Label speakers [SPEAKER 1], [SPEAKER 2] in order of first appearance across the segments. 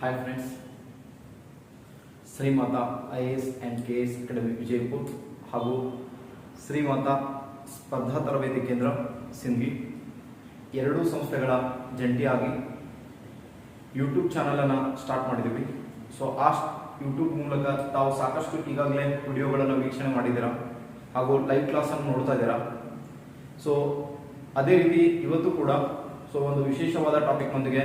[SPEAKER 1] Hi friends, Shrimata IAS and KS academy Vijayapura ಹಾಗೂ ಶ್ರೀಮಾತಾ ಸ್ಪರ್ಧಾ ತರಬೇತಿ ಕೇಂದ್ರ ಸಿಂಧಿ ಎರಡೂ ಸಂಸ್ಥೆಗಳ ಜಂಟಿಯಾಗಿ ಯೂಟ್ಯೂಬ್ ಚಾನಲನ್ನು ಸ್ಟಾರ್ಟ್ ಮಾಡಿದ್ದೀವಿ. ಸೊ ಆ ಯೂಟ್ಯೂಬ್ ಮೂಲಕ ತಾವು ಸಾಕಷ್ಟು ಈಗಾಗಲೇ ವಿಡಿಯೋಗಳನ್ನು ವೀಕ್ಷಣೆ ಮಾಡಿದ್ದೀರಾ ಹಾಗೂ ಲೈವ್ ಕ್ಲಾಸನ್ನು ನೋಡ್ತಾ ಇದ್ದೀರಾ. ಸೊ ಅದೇ ರೀತಿ ಇವತ್ತು ಕೂಡ ಒಂದು ವಿಶೇಷವಾದ ಟಾಪಿಕ್ನೊಂದಿಗೆ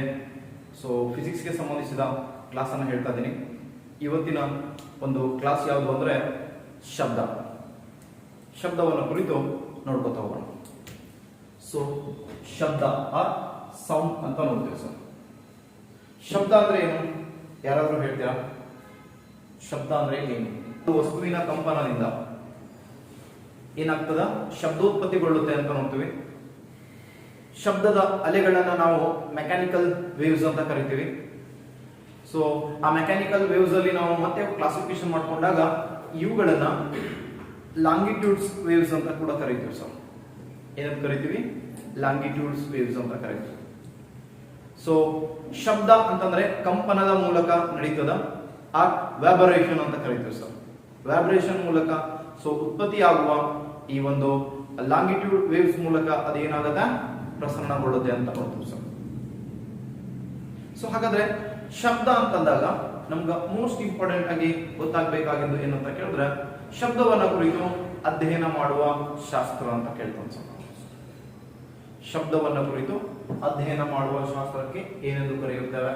[SPEAKER 1] ಫಿಸಿಕ್ಸ್ಗೆ ಸಂಬಂಧಿಸಿದ ಕ್ಲಾಸನ್ನು ಹೇಳ್ತಾ ಇದ್ದೀನಿ. ಇವತ್ತಿನ ಒಂದು ಕ್ಲಾಸ್ ಯಾವುದು ಅಂದರೆ ಶಬ್ದವನ್ನು ಕುರಿತು ನೋಡ್ಕೊತಾ ಹೋಗೋಣ. ಸೊ ಶಬ್ದ ಆರ್ ಸೌಂಡ್ ಅಂತ ನೋಡ್ತೀವಿ. ಸರ್, ಶಬ್ದ ಅಂದ್ರೆ ಏನು? ಯಾರಾದ್ರೂ ಹೇಳ್ತೀರಾ? ಶಬ್ದ ಅಂದ್ರೆ ಏನು? ವಸ್ತುವಿನ ಕಂಪನದಿಂದ ಏನಾಗ್ತದ ಶಬ್ದೋತ್ಪತ್ತಿಗೊಳ್ಳುತ್ತೆ ಅಂತ ನೋಡ್ತೀವಿ. ಶಬ್ದದ ಅಲೆಗಳನ್ನ ನಾವು ಮೆಕ್ಯಾನಿಕಲ್ ವೇವ್ಸ್ ಅಂತ ಕರಿತೀವಿ. ಸೊ ಆ ಮೆಕ್ಯಾನಿಕಲ್ ವೇವ್ಸ್ ಅಲ್ಲಿ ನಾವು ಮತ್ತೆ ಕ್ಲಾಸಿಫಿಕೇಶನ್ ಮಾಡ್ಕೊಂಡಾಗ ಇವುಗಳನ್ನ ಲಾಂಗಿಟ್ಯೂಡ್ಸ್ ವೇವ್ಸ್ ಅಂತ ಕೂಡ ಕರಿತೀವಿ. ಸರ್, ಏನಂತ ಕರಿತೀವಿ? ಲಾಂಗಿಟ್ಯೂಡ್ಸ್ ವೇವ್ಸ್ ಅಂತ ಕರಿತೀವಿ. ಸೊ ಶಬ್ದ ಅಂತಂದ್ರೆ ಕಂಪನದ ಮೂಲಕ ನಡೀತದ ಆ ವ್ಯಾಬರೇಷನ್ ಅಂತ ಕರಿತೀವಿ. ಸರ್, ವ್ಯಾಬ್ರೇಷನ್ ಮೂಲಕ ಉತ್ಪತ್ತಿಯಾಗುವ ಈ ಒಂದು ಲಾಂಗಿಟ್ಯೂಡ್ ವೇವ್ಸ್ ಮೂಲಕ ಅದೇನಾಗತ್ತೆ ಪ್ರಸರಣಗೊಳ್ಳುತ್ತೆ ಅಂತ ನೋಡ್ತೀವಿ. ಸರ್, ಸೊ ಹಾಗಾದ್ರೆ ಶಬ್ದ ಅಂತಂದಾಗ ನಮ್ಗೆ ಮೋಸ್ಟ್ ಇಂಪಾರ್ಟೆಂಟ್ ಆಗಿ ಗೊತ್ತಾಗಬೇಕಾಗಿದ್ದು ಏನಂತ ಕೇಳಿದ್ರೆ ಶಬ್ದವನ್ನ ಕುರಿತು ಅಧ್ಯಯನ ಮಾಡುವ ಶಾಸ್ತ್ರ ಅಂತ ಕೇಳ್ತಾನೆ. ಸರ್, ಶಬ್ದವನ್ನ ಕುರಿತು ಅಧ್ಯಯನ ಮಾಡುವ ಶಾಸ್ತ್ರಕ್ಕೆ ಏನೆಂದು ಕರೆಯುತ್ತೇವೆ?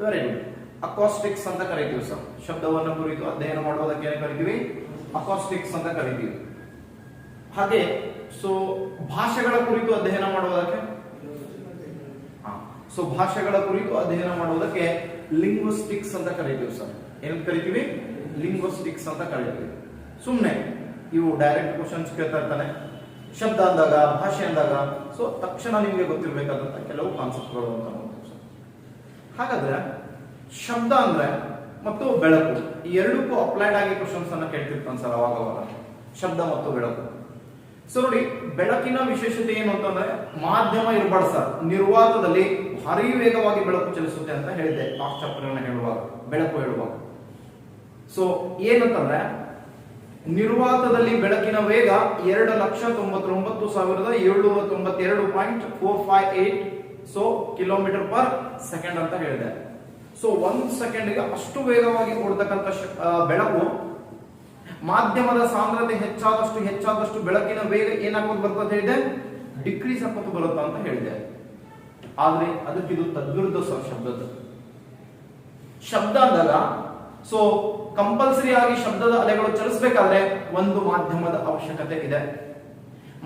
[SPEAKER 1] ವೆರಿ ಗುಡ್, ಅಕಾಸ್ಟಿಕ್ಸ್ ಅಂತ ಕರಿತೀವಿ. ಸರ್, ಶಬ್ದವನ್ನ ಕುರಿತು ಅಧ್ಯಯನ ಮಾಡುವುದಕ್ಕೆ ಏನು ಕರಿತೀವಿ? ಅಕಾಸ್ಟಿಕ್ಸ್ ಅಂತ ಕರಿತೀವಿ. ಹಾಗೆ ಭಾಷೆಗಳ ಕುರಿತು ಅಧ್ಯಯನ ಮಾಡುವುದಕ್ಕೆ ಭಾಷೆಗಳ ಕುರಿತು ಅಧ್ಯಯನ ಮಾಡುವುದಕ್ಕೆ ಲಿಂಗ್ವಿಸ್ಟಿಕ್ಸ್ ಅಂತ ಕರಿತೀವಿ. ಸರ್, ಏನಂತ ಕರಿತೀವಿ? ಲಿಂಗ್ವಿಸ್ಟಿಕ್ಸ್ ಅಂತ ಕರಿತೀವಿ. ಸುಮ್ಮನೆ ಇವು ಡೈರೆಕ್ಟ್ ಕ್ವಶನ್ಸ್ ಕೇಳ್ತಾ ಇರ್ತಾನೆ. ಶಬ್ದ ಅಂದಾಗ, ಭಾಷೆ ಅಂದಾಗ ತಕ್ಷಣ ನಿಮಗೆ ಗೊತ್ತಿರಬೇಕಾದಂತ ಕೆಲವು ಕಾನ್ಸೆಪ್ಟ್ಗಳು ಅಂತ ನೋಡ್ತೀವಿ. ಸರ್, ಹಾಗಾದ್ರೆ ಶಬ್ದ ಅಂದ್ರೆ ಮತ್ತು ಬೆಳಕು ಈ ಎರಡಕ್ಕೂ ಅಪ್ಲೈಡ್ ಆಗಿ ಕ್ವಶನ್ಸ್ ಅನ್ನ ಕೇಳ್ತಿರ್ತಾನೆ. ಸರ್, ಅವಾಗ ಶಬ್ದ ಮತ್ತು ಬೆಳಕು. ಸೊ ನೋಡಿ, ಬೆಳಕಿನ ವಿಶೇಷತೆ ಏನು ಅಂತಂದ್ರೆ ಮಾಧ್ಯಮ ಇರಬಾರ್ದು. ಸರ್, ನಿರ್ವಾತದಲ್ಲಿ ಭಾರಿ ವೇಗವಾಗಿ ಬೆಳಕು ಚಲಿಸುತ್ತೆ ಅಂತ ಹೇಳಿದೆ ಲಾಸ್ಟ್ ಚಾಪ್ಟರ್ ಹೇಳುವಾಗ, ಬೆಳಕು ಹೇಳುವಾಗ. ಸೊ ಏನಂತಂದ್ರೆ ನಿರ್ವಾತದಲ್ಲಿ ಬೆಳಕಿನ ವೇಗ 2,99,792.458 ಕಿಲೋಮೀಟರ್ ಪರ್ ಸೆಕೆಂಡ್ ಅಂತ ಹೇಳಿದೆ. ಸೊ 1 ಸೆಕೆಂಡ್ಗೆ ಅಷ್ಟು ವೇಗವಾಗಿ ಓಡತಕ್ಕಂಥ ಬೆಳಕು ಮಾಧ್ಯಮದ ಸಾಂದ್ರತೆ ಹೆಚ್ಚಾದಷ್ಟು ಬೆಳಕಿನ ವೇಗ ಏನಾಗೋದು ಬರ್ತದೆ ಹೇಳಿದೆ? ಡಿಕ್ರೀಸ್ ಆಗೋದು ಬರುತ್ತಾ ಅಂತ ಹೇಳಿದೆ. ಆದ್ರೆ ಅದಕ್ಕಿದು ತದ್ವಿರುದ್ಧ. ಶಬ್ದ ಅಂದಾಗ ಕಂಪಲ್ಸರಿ ಆಗಿ ಶಬ್ದದ ಅಲೆಗಳು ಚಲಿಸಬೇಕಾದ್ರೆ ಒಂದು ಮಾಧ್ಯಮದ ಅವಶ್ಯಕತೆ ಇದೆ.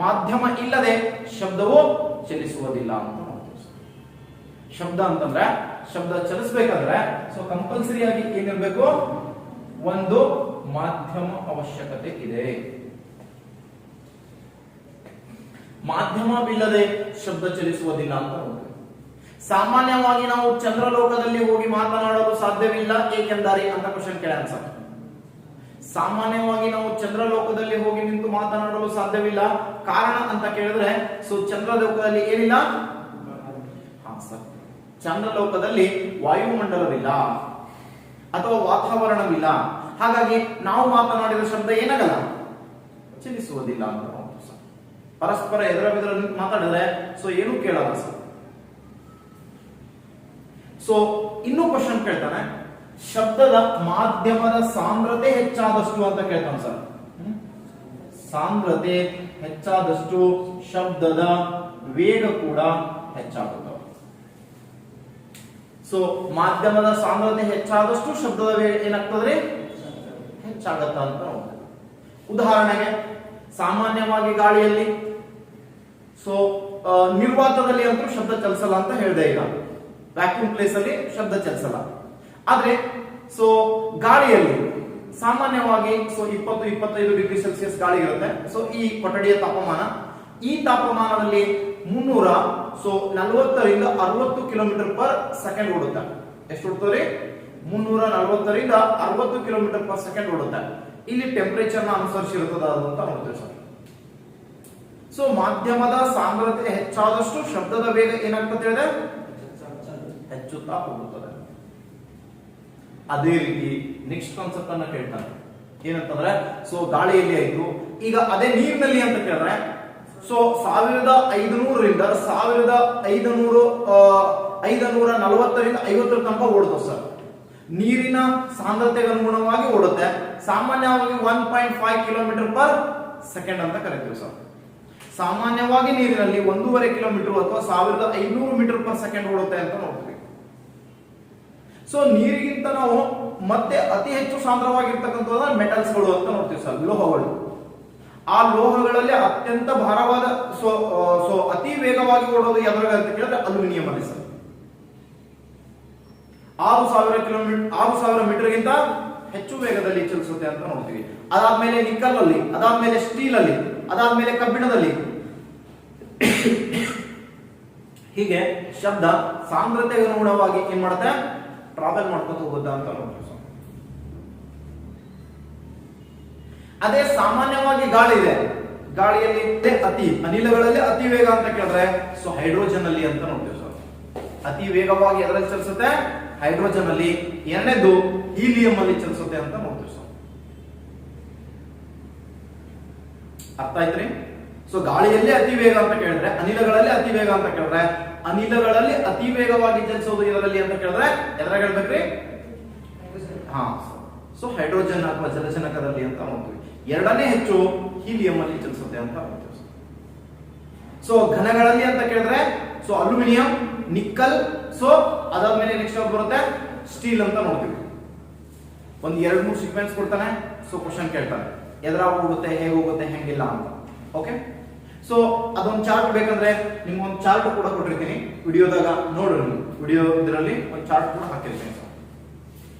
[SPEAKER 1] ಮಾಧ್ಯಮ ಇಲ್ಲದೆ ಶಬ್ದವು ಚಲಿಸುವುದಿಲ್ಲ ಅಂತ ನೋಡ್ತೀವಿ. ಶಬ್ದ ಅಂತಂದ್ರೆ ಶಬ್ದ ಚಲಿಸಬೇಕಾದ್ರೆ ಕಂಪಲ್ಸರಿ ಆಗಿ ಏನಿರಬೇಕು? ಒಂದು ಮಾಧ್ಯಮ ಅವಶ್ಯಕತೆ ಇದೆ. ಮಾಧ್ಯಮವಿಲ್ಲದೆ ಶಬ್ದ ಚಲಿಸುವುದಿಲ್ಲ ಅಂತ ನೋಡ್ತೀವಿ. ಸಾಮಾನ್ಯವಾಗಿ ನಾವು ಚಂದ್ರಲೋಕದಲ್ಲಿ ಹೋಗಿ ಮಾತನಾಡಲು ಸಾಧ್ಯವಿಲ್ಲ ಏಕೆಂದರೆ ಅಂತ ಕ್ವಶನ್ ಕೇಳೋಣ. ಸರ್, ಸಾಮಾನ್ಯವಾಗಿ ನಾವು ಚಂದ್ರಲೋಕದಲ್ಲಿ ಹೋಗಿ ನಿಂತು ಮಾತನಾಡಲು ಸಾಧ್ಯವಿಲ್ಲ. ಕಾರಣ ಅಂತ ಕೇಳಿದ್ರೆ ಚಂದ್ರಲೋಕದಲ್ಲಿ ಏನಿಲ್ಲ? ಸರ್, ಚಂದ್ರಲೋಕದಲ್ಲಿ ವಾಯುಮಂಡಲವಿಲ್ಲ ಅಥವಾ ವಾತಾವರಣವಿಲ್ಲ. ಹಾಗಾಗಿ ನಾವು ಮಾತನಾಡಿದ ಶಬ್ದ ಏನಾಗಲ್ಲ? ಚಲಿಸುವುದಿಲ್ಲ ಅಂತ ನೋಡ್ತೀವಿ. ಸರ್, ಪರಸ್ಪರ ಎದುರ ಮಾತಾಡಿದ್ರೆ ಏನು ಕೇಳಲ್ಲ. ಸರ್, ಇನ್ನೂ ಕ್ವಶನ್ ಕೇಳ್ತಾನೆ, ಶಬ್ದದ ಮಾಧ್ಯಮದ ಸಾಂದ್ರತೆ ಹೆಚ್ಚಾದಷ್ಟು ಅಂತ ಕೇಳ್ತಾನೆ. ಸರ್, ಸಾಂದ್ರತೆ ಹೆಚ್ಚಾದಷ್ಟು ಶಬ್ದದ ವೇಗ ಕೂಡ ಹೆಚ್ಚಾಗುತ್ತೆ. ಮಾಧ್ಯಮದ ಸಾಂದ್ರತೆ ಹೆಚ್ಚಾದಷ್ಟು ಶಬ್ದದ ವೇಗ ಏನಾಗ್ತದ್ರಿ? ಹೆಚ್ಚಾಗತ್ತ ಅಂತ ನೋಡ್ತೀವಿ. ಉದಾಹರಣೆಗೆ ಸಾಮಾನ್ಯವಾಗಿ ಗಾಳಿಯಲ್ಲಿ ನಿರ್ವಾತದಲ್ಲಿ ಅಂತೂ ಶಬ್ದ ಚಲಿಸಲ್ಲ ಅಂತ ಹೇಳಿದೆ. ಈಗ ವ್ಯಾಕ್ಯೂಮ್ ಪ್ಲೇಸ್ ಅಲ್ಲಿ ಶಬ್ದ ಚಲಿಸಲ್ಲ. ಆದ್ರೆ ಗಾಳಿಯಲ್ಲಿ ಸಾಮಾನ್ಯವಾಗಿ 20-25 ಡಿಗ್ರಿ ಸೆಲ್ಸಿಯಸ್ ಗಾಳಿ ಇರುತ್ತೆ. ಈ ಕೊಠಡಿಯ ತಾಪಮಾನ, ಈ ತಾಪಮಾನದಲ್ಲಿ 340ರಿಂದ 60 ಕಿಲೋಮೀಟರ್ ಪರ್ ಸೆಕೆಂಡ್ ಓಡುತ್ತೆ. ಎಷ್ಟು ಓಡ್ತದೆ? 340ರಿಂದ 60 ಕಿಲೋಮೀಟರ್ ಪರ್ ಸೆಕೆಂಡ್ ಓಡುತ್ತೆ. ಇಲ್ಲಿ ಟೆಂಪರೇಚರ್ ನ ಅನುಸರಿಸಿರುತ್ತದೆ ಅಂತ ನೋಡ್ತೀವಿ. ಸರ್, ಮಾಧ್ಯಮದ ಸಾಂದ್ರತೆ ಹೆಚ್ಚಾದಷ್ಟು ಶಬ್ದದ ವೇಗ ಏನಾಗ್ತದೆ? ಹೆಚ್ಚುತ್ತಾ ಹೋಗುತ್ತದೆ. ಅದೇ ರೀತಿ ನೆಕ್ಸ್ಟ್ ಕಾನ್ಸೆಪ್ಟ್ ಅನ್ನ ಕೇಳ್ತಾನೆ ಏನಂತಂದ್ರೆ, ಸೊ ಗಾಳಿಯಲ್ಲಿ ಆಯ್ತು, ಈಗ ಅದೇ ನೀರಿನಲ್ಲಿ ಅಂತ ಕೇಳಿದ್ರೆ, ಸೊ 1500ರಿಂದ 540ರಿಂದ 50 ತನಕ ಓಡುತ್ತೆ ಸರ್. ನೀರಿನ ಸಾಂದ್ರತೆಗೆ ಅನುಗುಣವಾಗಿ ಓಡುತ್ತೆ. ಸಾಮಾನ್ಯವಾಗಿ 1.5 ಕಿಲೋಮೀಟರ್ ಪರ್ ಸೆಕೆಂಡ್ ಅಂತ ಕರಿತೀವಿ ಸರ್. ಸಾಮಾನ್ಯವಾಗಿ ನೀರಿನಲ್ಲಿ 1.5 ಕಿಲೋಮೀಟರ್ ಅಥವಾ 1500 ಮೀಟರ್ ಪರ್ ಸೆಕೆಂಡ್ ಓಡುತ್ತೆ ಅಂತ ನೋಡ್ತೀವಿ. ಸೊ ನೀರಿಗಿಂತ ನಾವು ಮತ್ತೆ ಅತಿ ಹೆಚ್ಚು ಸಾಂದ್ರವಾಗಿರ್ತಕ್ಕಂಥದ್ದು ಮೆಟಲ್ಸ್ಗಳು ಅಂತ ನೋಡ್ತೀವಿ ಸರ್, ಲೋಹಗಳು. ಆ ಲೋಹಗಳಲ್ಲಿ ಅತ್ಯಂತ ಭಾರವಾದ ಸೊ ಅತಿ ವೇಗವಾಗಿ ಓಡೋದು ಯಾವ್ದ್ರಾಗ ಅಂತ ಕೇಳಿದ್ರೆ ಅಲ್ಯೂಮಿನಿಯಂ ಅಲ್ಲಿ ಸರ್. 6000 ಮೀಟರ್ಗಿಂತ ಹೆಚ್ಚು ವೇಗದಲ್ಲಿ ಚಲಿಸುತ್ತೆ ಅಂತ ನೋಡ್ತೀವಿ. ಅದಾದ್ಮೇಲೆ ನಿಕ್ಕಲ್ ಅಲ್ಲಿ, ಅದಾದ್ಮೇಲೆ ಸ್ಟೀಲ್ ಅಲ್ಲಿ, ಅದಾದ್ಮೇಲೆ ಕಬ್ಬಿಣದಲ್ಲಿ, ಹೀಗೆ ಶಬ್ದ ಸಾಂದ್ರತೆಗೆ ಅನುಗುಣವಾಗಿ ಏನ್ ಮಾಡುತ್ತೆ, ಟ್ರಾವೆಲ್ ಮಾಡ್ಕೊತ ಹೋಗುತ್ತಾ ಅಂತ ನೋಡ್ತೀವಿ. ಅದೇ ಸಾಮಾನ್ಯವಾಗಿ ಗಾಳಿ ಇದೆ, ಗಾಳಿಯಲ್ಲಿ ಅನಿಲಗಳಲ್ಲಿ ಅತಿ ವೇಗ ಅಂತ ಕೇಳಿದ್ರೆ ಸೊ ಹೈಡ್ರೋಜನ್ ಅಲ್ಲಿ ಅಂತ ನೋಡ್ತೀವಿ ಸರ್. ಅತಿ ವೇಗವಾಗಿ ಎದರಲ್ಲಿ ಚಲಿಸುತ್ತೆ, ಹೈಡ್ರೋಜನ್ ಅಲ್ಲಿ. ಎರಡನೇದು ಹೀಲಿಯಂ ಅಲ್ಲಿ ಚಲಿಸುತ್ತೆ ಅಂತ ನೋಡ್ತೀವಿ ಸರ್. ಅರ್ಥ ಆಯ್ತ್ರಿ? ಸೊ ಗಾಳಿಯಲ್ಲಿ ಅತಿ ವೇಗ ಅಂತ ಕೇಳಿದ್ರೆ, ಅನಿಲಗಳಲ್ಲಿ ಅತಿ ವೇಗ ಅಂತ ಕೇಳಿದ್ರೆ, ಅನಿಲಗಳಲ್ಲಿ ಅತಿ ವೇಗವಾಗಿ ಚಲಿಸೋದು ಇದರಲ್ಲಿ ಅಂತ ಕೇಳಿದ್ರೆ ಎದ್ರಾಗ ಹೇಳ್ಬೇಕ್ರಿ? ಹಾ, ಸೊ ಹೈಡ್ರೋಜನ್ ಅಥವಾ ಜಲಜನಕದಲ್ಲಿ ಅಂತ ನೋಡ್ತೀವಿ. ಎರಡನೇ ಹೆಚ್ಚು ಹೀಲಿಯಂ ಅಲ್ಲಿ ಚಲಿಸುತ್ತೆ ಅಂತ ನೋಡ್ತೀವಿ. ಸೊ ಘನಗಳಲ್ಲಿ ಅಂತ ಕೇಳಿದ್ರೆ ಸೊ ಅಲ್ಯೂಮಿನಿಯಂ, ನಿಕ್ಕಲ್, ಸೊ ಅದಾದ್ಮೇಲೆ ನೆಕ್ಸ್ಟ್ ಯಾವ್ದು ಬರುತ್ತೆ, ಸ್ಟೀಲ್ ಅಂತ ನೋಡ್ತೀವಿ. ಒಂದ್ 2-3 ಸೀಕ್ವೆನ್ಸ್ ಕೊಡ್ತಾನೆ, ಸೊ ಕ್ವಶನ್ ಕೇಳ್ತಾನೆ ಎದ್ರಾಗ ಹೋಗುತ್ತೆ, ಹೇಗೆ ಹೋಗುತ್ತೆ, ಹೆಂಗಿಲ್ಲ ಅಂತ. ಓಕೆ, ಸೊ ಅದೊಂದು ಚಾರ್ಟ್ ಬೇಕಂದ್ರೆ ನಿಮ್ಗೊಂದು ಚಾರ್ಟ್ ಕೂಡ ಕೊಟ್ಟಿರ್ತೀನಿ ವಿಡಿಯೋದಾಗ, ನೋಡ್ರಿ. ವಿಡಿಯೋ ಇದರಲ್ಲಿ ಒಂದು ಚಾರ್ಟ್ ಕೂಡ ಹಾಕಿರ್ತೀನಿ.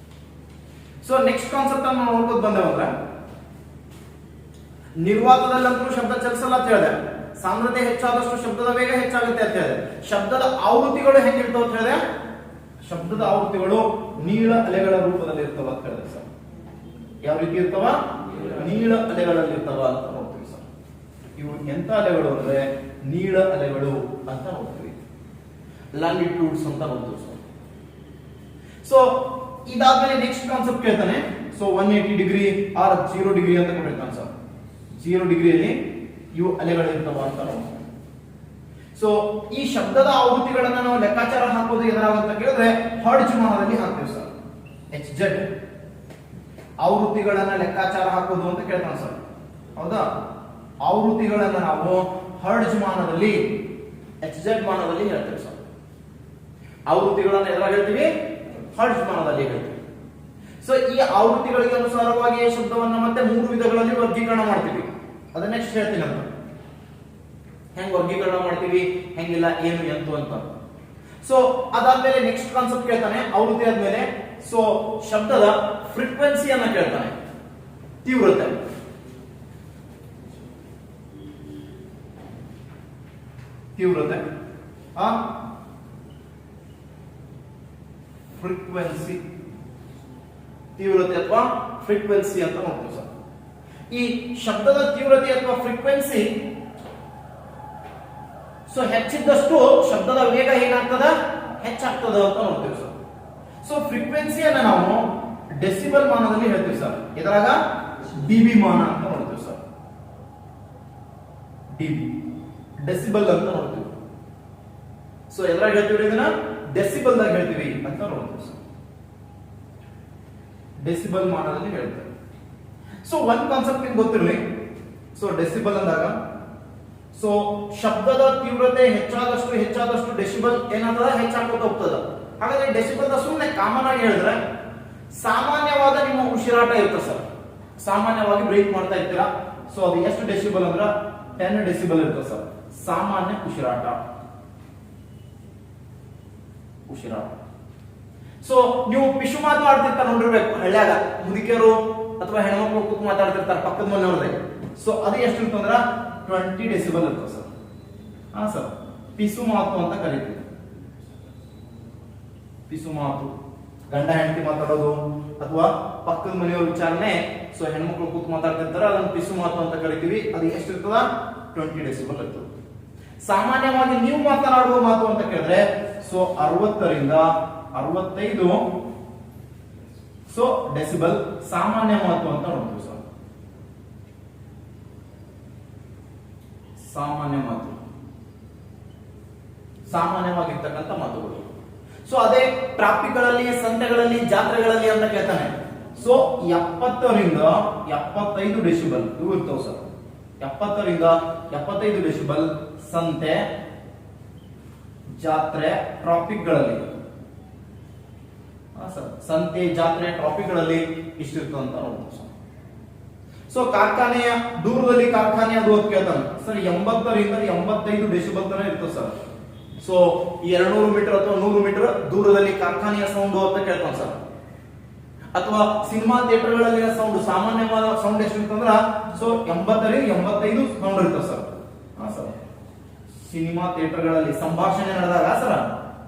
[SPEAKER 1] ಸೊ ನೆಕ್ಸ್ಟ್ ಕಾನ್ಸೆಪ್ಟ್ ಅನ್ನು ನೋಡ್ಕೊಂಡು ಬಂದೇವಂದ್ರೆ, ನಿರ್ವಾತದಲ್ಲಂತೂ ಶಬ್ದ ಚಲಿಸಲ್ಲ ಅಂತ ಹೇಳಿದೆ. ಸಾಂದ್ರತೆ ಹೆಚ್ಚಾದಷ್ಟು ಶಬ್ದದ ವೇಗ ಹೆಚ್ಚಾಗುತ್ತೆ ಅಂತ ಹೇಳಿದೆ. ಶಬ್ದದ ಆವೃತ್ತಿಗಳು ಹೆಂಗಿರ್ತಾವ ಅಂತ ಹೇಳಿದೆ, ಶಬ್ದದ ಆವೃತ್ತಿಗಳು ನೀಳ ಅಲೆಗಳ ರೂಪದಲ್ಲಿ ಇರ್ತಾವ ಅಂತ ಹೇಳಿದೆ ಸರ್. ಯಾವ ರೀತಿ ಇರ್ತಾವ? ನೀಳ ಅಲೆಗಳಲ್ಲಿ ಇರ್ತಾವ ಅಂತ ನೋಡ್ತೀವಿ ಸರ್. ಇವು ಎಂತ ಅಲೆಗಳು ಅಂದ್ರೆ ನೀಳ ಅಲೆಗಳು ಅಂತ ನೋಡ್ತೀವಿ, ಲ್ಯಾಂಗಿಟ್ಯೂಡ್ಸ್ ಅಂತ ನೋಡ್ತೀವಿ ಸರ್. ಸೊ ಇದಾದ್ಮೇಲೆ ನೆಕ್ಸ್ಟ್ ಕಾನ್ಸೆಪ್ಟ್ ಕೇಳ್ತಾನೆ. ಸೊ 180 ಡಿಗ್ರಿ ಆರ್ 0 ಡಿಗ್ರಿ ಅಂತ ಕೇಳ್ತಾನೆ ಸರ್. 0 ಡಿಗ್ರಿಯಲ್ಲಿ ಇವು ಅಲೆಗಳು ಇರ್ತಾವ ಅಂತ ನೋಡ್ತೀವಿ. ಸೊ ಈ ಶಬ್ದದ ಆವೃತ್ತಿಗಳನ್ನ ನಾವು ಲೆಕ್ಕಾಚಾರ ಹಾಕೋದು ಎದುರಾಗಂತ ಕೇಳಿದ್ರೆ ಹರ್ಟ್ಜ್ ಮಾನದಲ್ಲಿ ಹಾಕ್ತೀವಿ ಸರ್. HZ ಆವೃತ್ತಿಗಳನ್ನ ಲೆಕ್ಕಾಚಾರ ಹಾಕೋದು ಅಂತ ಕೇಳ್ತಾನೆ ಸರ್. ಹೌದಾ? ಆವೃತ್ತಿಗಳನ್ನ ನಾವು ಹರ್ಟ್ಜ್ ಮಾನದಲ್ಲಿ, HZ ಮಾನದಲ್ಲಿ ಹೇಳ್ತೀವಿ ಸರ್. ಆವೃತ್ತಿಗಳನ್ನ ಎದುರಾಗ ಹೇಳ್ತೀವಿ, ಹರ್ಟ್ಜ್ ಮಾನದಲ್ಲಿ ಹೇಳ್ತೀವಿ. ಸೊ ಈ ಆವೃತ್ತಿಗಳಿಗೆ ಅನುಸಾರವಾಗಿ ಶಬ್ದವನ್ನ ಮತ್ತೆ 3 ವಿಧಗಳಲ್ಲಿ ವರ್ಗೀಕರಣ ಮಾಡ್ತೀವಿ. ಅದನ್ನ ನೆಕ್ಸ್ಟ್ ಹೇಳ್ತೀನಿ ಅಂತ, ಹೆಂಗ್ ವರ್ಗೀಕರಣ ಮಾಡ್ತೀವಿ, ಹೆಂಗಿಲ್ಲ, ಏನು ಎಂತು ಅಂತ. ಸೊ ಅದಾದ್ಮೇಲೆ ನೆಕ್ಸ್ಟ್ ಕಾನ್ಸೆಪ್ಟ್ ಕೇಳ್ತಾನೆ ಆವೃತ್ತಿ ಆದ್ಮೇಲೆ. ಸೊ ಶಬ್ದದ ಫ್ರೀಕ್ವೆನ್ಸಿಯನ್ನ ಕೇಳ್ತಾನೆ, ತೀವ್ರತೆ. ಫ್ರೀಕ್ವೆನ್ಸಿ, ತೀವ್ರತೆ ಅಥವಾ ಫ್ರೀಕ್ವೆನ್ಸಿ ಅಂತ ನೋಡ್ತೀವಿ ಸರ್. ಈ ಶಬ್ದದ ತೀವ್ರತೆ ಅಥವಾ ಫ್ರೀಕ್ವೆನ್ಸಿ ಸೊ ಹೆಚ್ಚಿದ್ದಷ್ಟು ಶಬ್ದದ ವೇಗ ಏನಾಗ್ತದ, ಹೆಚ್ಚಾಗ್ತದ ಅಂತ ನೋಡ್ತೀವಿ ಸರ್. ಸೊ ಫ್ರೀಕ್ವೆನ್ಸಿಯನ್ನ ನಾವು ಡೆಸಿಬಲ್ ಮಾನದಲ್ಲಿ ಹೇಳ್ತೀವಿ ಸರ್. ಇದರಾಗ ಡಿಬಿ ಮಾನ ಅಂತ ನೋಡ್ತೀವಿ ಸರ್. ಡಿಬಿ, ಡೆಸಿಬಲ್ ಅಂತ ನೋಡ್ತೀವಿ. ಸೊ ಎದ್ರಾಗ ಹೇಳ್ತೀವಿ, ಇದನ್ನ ಡೆಸಿಬಲ್ ದಾಗ ಹೇಳ್ತೀವಿ ಅಂತ ನೋಡ್ತೀವಿ ಸರ್. ಡೆಸಿಬಲ್ ಮಾನದಲ್ಲಿ ಹೇಳ್ತಾರೆ. ಸೊ ಒಂದ್ ಕಾನ್ಸೆಪ್ಟ್ ನಿಮ್ಗೆ ಗೊತ್ತಿರಲಿ. ಸೊ ಡೆಸಿಬಲ್ ಅಂದಾಗ ಸೊ ಶಬ್ದದ ತೀವ್ರತೆ ಹೆಚ್ಚಾದಷ್ಟು ಡೆಸಿಬಲ್ ಏನಾಗ್ತದ, ಹೆಚ್ಚಾಗ್ತಾ ಹೋಗ್ತದ. ಹಾಗಾದ್ರೆ ಡೆಸಿಬಲ್ ಸುಮ್ಮನೆ ಕಾಮನ್ ಆಗಿ ಹೇಳಿದ್ರೆ ಸಾಮಾನ್ಯವಾದ ನಿಮ್ಮ ಉಸಿರಾಟ ಇರ್ತದೆ ಸರ್. ಸಾಮಾನ್ಯವಾಗಿ ಬ್ರೀತ್ ಮಾಡ್ತಾ ಇರ್ತೀರಾ. ಸೊ ಅದು ಎಷ್ಟು ಡೆಸಿಬಲ್ ಅಂದ್ರೆ 10 ಡೆಸಿಬಲ್ ಇರ್ತದೆ ಸರ್. ಸಾಮಾನ್ಯ ಉಸಿರಾಟ. ಸೊ ನೀವು ಪಿಶು ಮಾತಾಡ್ತಿರ್ತಾರೆ ನೋಡಿರ್ಬೇಕು, ಹಳ್ಳ್ಯಾಗ ಮುದುಕಿಯರು ಅಥವಾ ಹೆಣ್ಮಕ್ಳು ಕೂತ್ ಮಾತಾಡ್ತಿರ್ತಾರೆ ಪಕ್ಕದ ಮನೆಯವ್ರದೇ. ಸೊ ಅದು ಎಷ್ಟು ಇರ್ತಂದ್ರ 20 ಡೆಸಿಬಲ್ ಇರ್ತದೆ ಸರ್. ಹಾ ಸರ್, ಪಿಸು ಮಾತು ಅಂತ ಕರೀತೀವಿ. ಪಿಸು ಮಾತು, ಗಂಡ ಹೆಂಡತಿ ಮಾತಾಡೋದು ಅಥವಾ ಪಕ್ಕದ ಮನೆಯವ್ರ ವಿಚಾರಣೆ. ಸೊ ಹೆಣ್ಮಕ್ಳು ಕೂತ್ ಮಾತಾಡ್ತಿರ್ತಾರೆ, ಅದನ್ನ ಪಿಸು ಮಾತು ಅಂತ ಕರಿತೀವಿ. ಅದು ಎಷ್ಟಿರ್ತದ? 20 ಡೆಸಿಬಲ್ ಇರ್ತದೆ. ಸಾಮಾನ್ಯವಾಗಿ ನೀವು ಮಾತನಾಡುವ ಮಾತು ಅಂತ ಕೇಳಿದ್ರೆ ಸೊ 60ರಿಂದ 65 ಸೊ ಡೆಸಿಬಲ್ ಸಾಮಾನ್ಯ ಮಹತ್ವ ಅಂತ ನೋಡ್ತೀವಿ ಸರ್. ಸಾಮಾನ್ಯ ಮಹತ್ವ, ಸಾಮಾನ್ಯವಾಗಿರ್ತಕ್ಕಂಥ ಮಾತುಗಳು. ಸೊ ಅದೇ ಟ್ರಾಫಿಕ್ಗಳಲ್ಲಿ, ಸಂತೆಗಳಲ್ಲಿ, ಜಾತ್ರೆಗಳಲ್ಲಿ ಅಂತ ಕೇಳ್ತಾನೆ. ಸೊ 70 ರಿಂದ 75 ಡೆಸಿಬಲ್ ಇವು ಇರ್ತಾವ ಸರ್. 70 ರಿಂದ 75 ಡೆಸಿಬಲ್ ಸಂತೆ, ಜಾತ್ರೆ, ಟ್ರಾಫಿಕ್ಗಳಲ್ಲಿ ಸಂತೆ, ಜಾತ್ರೆ, ಟ್ರಾಫಿಕ್ಗಳಲ್ಲಿ ಇಷ್ಟಿರ್ತದೆ ಅಂತ ನೋಡ್ತೀವಿ ಸರ್. ಸೊ ಕಾರ್ಖಾನೆಯ ದೂರದಲ್ಲಿ ಕಾರ್ಖಾನೆ ಅದು ಅಂತ ಕೇಳ್ತಾನೆ ಸರ್. 80 ರಿಂದ 85 ಡೆಸಿಬಲ್ ತನಕ ಇರ್ತದೆ ಸರ್. ಸೊ 200 ಮೀಟರ್ ಅಥವಾ 100 ಮೀಟರ್ ದೂರದಲ್ಲಿ ಕಾರ್ಖಾನೆಯ ಸೌಂಡ್ ಅಂತ ಕೇಳ್ತಾನೆ ಸರ್. ಅಥವಾ ಸಿನಿಮಾ ಥಿಯೇಟರ್ಗಳಲ್ಲಿನ ಸೌಂಡ್, ಸಾಮಾನ್ಯವಾದ ಸೌಂಡ್ ಎಷ್ಟು ಇರ್ತಂದ್ರ ಸೊ 80 ರಿಂದ 85 ಸೌಂಡ್ ಇರ್ತದೆ ಸರ್. ಸರ್ ಸಿನಿಮಾ ಥಿಯೇಟರ್ಗಳಲ್ಲಿ ಸಂಭಾಷಣೆ ನಡೆದಾಗ ಸರ್,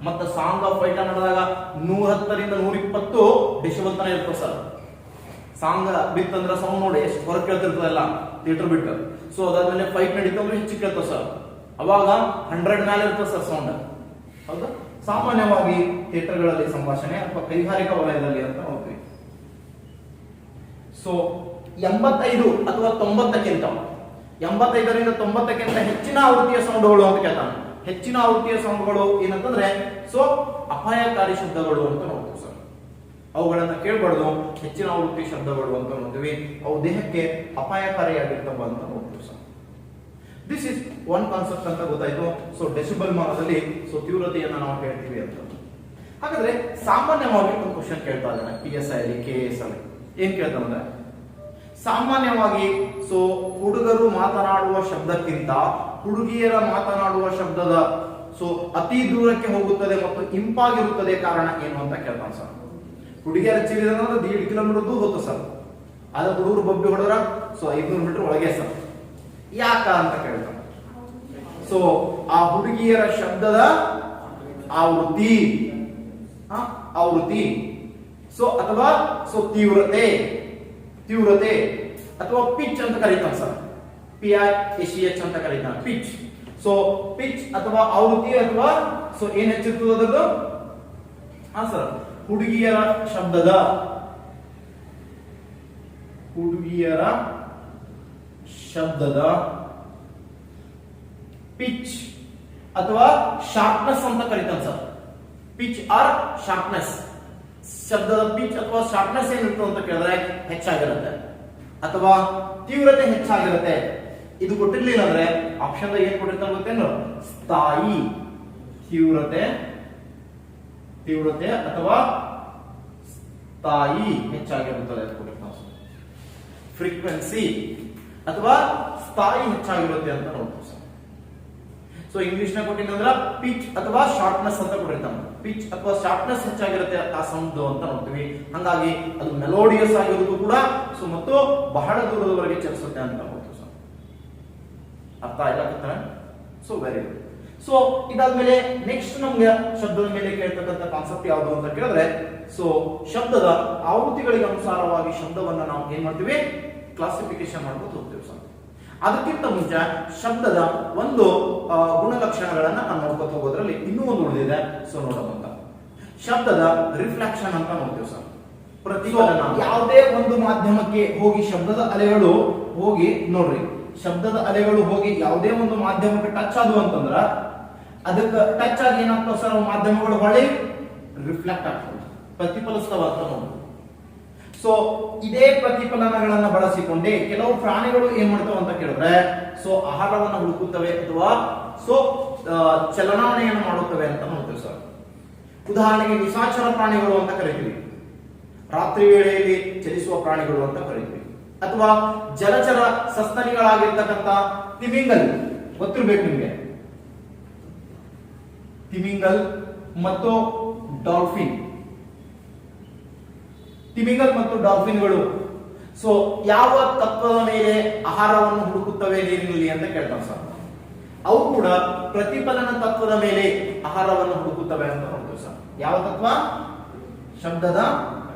[SPEAKER 1] ಮತ್ತೆ ಸಾಂಗ್ ಆಫ್ ಫೈಟ್ ನಡೆದಾಗ 110 ರಿಂದ 120 ಡೆಸಿಬಲ್ ತನಕ ಇರ್ತದೆ ಸರ್. ಸಾಂಗ್ ಬಿತ್ತಂದ್ರ ಸೌಂಡ್ ನೋಡಿ ಎಷ್ಟು ಹೊರಗೆ ಕೇಳ್ತಿರ್ತದಲ್ಲ ಥಿಯೇಟರ್ ಬಿಟ್ಟು. ಸೊ ಅದಾದ್ಮೇಲೆ ಫೈಟ್ ನಡೀತಂದ್ರೆ ಹೆಚ್ಚು ಕೇಳ್ತದೆ ಸರ್. ಅವಾಗ 100 ಮೇಲೆ ಇರ್ತದೆ ಸರ್ ಸೌಂಡ್. ಹೌದಾ? ಸಾಮಾನ್ಯವಾಗಿ ಥಿಯೇಟರ್ಗಳಲ್ಲಿ ಸಂಭಾಷಣೆ ಅಥವಾ ಕೈಗಾರಿಕಾ ವಲಯದಲ್ಲಿ ಅಂತ ನೋಡ್ತೀವಿ. ಸೊ 85 ಅಥವಾ 90ಕ್ಕಿಂತ 85 ರಿಂದ 90ಕ್ಕಿಂತ ಹೆಚ್ಚಿನ ಆವೃತ್ತಿಯ ಸೌಂಡ್ಗಳು ಅಂತ ಕೇಳ್ತಾನೆ. ಹೆಚ್ಚಿನ ಆವೃತ್ತಿಯ ಸೌಂಡ್ಗಳು ಏನಂತಂದ್ರೆ ಸೊ ಅಪಾಯಕಾರಿ ಶಬ್ದಗಳು ಅಂತ ನೋಡ್ತೀವಿ ಸರ್. ಅವುಗಳನ್ನ ಕೇಳಬಾರ್ದು, ಹೆಚ್ಚಿನ ಆವೃತ್ತಿ ಶಬ್ದಗಳು ಅಂತ ನೋಡ್ತೀವಿ. ಅವು ದೇಹಕ್ಕೆ ಅಪಾಯಕಾರಿಯಾಗಿರ್ತವ ಅಂತ ನೋಡ್ತೀವಿ sir. This is one concept ಅಂತ ಗೊತ್ತಾಯ್ತು. ಸೊ ಡೆಸಿಬಲ್ ಮಾನದಲ್ಲಿ ಸೊ ತೀವ್ರತೆಯನ್ನ ನಾವು ಹೇಳ್ತೀವಿ ಅಂತ. ಹಾಗಾದ್ರೆ ಸಾಮಾನ್ಯವಾಗಿ ಒಂದು ಕ್ವಶನ್ ಕೇಳ್ತಾ ಇದ್ದಾನೆ PSI ಅಲ್ಲಿ, KS ಅಲ್ಲಿ. ಏನ್ ಕೇಳ್ತಾನಂದ್ರೆ ಸಾಮಾನ್ಯವಾಗಿ ಸೊ ಹುಡುಗರು ಮಾತನಾಡುವ ಶಬ್ದಕ್ಕಿಂತ ಹುಡುಗಿಯರ ಮಾತನಾಡುವ ಶಬ್ದದ ಸೊ ಅತಿ ದೂರಕ್ಕೆ ಹೋಗುತ್ತದೆ ಮತ್ತು ಇಂಪಾಗಿರುತ್ತದೆ, ಕಾರಣ ಏನು ಅಂತ ಕೇಳ್ತಾನೆ ಸರ್. ಹುಡುಗಿಯರ ಚಿರಿದ್ರೆ 1.5 ಕಿಲೋಮೀಟರ್ ದೂರ ಹೋಗ್ತದೆ ಸರ್. ಆದ್ರೆ ಹುಡುಗರು ಬಬ್ಬಿ ಹೊಡೆದ್ರ ಸೊ 500 ಮೀಟರ್ ಒಳಗೆ ಸರ್. ಯಾಕ ಅಂತ ಕೇಳ್ತಾನೆ. ಸೊ ಆ ಹುಡುಗಿಯರ ಶಬ್ದದ ಆವೃತ್ತಿ, ಆವೃತ್ತಿ ಸೊ ಅಥವಾ ಸೊ ತೀವ್ರತೆ ಅಥವಾ ಪಿಚ್ ಅಂತ ಕರೀತಾನೆ ಸರ್. PICH ಅಂತ ಕರೀತಾನೆ, ಪಿಚ್. ಸೊ ಪಿಚ್ ಅಥವಾ ಆವೃತ್ತಿ ಅಥವಾ ಸೊ ಏನ್ ಹೆಚ್ಚಿರ್ತದೆ ಅದರದ್ದು ಸರ್ ಹುಡುಗಿಯರ ಶಬ್ದದ ಪಿಚ್ ಅಥವಾ ಶಾರ್ಪ್ನೆಸ್ ಅಂತ ಕರೀತಾನೆ ಸರ್. ಪಿಚ್ ಆರ್ ಶಾರ್ಪ್ನೆಸ್, ಶಬ್ದದ ಪಿಚ್ ಅಥವಾ ಶಾರ್ಪ್ನೆಸ್ ಏನಿರ್ತದೆ ಅಂತ ಕೇಳಿದ್ರೆ ಹೆಚ್ಚಾಗಿರುತ್ತೆ ಅಥವಾ ತೀವ್ರತೆ ಹೆಚ್ಚಾಗಿರುತ್ತೆ. ಇದು ಕೊಟ್ಟಿರ್ಲಿಲ್ಲ ಅಂದ್ರೆ ಆಪ್ಷನ್ ಏನ್ ಕೊಟ್ಟಿರ್ತಾರೆ ಗೊತ್ತೇನು? ಸ್ಥಾಯಿ ತೀವ್ರತೆ ಅಥವಾ ಸ್ಥಾಯಿ ಹೆಚ್ಚಾಗಿರುತ್ತದೆ ಅಂತ ಕೊಟ್ಟಿರ್ತಾರೆ. ಫ್ರೀಕ್ವೆನ್ಸಿ ಅಥವಾ ಸ್ಥಾಯಿ ಹೆಚ್ಚಾಗಿರುತ್ತೆ ಅಂತ ನೋಡ್ತೀವಿ ಸರ್. ಸೊ ಇಂಗ್ಲಿಷ್ ನ ಕೊಟ್ಟಿದ್ರೆ ಪಿಚ್ ಅಥವಾ ಶಾರ್ಪ್ನೆಸ್ ಅಂತ ಕೊಟ್ಟಿರ್ತಾನೆ. ಪಿಚ್ ಅಥವಾ ಶಾರ್ಪ್ನೆಸ್ ಹೆಚ್ಚಾಗಿರುತ್ತೆ ಆ ಸೌಂಡ್ ಅಂತ ನೋಡ್ತೀವಿ. ಹಂಗಾಗಿ ಅದು ಮೆಲೋಡಿಯಸ್ ಆಗಿರೋದು ಕೂಡ ಸೊ ಮತ್ತು ಬಹಳ ದೂರದವರೆಗೆ ಚಲಿಸುತ್ತೆ ಅಂತ ನೋಡ್ತೀವಿ ಸರ್. ಅರ್ಥ ಆಗತ್ತೆ? So very good. ಸೊ ಇದಾದ್ಮೇಲೆ ನೆಕ್ಸ್ಟ್ ನಮ್ಗೆ ಶಬ್ದದ ಮೇಲೆ ಕೇಳ್ತಕ್ಕಂಥ ಕಾನ್ಸೆಪ್ಟ್ ಯಾವುದು ಅಂತ ಕೇಳಿದ್ರೆ ಸೊ ಶಬ್ದದ ಆವೃತ್ತಿಗಳಿಗೆ ಅನುಸಾರವಾಗಿ ಶಬ್ದವನ್ನ ನಾವು ಏನ್ ಮಾಡ್ತೀವಿ? ಕ್ಲಾಸಿಫಿಕೇಶನ್ ಮಾಡ್ಕೊಂಡು ಹೋಗ್ತೀವಿ ಸರ್. ಅದಕ್ಕಿಂತ ಮುಂಚೆ ಶಬ್ದದ ಒಂದು ಗುಣಲಕ್ಷಣಗಳನ್ನ ನಾವು ನೋಡ್ಕೊತ ಹೋಗೋದ್ರಲ್ಲಿ ಇನ್ನೂ ಒಂದು ಉಳಿದಿದೆ. ಸೊ ನೋಡೋದಂತ ಶಬ್ದದ ರಿಫ್ಲೆಕ್ಷನ್ ಅಂತ ನೋಡ್ತೀವಿ ಸರ್. ಪ್ರತಿಫಲನ. ಯಾವುದೇ ಒಂದು ಮಾಧ್ಯಮಕ್ಕೆ ಹೋಗಿ ಶಬ್ದದ ಅಲೆಗಳು ಹೋಗಿ ನೋಡ್ರಿ, ಶಬ್ದದ ಅಲೆಗಳು ಹೋಗಿ ಯಾವುದೇ ಒಂದು ಮಾಧ್ಯಮಕ್ಕೆ ಟಚ್ ಆದವು ಅಂತಂದ್ರ ಅದಕ್ಕೆ ಟಚ್ ಆಗಿ ಏನಾಗ್ತಾವ ಸರ್? ಮಾಧ್ಯಮಗಳು ಹೊಳೆ ರಿಫ್ಲೆಕ್ಟ್ ಆಗ್ತವೆ, ಪ್ರತಿಫಲಿಸ್ತಾವ ಅಂತ ನೋಡಿ. ಸೊ ಇದೇ ಪ್ರತಿಫಲನಗಳನ್ನ ಬಳಸಿಕೊಂಡೇ ಕೆಲವು ಪ್ರಾಣಿಗಳು ಏನ್ ಮಾಡ್ತಾವ ಅಂತ ಕೇಳಿದ್ರೆ ಸೊ ಆಹಾರವನ್ನು ಹುಡುಕುತ್ತವೆ ಅಥವಾ ಸೊ ಚಲನಾವಣೆಯನ್ನು ಮಾಡುತ್ತವೆ ಅಂತ ನೋಡ್ತೇವೆ ಸರ್. ಉದಾಹರಣೆಗೆ ನಿಶಾಚರ ಪ್ರಾಣಿಗಳು ಅಂತ ಕರಿತೀವಿ, ರಾತ್ರಿ ವೇಳೆಯಲ್ಲಿ ಚಲಿಸುವ ಪ್ರಾಣಿಗಳು ಅಂತ ಕರಿತೀವಿ. ಅಥವಾ ಜಲಚರ ಸಸ್ತನಿಗಳಾಗಿರ್ತಕ್ಕಂಥ ತಿಮಿಂಗಲ್ ಗೊತ್ತಿರ್ಬೇಕು ನಿಮ್ಗೆ. ತಿಮಿಂಗಲ್ ಮತ್ತು ಡಾಲ್ಫಿನ್, ತಿಮಿಂಗಲ್ ಮತ್ತು ಡಾಲ್ಫಿನ್ಗಳು ಸೊ ಯಾವ ತತ್ವದ ಮೇಲೆ ಆಹಾರವನ್ನು ಹುಡುಕುತ್ತವೆ ನೀರಿನಲ್ಲಿ ಅಂತ ಕೇಳ್ತಾರೆ ಸರ್. ಅವು ಕೂಡ ಪ್ರತಿಫಲನ ತತ್ವದ ಮೇಲೆ ಆಹಾರವನ್ನು ಹುಡುಕುತ್ತವೆ ಅಂತ ನೋಡ್ತೀವಿ ಸರ್. ಯಾವ ತತ್ವ? ಶಬ್ದದ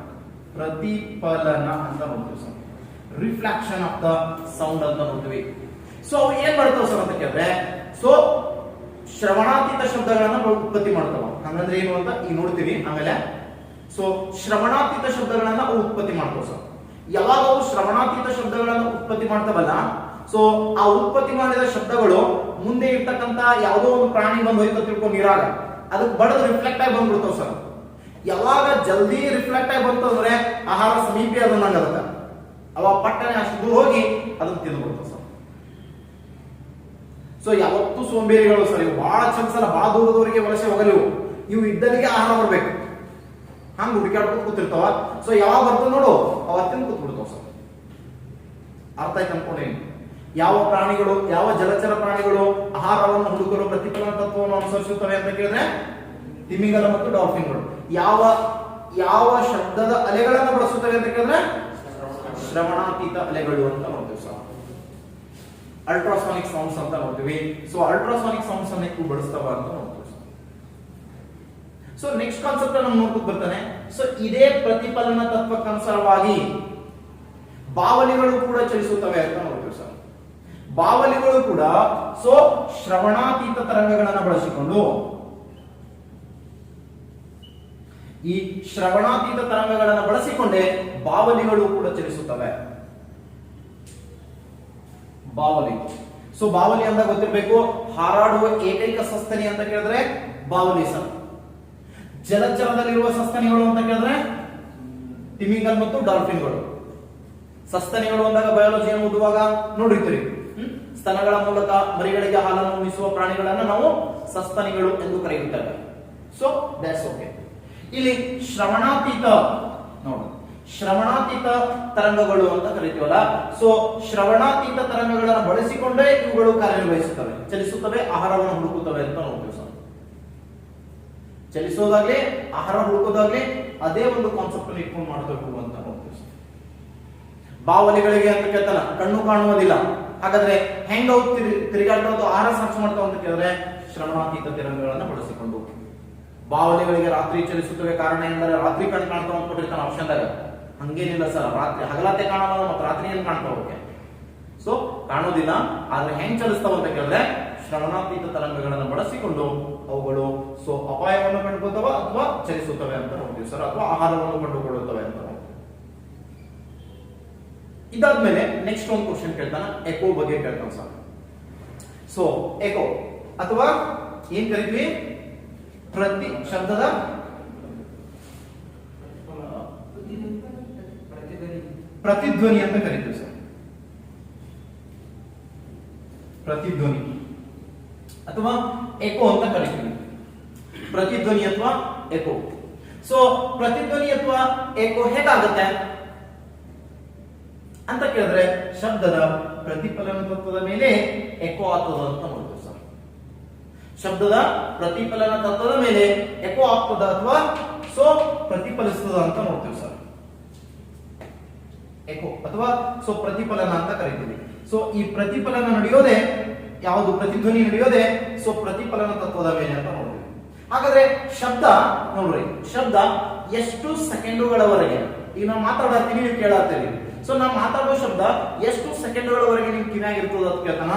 [SPEAKER 1] ಪ್ರತಿಫಲನ ಅಂತ ನೋಡ್ತೀವಿ sir. Reflection of the sound ಅಂತ ನೋಡ್ತೀವಿ. ಸೊ ಅವು ಏನ್ ಮಾಡ್ತಾವ ಸರ್ ಅಂತ ಕೇಳಿದ್ರೆ ಸೊ ಶ್ರವಣಾತೀತ ಶಬ್ದಗಳನ್ನ ಉತ್ಪತ್ತಿ ಮಾಡ್ತಾವ. ಹಂಗಂದ್ರೆ ಏನು ಅಂತ ಈಗ ನೋಡ್ತೀವಿ ಆಮೇಲೆ. ಸೊ ಶ್ರವಣಾತೀತ ಶಬ್ದಗಳನ್ನ ಅವು ಉತ್ಪತ್ತಿ ಮಾಡ್ತಾವ ಸರ್. ಯಾವಾಗ ಅವು ಶ್ರವಣಾತೀತ ಶಬ್ದಗಳನ್ನ ಉತ್ಪತ್ತಿ ಮಾಡ್ತಾವಲ್ಲ, ಸೊ ಆ ಉತ್ಪತ್ತಿ ಮಾಡಿದ ಶಬ್ದಗಳು ಮುಂದೆ ಇರ್ತಕ್ಕಂತ ಯಾವುದೋ ಒಂದು ಪ್ರಾಣಿ ಬಂದು ಹೋಯ್ತು ತಿಳ್ಕೊಂಡು ನೀರಾಗ ಅದಕ್ಕೆ ಬಡದು ರಿಫ್ಲೆಕ್ಟ್ ಆಗಿ ಬಂದ್ಬಿಡ್ತಾವ ಸರ್. ಯಾವಾಗ ಜಲ್ದಿ ರಿಫ್ಲೆಕ್ಟ್ ಆಗಿ ಬಂತು ಅಂದ್ರೆ ಆಹಾರ ಸಮೀಪ ಅದನ್ನ ಅದಕ್ಕೆ ಅವ ಪಟ್ಟನೆ ಅಷ್ಟು ದೂರ ಹೋಗಿ ಅದನ್ನ ತಿಂದ್ಬಿಡ್ತಾವ ಸರ್. ಸೊ ಯಾವತ್ತೂ ಸೋಂಬೇರಿಗಳು ಸರ್, ಇವು ಬಹಳ ಚಲ್ಸಲ್ಲ, ಬಹಳ ದೂರದವರೆಗೆ ವಲಸೆ ಹೋಗಲಿವು. ಇವು ಇದ್ದಲ್ಲಿಗೆ ಆಹಾರ ಬರ್ಬೇಕು, ಹಂಗ ಹುಡುಕಾಡ್ಕೊಂಡು ಕೂತಿರ್ತಾವ. ಸೊ ಯಾವಾಗ ಬರ್ತದೆ ನೋಡು ಅವತ್ತಿನ ಕೂತ್ಬಿಡ್ತಾವ ಸರ್. ಅರ್ಥ ಆಯ್ತು ಅನ್ಕೊಂಡೇನಿ. ಯಾವ ಪ್ರಾಣಿಗಳು, ಯಾವ ಜಲಚರ ಪ್ರಾಣಿಗಳು ಆಹಾರವನ್ನು ಹುಡುಕಲು ಪ್ರತಿಫಲನ ತತ್ವವನ್ನು ಅನುಸರಿಸುತ್ತವೆ ಅಂತ ಕೇಳಿದ್ರೆ ತಿಮಿಂಗಲ ಮತ್ತು ಡಾಲ್ಫಿನ್ಗಳು. ಯಾವ ಯಾವ ಶಬ್ದದ ಅಲೆಗಳನ್ನು ಬಳಸುತ್ತವೆ ಅಂತ ಕೇಳಿದ್ರೆ ಶ್ರವಣಾತೀತ ಅಲೆಗಳು ಅಂತ ನೋಡ್ತೀವಿ ಸರ್. ಅಲ್ಟ್ರಾಸಾನಿಕ್ ಸೌಂಡ್ಸ್ ಅಂತ ನೋಡ್ತೀವಿ. ಸೊ ಅಲ್ಟ್ರಾಸಾನಿಕ್ ಸೌಂಡ್ಸ್ ಅನ್ನ ಇವು ಬಳಸ್ತಾವ ಅಂತ ನೋಡ್ತೀವಿ. ಸೊ ನೆಕ್ಸ್ಟ್ ಕಾನ್ಸೆಪ್ಟ್ ನಾವು ನೋಡ್ಕೊಂಡು ಬರ್ತಾನೆ. ಸೊ ಇದೇ ಪ್ರತಿಫಲನ ತತ್ವಕ್ಕನುಸಾರವಾಗಿ ಬಾವಲಿಗಳು ಕೂಡ ಚಲಿಸುತ್ತವೆ ಅಂತ ನೋಡ್ತೀವಿ ಸರ್. ಬಾವಲಿಗಳು ಕೂಡ ಸೊ ಶ್ರವಣಾತೀತ ತರಂಗಗಳನ್ನು ಬಳಸಿಕೊಂಡು, ಈ ಶ್ರವಣಾತೀತ ತರಂಗಗಳನ್ನು ಬಳಸಿಕೊಂಡೇ ಬಾವಲಿಗಳು ಕೂಡ ಚಲಿಸುತ್ತವೆ. ಬಾವಲಿ. ಸೊ ಬಾವಲಿ ಅಂತ ಗೊತ್ತಿರಬೇಕು. ಹಾರಾಡುವ ಏಕೈಕ ಸಸ್ತನಿ ಅಂತ ಕೇಳಿದ್ರೆ ಬಾವಲಿ ಸರ್. ಜಲಚರದಲ್ಲಿರುವ ಸಸ್ತನಿಗಳು ಅಂತ ಕೇಳಿದ್ರೆ ತಿಮಿಂಗಲ್ ಮತ್ತು ಡಾಲ್ಫಿನ್ಗಳು. ಸಸ್ತನಿಗಳು ಅಂದಾಗ ಬಯಾಲಜಿಯನ್ನು ಓದುವಾಗ ನೋಡಿರ್ತೀರಿ, ಸ್ತನಗಳ ಮೂಲಕ ಮರಿಗಳಿಗೆ ಹಾಲನ್ನು ಉಣಿಸುವ ಪ್ರಾಣಿಗಳನ್ನ ನಾವು ಸಸ್ತನಿಗಳು ಎಂದು ಕರೆಯುತ್ತೇವೆ. So that's okay. ಇಲ್ಲಿ ಶ್ರವಣಾತೀತ ನೋಡು, ಶ್ರವಣಾತೀತ ತರಂಗಗಳು ಅಂತ ಕರಿತೀವಲ್ಲ. ಸೊ ಶ್ರವಣಾತೀತ ತರಂಗಗಳನ್ನು ಬಳಸಿಕೊಂಡೇ ಇವುಗಳು ಕಾರ್ಯನಿರ್ವಹಿಸುತ್ತವೆ, ಚಲಿಸುತ್ತವೆ, ಆಹಾರವನ್ನು ಹುಡುಕುತ್ತವೆ ಅಂತ ನೋಡ್ತೀವಿ ಸರ್. ಚಲಿಸೋದಾಗ್ಲಿ ಆಹಾರ ಹುಡುಕೋದಾಗ್ಲಿ ಅದೇ ಒಂದು ಕಾನ್ಸೆಪ್ಟ್ ಇಟ್ಕೊಂಡು ಮಾಡಬೇಕು ಅಂತ ನೋಡ್ತೀವಿ ಸರ್. ಬಾವಲಿಗಳಿಗೆ ಅಂತ ಕೇಳ್ತಾನ, ಕಣ್ಣು ಕಾಣುವುದಿಲ್ಲ, ಹಾಗಾದ್ರೆ ಹೆಂಗ ತಿರುಗಾಟೋದು ಆಹಾರ ಸರ್ಚ್ ಮಾಡ್ತಾವ ಅಂತ ಕೇಳಿದ್ರೆ ಶ್ರವಣಾತೀತ ತರಂಗಗಳನ್ನು ಬಳಸಿಕೊಂಡು. ಬಾವಲಿಗಳಿಗೆ ರಾತ್ರಿ ಚಲಿಸುತ್ತವೆ, ಕಾರಣ ಎಂದರೆ ರಾತ್ರಿ ಕಣ್ಣು ಕಾಣ್ತಾವ ಅಂತ ಕೊಟ್ಟಿರ್ತಾನೆ ಆಪ್ಷನ್ದಾಗ. ಹಂಗೇನಿಲ್ಲ ಸರ್, ರಾತ್ರಿ ಹಗಲತ್ತೆ ಕಾಣಲ್ಲ ಮತ್ತೆ ರಾತ್ರಿ ಏನ್ ಕಾಣ್ತಾವ ಅವಕ್ಕೆ. ಸೊ ಕಾಣೋದಿಲ್ಲ, ಆದ್ರೆ ಹೆಂಗ್ ಚಲಿಸ್ತಾವ ಅಂತ ಕೇಳಿದ್ರೆ ಶ್ರವಣಾತೀತ ತರಂಗಗಳನ್ನು ಬಳಸಿಕೊಂಡು ಅವುಗಳು ಸೊ ಅಪಾಯವನ್ನು ಕಂಡುಕೊಳ್ತಾವ ಅಥವಾ ಚಲಿಸುತ್ತವೆ ಅಂತ ನೋಡ್ತೀವಿ ಸರ್, ಅಥವಾ ಆಹಾರವನ್ನು ಕಂಡುಕೊಳ್ಳುತ್ತವೆ ಅಂತ ನೋಡ್ತೀವಿ. ಇದಾದ್ಮೇಲೆ ನೆಕ್ಸ್ಟ್ ಒಂದು ಕ್ವಶನ್ ಕೇಳ್ತಾನ, ಎಕೋ ಬಗ್ಗೆ ಕೇಳ್ತಾನ ಸರ್. ಸೊ ಎಕೋ ಅಥವಾ ಏನ್ ಕರಿತೀವಿ, ಪ್ರತಿ ಶಬ್ದದ ಪ್ರತಿಧ್ವನಿ ಅಂತ ಕರಿತೀವಿ ಸರ್. ಪ್ರತಿಧ್ವನಿ ಅಥವಾ ಎಕೋ ಅಂತ ಕರಿತೀವಿ. ಪ್ರತಿಧ್ವನಿ ಅಥವಾ ಎಕೋ. ಸೊ ಪ್ರತಿಧ್ವನಿ ಅಥವಾ ಎಕೋ ಹೇಗಾಗುತ್ತೆ ಅಂತ ಕೇಳಿದ್ರೆ ಶಬ್ದದ ಪ್ರತಿಫಲನ ತತ್ವದ ಮೇಲೆ ಎಕೋ ಆಗ್ತದ ಅಂತ ನೋಡ್ತೀವಿ ಸರ್. ಶಬ್ದದ ಪ್ರತಿಫಲನ ತತ್ವದ ಮೇಲೆ ಎಕೋ ಆಗ್ತದ ಅಥವಾ ಸೊ ಪ್ರತಿಫಲಿಸ್ತದ ಅಂತ ನೋಡ್ತೀವಿ ಸರ್. ಎಕೋ ಅಥವಾ ಸೊ ಪ್ರತಿಫಲನ ಅಂತ ಕರಿತೀವಿ. ಸೊ ಈ ಪ್ರತಿಫಲನ ನಡೆಯೋದೇ ಯಾವುದು, ಪ್ರತಿಧ್ವನಿ ನಡೆಯೋದೇ ಸೊ ಪ್ರತಿಫಲನ ತತ್ವದ ಮೇಲೆ ಅಂತ ನೋಡ್ತೀವಿ. ಹಾಗಾದ್ರೆ ಶಬ್ದ ನೋಡ್ರಿ, ಶಬ್ದ ಎಷ್ಟು ಸೆಕೆಂಡುಗಳವರೆಗೆ, ಈಗ ನಾವು ಮಾತಾಡತ್ತೀವಿ ನೀವು ಕೇಳತ್ತೀವಿ. ಸೊ ನಾವು ಮಾತಾಡೋ ಶಬ್ದ ಎಷ್ಟು ಸೆಕೆಂಡ್ಗಳವರೆಗೆ ನಿಮ್ ಕಿವಿಯಾಗಿರ್ತದ ಅಂತ ಕೇಳ್ತಾನ.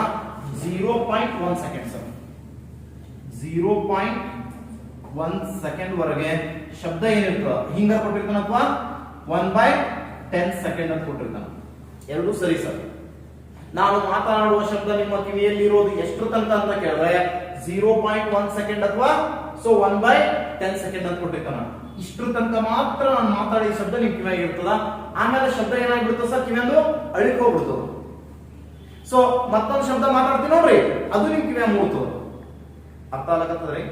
[SPEAKER 1] 0.1 ಸೆಕೆಂಡ್ ಸರ್. 0.1 ಸೆಕೆಂಡ್ ವರೆಗೆ ಶಬ್ದ ಏನಿರ್ತದ ಹಿಂಗ ಕೊಟ್ಟಿರ್ತಾನ ಅಥವಾ 1/10 ಸೆಕೆಂಡ್ ಅಂತ ಕೊಟ್ಟಿರ್ತಾನ. ಎರಡು ಸರಿ ಸರ್. ನಾನು ಮಾತನಾಡುವ ಶಬ್ದ ನಿಮ್ಮ ಕಿವಿಯಲ್ಲಿ ಇರೋದು ಎಷ್ಟು ತನಕ ಅಂತ ಕೇಳಿದ್ರೆ 0.1 ಸೆಕೆಂಡ್ ಅಥವಾ ಸೊ 1/10 ಸೆಕೆಂಡ್ ಅಂತ ಕೊಟ್ಟಿರ್ತಾನ. ಇಷ್ಟು ತನಕ ಮಾತ್ರ ನಾನು ಮಾತಾಡಿದ ಶಬ್ದ ನಿಮ್ ಕಿವಿಯಾಗಿ ಇರ್ತದ. ಆಮೇಲೆ ಶಬ್ದ ಏನಾಗ್ಬಿಡ್ತದ ಸರ್, ಕಿವಿಯಂದು ಅಳಿಕ್ ಹೋಗ್ಬಿಡ್ತದ. ಸೊ ಮತ್ತೊಂದು ಶಬ್ದ ಮಾತಾಡ್ತೀನಿ ನೋಡ್ರಿ, ಅದು ನಿಮ್ ಕಿವಿಯಾಗ ಮೂಡ್ತದ. ಅರ್ಥ ಆಗತ್ತದ್ರಿ?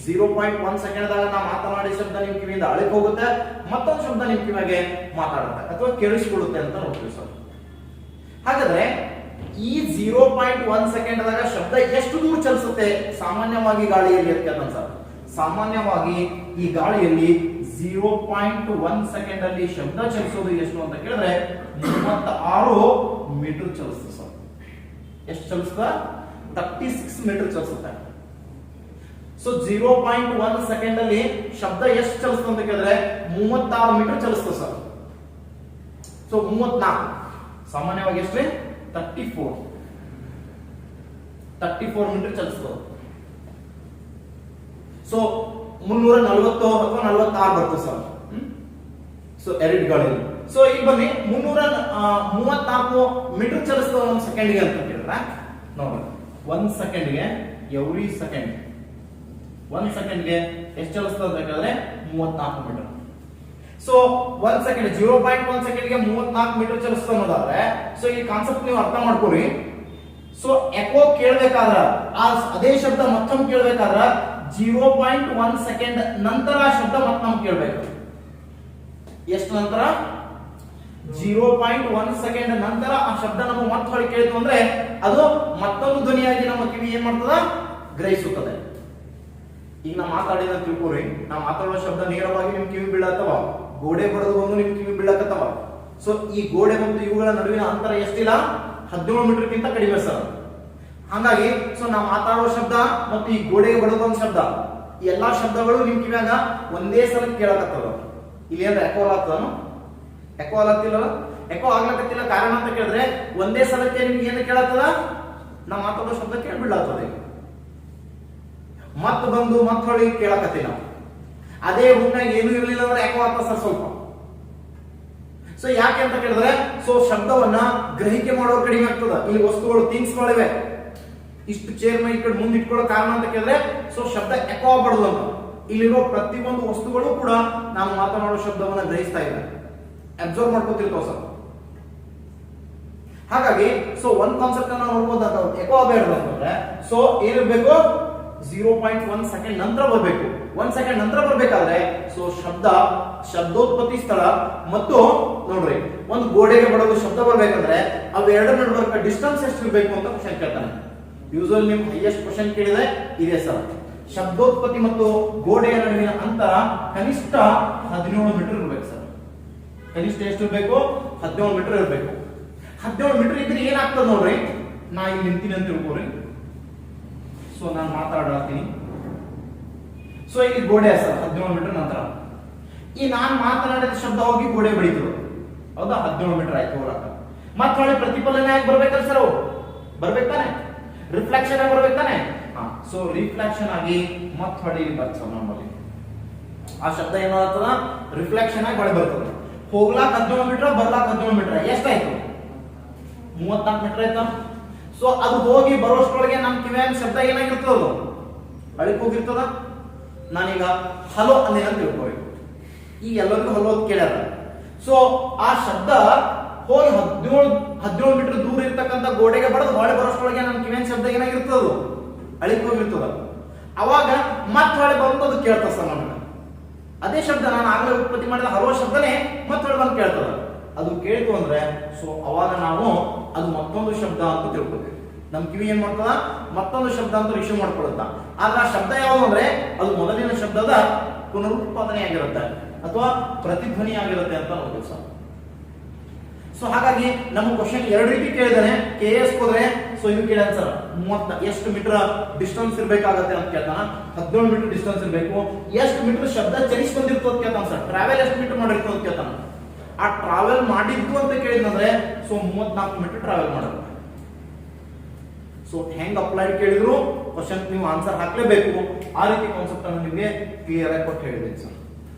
[SPEAKER 1] 0.1 ಸೆಕೆಂಡ್ ದಾಗ ನಾ ಮಾತನಾಡಿದ ಶಬ್ದ ನಿಮ್ ಕಿವಿಯಿಂದ ಅಳಿಕ್ ಹೋಗುತ್ತೆ, ಮತ್ತೊಂದು ಶಬ್ದ ನಿಮ್ ಕಿವಿಯಾಗೆ ಮಾತಾಡುತ್ತೆ ಅಥವಾ ಕೇಳಿಸಿಕೊಳ್ಳುತ್ತೆ ಅಂತ ನೋಡ್ತೀವಿ ಸರ್. ಹಾಗಾದ್ರೆ ಈ 0.1 ಸೆಕೆಂಡ್ ದಾಗ ಶಬ್ದ ಎಷ್ಟು ದೂರ ಚಲಿಸುತ್ತೆ ಸಾಮಾನ್ಯವಾಗಿ ಗಾಳಿಯಲ್ಲಿ ಅಂತ ಕೇಳ್ತಾನೆ ಸರ್. ಸಾಮಾನ್ಯವಾಗಿ ಈ ಗಾಳಿಯಲ್ಲಿ 0.1 ಸೆಕೆಂಡ್ ಅಲ್ಲಿ ಶಬ್ದ ಚಲಿಸೋದು ಎಷ್ಟು ಅಂತ ಕೇಳಿದ್ರೆ 36 ಮೀಟರ್ ಚಲಿಸುತ್ತೆ ಸರ್. ಎಷ್ಟು ಚಲಿಸುತ್ತೆ? 36 ಮೀಟರ್ ಚಲಿಸುತ್ತೆ. ಸೊ 0.1 ಸೆಕೆಂಡ್ ಅಲ್ಲಿ ಶಬ್ದ ಎಷ್ಟು ಚಲಿಸುತ್ತೆ ಅಂತ ಕೇಳಿದ್ರೆ 36 ಮೀಟರ್ ಚಲಿಸುತ್ತೆ ಸರ್. ಸೊ 34 ಸಾಮಾನ್ಯವಾಗಿ ಎಷ್ಟು? 34 ಮೀಟರ್ ಚಲಿಸ್ತದೆ. ಸೊ 340 ಅಥವಾ 46 ಬರ್ತದೆ ಸರ್. ಸೊ ಎರಡು ಗಾಳಿಯಲ್ಲಿ. ಸೊ ಈಗ ಬನ್ನಿ 334 ಮೀಟರ್ ಚಲಿಸ್ತದ ಒಂದು ಸೆಕೆಂಡ್ಗೆ ಅಂತ ಕೇಳಿದ್ರೆ ನೋಡಿ, 1 ಸೆಕೆಂಡ್ಗೆ ಎವ್ರಿ ಸೆಕೆಂಡ್ 1 ಸೆಕೆಂಡ್ಗೆ ಎಷ್ಟು ಚಲಿಸ್ತದೆ ಅಂತ ಹೇಳಿದ್ರೆ 34 ಮೀಟರ್. ಸೊ 1 ಸೆಕೆಂಡ್ 0.1 ಸೆಕೆಂಡ್ಗೆ 34 ಮೀಟರ್ ಚಲಿಸ್ತದೆ ಅನ್ನೋದಾದ್ರೆ ಸೊ ಈ ಕಾನ್ಸೆಪ್ಟ್ ನೀವು ಅರ್ಥ ಮಾಡ್ಕೊರಿ. ಸೊ ಎಕೋ ಕೇಳಬೇಕಾದ್ರ ಅದೇ ಶಬ್ದ ಮತ್ತೊಮ್ಮೆ ಕೇಳಬೇಕಾದ್ರ 0.1 ಸೆಕೆಂಡ್ ನಂತರ ಆ ಶಬ್ದ ಮತ್ತೊಮ್ಮೆ ಕೇಳಬೇಕು. ಎಷ್ಟು ನಂತರ? 0.1 ಸೆಕೆಂಡ್ ನಂತರ ಆ ಶಬ್ದ ನಮಗೆ ಮತ್ತೆ ಹೊಳಿ ಕೇಳಿತು ಅಂದ್ರೆ ಅದು ಮತ್ತೊಂದು ಧ್ವನಿಯಾಗಿ ನಮ್ಮ ಕಿವಿ ಏನ್ ಮಾಡ್ತದ? ಗ್ರಹಿಸುತ್ತದೆ. ಈಗ ನಾ ಮಾತಾಡಿದ ತಿಳ್ಕೊರಿ, ನಾ ಮಾತಾಡೋ ಶಬ್ದ ನೇರವಾಗಿ ನಿಮ್ ಕಿವಿ ಬೀಳತ್ತವ, ಗೋಡೆ ಬಡದು ಬಂದು ನಿಮ್ ಕಿವಿ ಬೀಳಕತ್ತವ. ಸೊ ಈ ಗೋಡೆ ಮತ್ತು ಇವುಗಳ ನಡುವಿನ ಅಂತರ ಎಷ್ಟಿಲ್ಲ? 17 ಮೀಟರ್ಗಿಂತ ಕಡಿಮೆ ಸರ್. ಹಾಗಾಗಿ ಸೊ ನಾವು ಮಾತಾಡೋ ಶಬ್ದ ಮತ್ತು ಈ ಗೋಡೆಗೆ ಬಡದ ಶಬ್ದ, ಈ ಎಲ್ಲಾ ಶಬ್ದಗಳು ನಿಮ್ ಕಿವಿಯಾಗ ಒಂದೇ ಸಲ ಕೇಳಕತ್ತವ. ಇಲ್ಲಿ ಏನ್ರ ಎಕೋ ಆಗ್ತದ? ಎಕೋ ಆಗತ್ತಿಲ್ಲ. ಎಕೋ ಆಗ್ಲಕತ್ತಿಲ್ಲ ಕಾರಣ ಅಂತ ಕೇಳಿದ್ರೆ ಒಂದೇ ಸಲಕ್ಕೆ ನಿಮ್ಗೆ ಏನು ಕೇಳತ್ತದ? ನಾವು ಮಾತಾಡೋ ಶಬ್ದ ಕೇಳ್ಬಿಡ್ಲಾಗ್ತದೆ. ಮತ್ ಬಂದು ಮತ್ ಹೊಳಿ ಕೇಳಕತ್ತಿಲ್ಲ. ಅದೇ ರೂಮ್ನಾಗ ಏನು ಇರಲಿಲ್ಲ ಅಂದ್ರೆ ಎಕೋ ಆಗ್ತದ ಸರ್ ಸ್ವಲ್ಪ. ಸೊ ಯಾಕೆ ಅಂತ ಕೇಳಿದ್ರೆ ಸೊ ಶಬ್ದವನ್ನ ಗ್ರಹಿಕೆ ಮಾಡೋರು ಕಡಿಮೆ ಆಗ್ತದ. ಇಲ್ಲಿ ವಸ್ತುಗಳು ಥಿಂಗ್ಸ್ ಗಳಿವೆ, ಇಷ್ಟು ಚೇರ್ ನ ಈ ಕಡೆ ಮುಂದೆ ಇಟ್ಕೊಳ್ಳೋ ಕಾರಣ ಅಂತ ಕೇಳಿದ್ರೆ ಸೊ ಶಬ್ದ ಎಕೋ ಆಗಬಾರ್ದು ಅಂತ. ಇಲ್ಲಿರೋ ಪ್ರತಿಯೊಂದು ವಸ್ತುಗಳು ಕೂಡ ನಾವು ಮಾತನಾಡೋ ಶಬ್ದವನ್ನ ಗ್ರಹಿಸ್ತಾ ಇದೆ, ಅಬ್ಸರ್ವ್ ಮಾಡ್ಕೊತಿರ್ತಾವ ಸರ್. ಹಾಗಾಗಿ ಸೊ ಒಂದ್ ಕಾನ್ಸೆಪ್ಟ್ ಅನ್ನ ನೋಡ್ಬೋದಾದ ಎಕೋ ಆಗಬಾರ್ದು ಅಂತಂದ್ರೆ ಸೊ ಏನಿರ್ಬೇಕು? 0.1 ಸೆಕೆಂಡ್ ನಂತರ ಬರಬೇಕು. 1 ಸೆಕೆಂಡ್ ನಂತರ ಬರ್ಬೇಕಾದ್ರೆ ಸೊ ಶಬ್ದೋತ್ಪತ್ತಿ ಸ್ಥಳ ಮತ್ತು ನೋಡ್ರಿ ಒಂದು ಗೋಡೆಗೆ ಬಡೋದು ಶಬ್ದ ಬರ್ಬೇಕಂದ್ರೆ ಅವೆರಡರ ನಡುವೆ ಡಿಸ್ಟೆನ್ಸ್ ಎಷ್ಟು ಇರಬೇಕು ಅಂತ ಕ್ವಶನ್ ಕೇಳ್ತಾನೆ. ಯೂಶುವಲ್ ನಿಮ್ ಹೈಯೆಸ್ಟ್ ಕ್ವಶನ್ ಕೇಳಿದ್ರೆ ಇದೆ ಸರ್. ಶಬ್ದೋತ್ಪತ್ತಿ ಮತ್ತು ಗೋಡೆಯ ನಡುವಿನ ಅಂತರ ಕನಿಷ್ಠ 17 ಮೀಟರ್ ಇರಬೇಕು ಸರ್. ಕನಿಷ್ಠ ಎಷ್ಟು ಇರಬೇಕು? 17 ಮೀಟರ್ ಇರಬೇಕು. 17 ಮೀಟರ್ ಇದ್ರೆ ಏನಾಗ್ತದೆ ನೋಡ್ರಿ, ನಾ ಇಲ್ಲಿ ನಿಂತೀನಿ ಅಂತ ತಿಳ್ಕೊರಿ. ಸೊ ನಾನು ಮಾತಾಡತ್ತೀನಿ. ಸೊ ಇಲ್ಲಿ ಗೋಡೆ ಸರ್ 17 ಮೀಟರ್ ನಂತರ ಈ ನಾನು ಮಾತನಾಡಿದ ಶಬ್ದ ಹೋಗಿ ಗೋಡೆ ಬಡಿದ್ರು, ಹೌದಾ? 17 ಮೀಟರ್ ಆಯ್ತು ಹೋರಾಟ. ಮತ್ತೆ ಹೊಳೆ ಪ್ರತಿಫಲನೆ ಆಗಿ ಬರ್ಬೇಕಲ್ಲ ಸರ್, ಅವು ಬರ್ಬೇಕಾನೆ, ರಿಫ್ಲೆಕ್ಷನ್ ಆಗಿ ಬರ್ಬೇಕಾನೆ. ಸೊ ರಿಫ್ಲೆಕ್ಷನ್ ಆಗಿ ಮತ್ತೆ ಹೊಳೆ ಬರ್ತದೆ ನಮ್ಮಲ್ಲಿ. ಆ ಶಬ್ದ ಏನಾಗ್ತದ? ರಿಫ್ಲೆಕ್ಷನ್ ಆಗಿ ಹೊಳೆ ಬರ್ತದೆ. ಹೋಗ್ಲಾಕ್ 17 ಮೀಟರ್, ಬರ್ಲಾಕ್ 17 ಮೀಟರ್, ಎಷ್ಟಾಯ್ತು? 34 ಮೀಟರ್ ಆಯ್ತಾ? ಸೊ ಅದು ಹೋಗಿ ಬರೋಷ್ಟ್ರೊಳಗೆ ನಮ್ಮ ಕಿವಿಯಾಗ ಶಬ್ದ ಏನಾಗಿರ್ತದ? ಅದು ಅಳಿಕ್ ಹೋಗಿರ್ತದ. ನಾನೀಗ ಹಲೋ ಅಂದೇನ ಅಂತ ತಿಳ್ಕೊಬೇಕು. ಈಗ ಎಲ್ಲರಿಗೂ ಹಲೋ ಅಂತ ಕೇಳ್ಯಾರ. ಸೊ ಆ ಶಬ್ದ ಹೋಗಿ 17 ಮೀಟರ್ ದೂರ ಇರ್ತಕ್ಕಂಥ ಗೋಡೆಗೆ ಬಡದು ಹೊಳೆ ಬರೋಷ್ಟ್ರೊಳಗೆ ನಮ್ಮ ಕಿವಿಯಾಗ ಶಬ್ದ ಏನಾಗಿರ್ತದ? ಅದು ಅಳಿಕ್ ಹೋಗಿರ್ತದ. ಅವಾಗ ಮತ್ತೆ ಹೊಳೆ ಬಂದು ಅದು ಕೇಳ್ತದ ಸರ್ ನಮಗೆ. ಅದೇ ಶಬ್ದ ನಾನು ಆಗ್ಲೇ ಉತ್ಪತ್ತಿ ಮಾಡಿದ ಹಲೋ ಶಬ್ದನೇ ಮತ್ತೆ ಹೊಳೆ ಬಂದು ಕೇಳ್ತದ. ಅದು ಕೇಳ್ತು ಅಂದ್ರೆ ಸೊ ಅವಾಗ ನಾವು ಅದು ಮತ್ತೊಂದು ಶಬ್ದ ಅಂತ ತಿಳ್ಕೊತೀವಿ. ನಮ್ ಕಿವಿ ಏನ್ ಮಾಡ್ತದ? ಮತ್ತೊಂದು ಶಬ್ದ ಅಂತ ರಿಸೀವ್ ಮಾಡ್ಕೊಳ್ಳುತ್ತ. ಆದ್ರೆ ಆ ಶಬ್ದ ಯಾವುದು ಅಂದ್ರೆ ಅದು ಮೊದಲಿನ ಶಬ್ದದ ಪುನರುತ್ಪಾದನೆ ಆಗಿರುತ್ತೆ ಅಥವಾ ಪ್ರತಿಧ್ವನಿ ಆಗಿರುತ್ತೆ ಅಂತ ನೋಡ್ತೀವಿ ಸರ್. ಸೊ ಹಾಗಾಗಿ ನಮ್ಮ ಕ್ವಶನ್ ಎರಡು ರೀತಿ ಕೇಳಿದಾನೆ. KS ಹೋದ್ರೆ ಸೊ ಇದು ಕೇಳ ಸರ್ 30 ಎಷ್ಟು ಮೀಟರ್ ಡಿಸ್ಟೆನ್ಸ್ ಇರ್ಬೇಕಾಗತ್ತೆ ಅಂತ ಕೇಳ್ತಾನ. 17 ಮೀಟರ್ ಡಿಸ್ಟೆನ್ಸ್ ಇರಬೇಕು. ಎಷ್ಟು ಮೀಟರ್ ಶಬ್ದ ಚಲಿಸಿ ಬಂದಿರ್ತದೆ ಅಂತ ಕೇಳ್ತಾನ ಸರ್. ಟ್ರಾವೆಲ್ ಎಷ್ಟು ಮೀಟರ್ ಮಾಡಿರ್ತದೆ ಅಂತ ಕೇಳ್ತಾನ. ಆ ಟ್ರಾವೆಲ್ ಮಾಡಿದ್ದು ಅಂತ ಕೇಳಿದ್ರೆ ಸೊ 34 ಮೀಟರ್ ಟ್ರಾವೆಲ್ ಮಾಡೋದು. ಸೊ ಹೆಂಗ್ ಅಪ್ಲೈಡ್ ಕೇಳಿದ್ರು ಕ್ವಶನ್ ನೀವು ಆನ್ಸರ್ ಹಾಕ್ಲೇಬೇಕು. ಆ ರೀತಿ ಕಾನ್ಸೆಪ್ಟ್ ಅನ್ನು ನಿಮಗೆ ಕ್ಲಿಯರ್ ಆಗಿ ಕೊಟ್ಟು ಹೇಳಿದ್ದೀನಿ ಸರ್.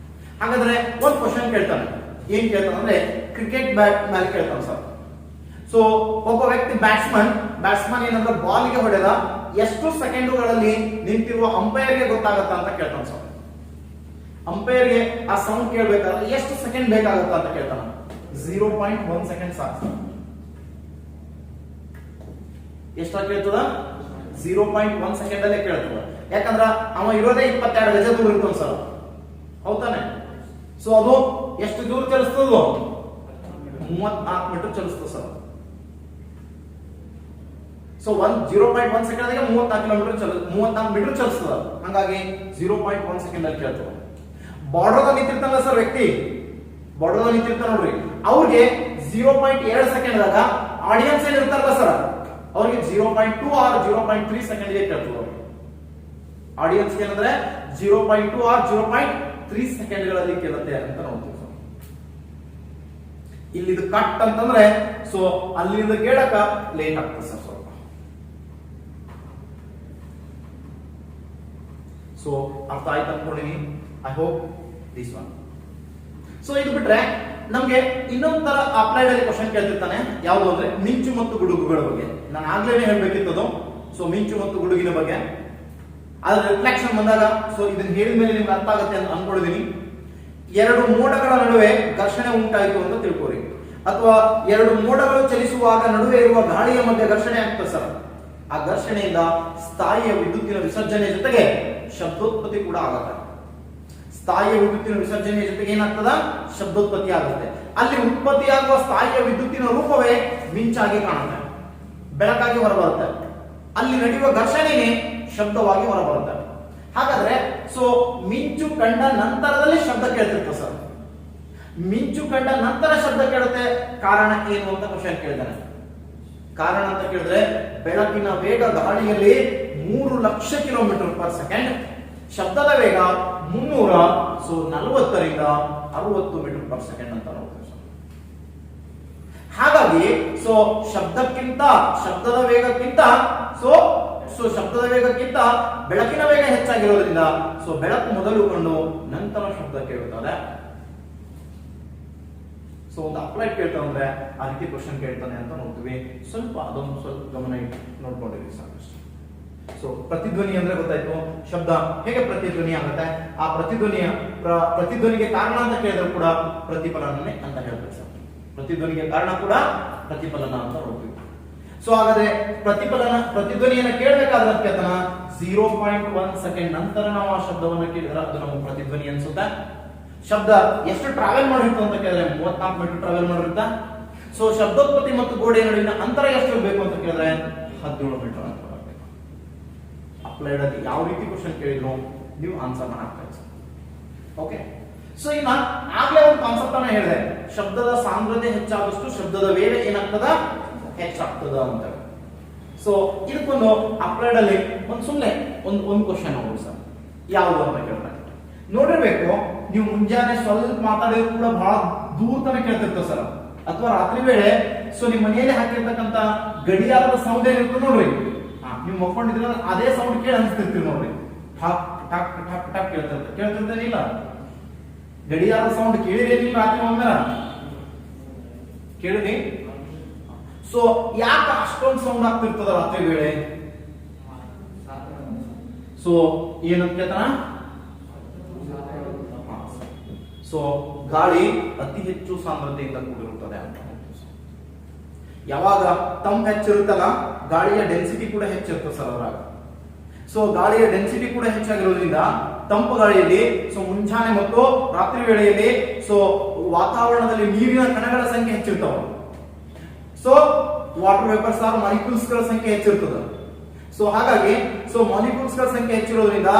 [SPEAKER 1] ಹಾಗಾದ್ರೆ ಒಂದು ಕ್ವಶನ್ ಕೇಳ್ತಾನೆ. ಏನ್ ಕೇಳ್ತಾನೆ ಅಂದ್ರೆ ಕ್ರಿಕೆಟ್ ಬ್ಯಾಟ್ ಮೇಲೆ ಕೇಳ್ತಾನೆ ಸರ್. ಸೊ ಒಬ್ಬ ವ್ಯಕ್ತಿ ಬ್ಯಾಟ್ಸ್ಮನ್ ಏನಂದ್ರೆ ಬಾಲ್ಗೆ ಹೊಡೆದ ಎಷ್ಟು ಸೆಕೆಂಡುಗಳಲ್ಲಿ ನಿಂತಿರುವ ಅಂಪೈರ್ಗೆ ಗೊತ್ತಾಗತ್ತ ಅಂತ ಕೇಳ್ತಾನೆ ಸರ್. ಅಂಪೈರ್ಗೆ ಆ ಸೌಂಡ್ ಕೇಳಬೇಕಾದ್ರೆ ಎಷ್ಟು ಸೆಕೆಂಡ್ ಬೇಕಾಗುತ್ತ ಅಂತ ಕೇಳ್ತಾನ. 0.1 ಸೆಕೆಂಡ್ ಸಾಕು. ಎಷ್ಟ ಕೇಳ್ತದ? 0.1 ಸೆಕೆಂಡ್ ಅಲ್ಲೇ ಕೇಳ್ತದ. ಯಾಕಂದ್ರ ಅವ ಇರೋದೇ 22 ಗಜ ದೂರ ಇರ್ತಾನ ಸರ್, ಹೌದಾನೆ? ಸೊ ಅದು ಎಷ್ಟು ದೂರ ಚಲಿಸ್ತದ? 34 ಮೀಟರ್ ಚಲಿಸ್ತದ ಸರ್. ಸೊ 0.1 ಸೆಕೆಂಡ್ 34 ಮೀಟರ್ ಚಲಿಸ್ತದ. ಹಾಗಾಗಿ 0.1 ಸೆಕೆಂಡ್ ಅಲ್ಲಿ ಕೇಳ್ತದ. ಬಾರ್ಡರ್ ನಿಂತಿರ್ತಾನಲ್ಲ ಸರ್ ವ್ಯಕ್ತಿ, ಬಾರ್ಡರ್ ನಿಂತಿರ್ತಾನ ನೋಡ್ರಿ, ಅವ್ರಿಗೆ 0.2 ಸೆಕೆಂಡ್ ದಾಗ ಆಡಿಯನ್ಸ್ ಏನ್ ಇರ್ತಾರಲ್ಲ ಸರ್ ಅವ್ರಿಗೆ 0.2 ಆರ್ 0.3 ಸೆಕೆಂಡ್ ಗೆ ಕೇಳ್ತದೆ. ಆಡಿಯನ್ಸ್ ಏನಂದ್ರೆ 0.2 ಆರ್ 0.3 ಸೆಕೆಂಡ್ ಗಳಲ್ಲಿ ಕೇಳುತ್ತೆ ಅಂತ ನೋಡ್ತೀವಿ. ಇಲ್ಲಿ ಇದು ಕಟ್ ಅಂತಂದ್ರೆ ಸೊ ಅಲ್ಲಿಂದ ಕೇಳಕ ಲೇಟ್ ಆಗ್ತದೆ ಸರ್ ಸ್ವಲ್ಪ. ಸೊ ಅರ್ಥ ಆಯ್ತು ಅನ್ಕೊಂಡಿನಿ. I hope this one. So ಇದು ಬಿಟ್ರೆ ನಮ್ಗೆ ಇನ್ನೊಂದ್ ತರ ಅಪ್ಲೈಡ್ ಅಲ್ಲಿ ಕ್ವಶನ್ ಕೇಳ್ತಿರ್ತಾನೆ, ಯಾವುದು ಅಂದ್ರೆ ಮಿಂಚು ಮತ್ತು ಗುಡುಗುಗಳ ಬಗ್ಗೆ. ನಾನು ಆಗ್ಲೇನೆ ಹೇಳ್ಬೇಕಿತ್ತದು. ಸೊ ಮಿಂಚು ಮತ್ತು ಗುಡುಗಿನ ಬಗ್ಗೆ ಅದ್ರ ರಿಫ್ಲೆಕ್ಷನ್ ಬಂದಾಗ, ಸೊ ಇದನ್ನ ಹೇಳಿದ ಮೇಲೆ ನಿಮ್ಗೆ ಅರ್ಥ ಆಗುತ್ತೆ ಅಂತ ಅನ್ಕೊಂಡಿದೀನಿ. ಎರಡು ಮೋಡಗಳ ನಡುವೆ ಘರ್ಷಣೆ ಉಂಟಾಯಿತು ಅಂತ ತಿಳ್ಕೋರಿ, ಅಥವಾ ಎರಡು ಮೋಡಗಳು ಚಲಿಸುವಾಗ ನಡುವೆ ಇರುವ ಗಾಳಿಯ ಮಧ್ಯೆ ಘರ್ಷಣೆ ಆಗ್ತದೆ ಸರ್. ಆ ಘರ್ಷಣೆಯಿಂದ ಸ್ಥಾಯಿಯ ವಿದ್ಯುತ್ತಿನ ವಿಸರ್ಜನೆ ಜೊತೆಗೆ ಶಬ್ದೋತ್ಪತ್ತಿ ಕೂಡ ಆಗುತ್ತೆ. ಸ್ಥಾಯಿಯ ವಿದ್ಯುತ್ತಿನ ವಿಸರ್ಜನೆಯ ಜೊತೆಗೆ ಏನಾಗ್ತದ, ಶಬ್ದೋತ್ಪತ್ತಿ ಆಗುತ್ತೆ. ಅಲ್ಲಿ ಉತ್ಪತ್ತಿಯಾಗುವ ಸ್ಥಾಯಿಯ ವಿದ್ಯುತ್ತಿನ ರೂಪವೇ ಮಿಂಚಾಗಿ ಕಾಣುತ್ತೆ, ಬೆಳಕಾಗಿ ಹೊರಬರುತ್ತೆ. ಅಲ್ಲಿ ನಡೆಯುವ ಘರ್ಷಣೆನೇ ಶಬ್ದವಾಗಿ ಹೊರಬರುತ್ತೆ. ಹಾಗಾದ್ರೆ ಸೊ ಮಿಂಚು ಕಂಡ ನಂತರದಲ್ಲಿ ಶಬ್ದ ಕೇಳ್ತಿರ್ತ ಸರ್. ಮಿಂಚು ಕಂಡ ನಂತರ ಶಬ್ದ ಕೇಳುತ್ತೆ, ಕಾರಣ ಏನು ಅಂತ ಕ್ವಶನ್ ಕೇಳಿದಾನೆ. ಕಾರಣ ಅಂತ ಕೇಳಿದ್ರೆ ಬೆಳಕಿನ ವೇಗ ಗಾಳಿಯಲ್ಲಿ 3 ಲಕ್ಷ ಕಿಲೋಮೀಟರ್ ಪರ್ ಸೆಕೆಂಡ್, ಶಬ್ದದ ವೇಗ 340ರಿಂದ 60 ಮೀಟರ್ ಪರ್ ಸೆಕೆಂಡ್ ಅಂತ ನೋಡ್ತೀವಿ ಸರ್. ಹಾಗಾಗಿ ಸೊ ಶಬ್ದದ ವೇಗಕ್ಕಿಂತ ಶಬ್ದದ ವೇಗಕ್ಕಿಂತ ಬೆಳಕಿನ ವೇಗ ಹೆಚ್ಚಾಗಿರೋದ್ರಿಂದ ಸೊ ಬೆಳಕು ಮೊದಲುಕೊಂಡು ನಂತರ ಶಬ್ದ ಕೇಳುತ್ತದೆ. ಸೊ ಒಂದು ಅಪ್ಲೈಡ್ ಕೇಳ್ತಾ ಅಂದ್ರೆ ಆ ರೀತಿ ಕ್ವಶನ್ ಕೇಳ್ತಾನೆ ಅಂತ ನೋಡ್ತೀವಿ. ಅದೊಂದು ಸ್ವಲ್ಪ ಗಮನ ಇಟ್ಟು ನೋಡ್ಕೊಂಡಿದ್ವಿ ಸಾಕಷ್ಟು. ಸೊ ಪ್ರತಿಧ್ವನಿ ಅಂದ್ರೆ ಗೊತ್ತಾಯ್ತು, ಶಬ್ದ ಹೇಗೆ ಪ್ರತಿಧ್ವನಿ ಆಗುತ್ತೆ, ಆ ಪ್ರತಿಧ್ವನಿಗೆ ಕಾರಣ ಅಂತ ಕೇಳಿದ್ರು ಕೂಡ ಪ್ರತಿಫಲನನೇ ಅಂತ ಹೇಳ್ತಾರೆ ಸರ್. ಪ್ರತಿಧ್ವನಿಗೆ ಕಾರಣ ಕೂಡ ಪ್ರತಿಫಲನ ಅಂತ ನೋಡ್ತೀವಿ. ಸೊ ಹಾಗಾದ್ರೆ ಪ್ರತಿಧ್ವನಿಯನ್ನ ಕೇಳಬೇಕಾದ್ರೆ 0.1 ಸೆಕೆಂಡ್ ನಂತರ ನಾವು ಆ ಶಬ್ದವನ್ನ ಕೇಳಿದ್ರೆ ಅದು ನಮಗೆ ಪ್ರತಿಧ್ವನಿ ಅನ್ಸುತ್ತೆ. ಶಬ್ದ ಎಷ್ಟು ಟ್ರಾವೆಲ್ ಮಾಡಿರ್ತು ಅಂತ ಕೇಳಿದ್ರೆ 34 ಮೀಟರ್ ಟ್ರಾವೆಲ್ ಮಾಡಿರುತ್ತಾ. ಸೊ ಶಬ್ದೋತ್ಪತ್ತಿ ಮತ್ತು ಗೋಡೆಯ ನಡುವಿನ ಅಂತರ ಎಷ್ಟು ಇರಬೇಕು ಅಂತ ಕೇಳಿದ್ರೆ 17 ಮೀಟರ್ ಅಂತ ಬರಬೇಕು. ಅಪ್ಲೈಡ್ ಆಗಿ ಯಾವ ರೀತಿ ಕ್ವಶನ್ ಕೇಳಿದ್ರು ನೀವು ಆನ್ಸರ್ ಹಾಕ್ತಾ. ಓಕೆ, ಸೊ ಇನ್ನ ಆಗ್ಲೇ ಒಂದು ಕಾನ್ಸೆಪ್ಟ್ ಅನ್ನ ಹೇಳಿದೆ, ಶಬ್ದದ ಸಾಂದ್ರತೆ ಹೆಚ್ಚಾದಷ್ಟು ಶಬ್ದದ ವೇಗ ಏನಾಗ್ತದ, ಹೆಚ್ಚಾಗ್ತದ ಅಂತ. ಸೊ ಇದಕ್ಕೊಂದು ಅಪ್ಲೈಡ್ ಅಲ್ಲಿ ಸುಮ್ಮನೆ ಒಂದು ಕ್ವಶನ್ ನೋಡಿ ಸರ್, ಯಾವುದು ಅಂತ ಕೇಳಿದ್ರೆ ನೋಡಿರ್ಬೇಕು ನೀವು. ಮುಂಜಾನೆ ಸ್ವಲ್ಪ ಮಾತಾಡಿದ್ರು ಕೂಡ ಬಹಳ ದೂರ ತನಕ ಕೇಳ್ತಿರ್ತೀವಿ ಸರ್, ಅಥವಾ ರಾತ್ರಿ ವೇಳೆ ಸೊ ನಿಮ್ ಮನೆಯಲ್ಲಿ ಹಾಕಿರ್ತಕ್ಕಂತ ಗಡಿಯಾರದ ಸೌಂಡ್ ಏನಿರ್ತದೆ ನೋಡ್ರಿ, ನೀವು ಮಕ್ಕೊಂಡಿದ್ರೆ ಅದೇ ಸೌಂಡ್ ಕೇಳಿ ಅನ್ಸ್ತಿರ್ತೀವಿ ನೋಡ್ರಿ. ಠಾಕ್ ಠಾಕ್ ಠಾಕ್ ಠಾಕ್ ಕೇಳ್ತಿರ್ತೇನಿಲ್ಲ, ಗಡಿಯಾರದ ಸೌಂಡ್ ಕೇಳಿರೇನಿಲ್ಲ ರಾತ್ರಿ ಒಮ್ಮೆ ಕೇಳಿರಿ. ಸೊ ಯಾಕೆ ಅಷ್ಟೊಂದು ಸೌಂಡ್ ಆಗ್ತಿರ್ತದ ರಾತ್ರಿ ವೇಳೆ? ಸೊ ಏನಂತ ಕೇಳ್ತಾನ, ಸೊ ಗಾಳಿ ಅತಿ ಹೆಚ್ಚು ಸಾಂದ್ರತೆಯಿಂದ ಕೂಡಿರುತ್ತದೆ ಅಂತ. ಯಾವಾಗ ತಂಪು ಹೆಚ್ಚಿರುತ್ತಲ್ಲ ಗಾಳಿಯ ಡೆನ್ಸಿಟಿ ಕೂಡ ಹೆಚ್ಚಿರುತ್ತೆ ಸರ್ ಅದ್ರಾಗ. ಸೊ ಗಾಳಿಯ ಡೆನ್ಸಿಟಿ ಕೂಡ ಹೆಚ್ಚಾಗಿರೋದ್ರಿಂದ ತಂಪು ಗಾಳಿಯಲ್ಲಿ ಸೊ ಮುಂಜಾನೆ ಮತ್ತು ರಾತ್ರಿ ವೇಳೆಯಲ್ಲಿ ಸೊ ವಾತಾವರಣದಲ್ಲಿ ನೀರಿನ ಕಣಗಳ ಸಂಖ್ಯೆ ಹೆಚ್ಚಿರ್ತಾವ. So water vapours are molecules ಗಳ ಸಂಖ್ಯೆ ಹೆಚ್ಚಿರ್ತದೆ. ಸೊ ಹಾಗಾಗಿ ಸೊ ಮಾಲಿಕ್ಯೂಲ್ಸ್ ಗಳ ಸಂಖ್ಯೆ ಹೆಚ್ಚಿರೋದ್ರಿಂದ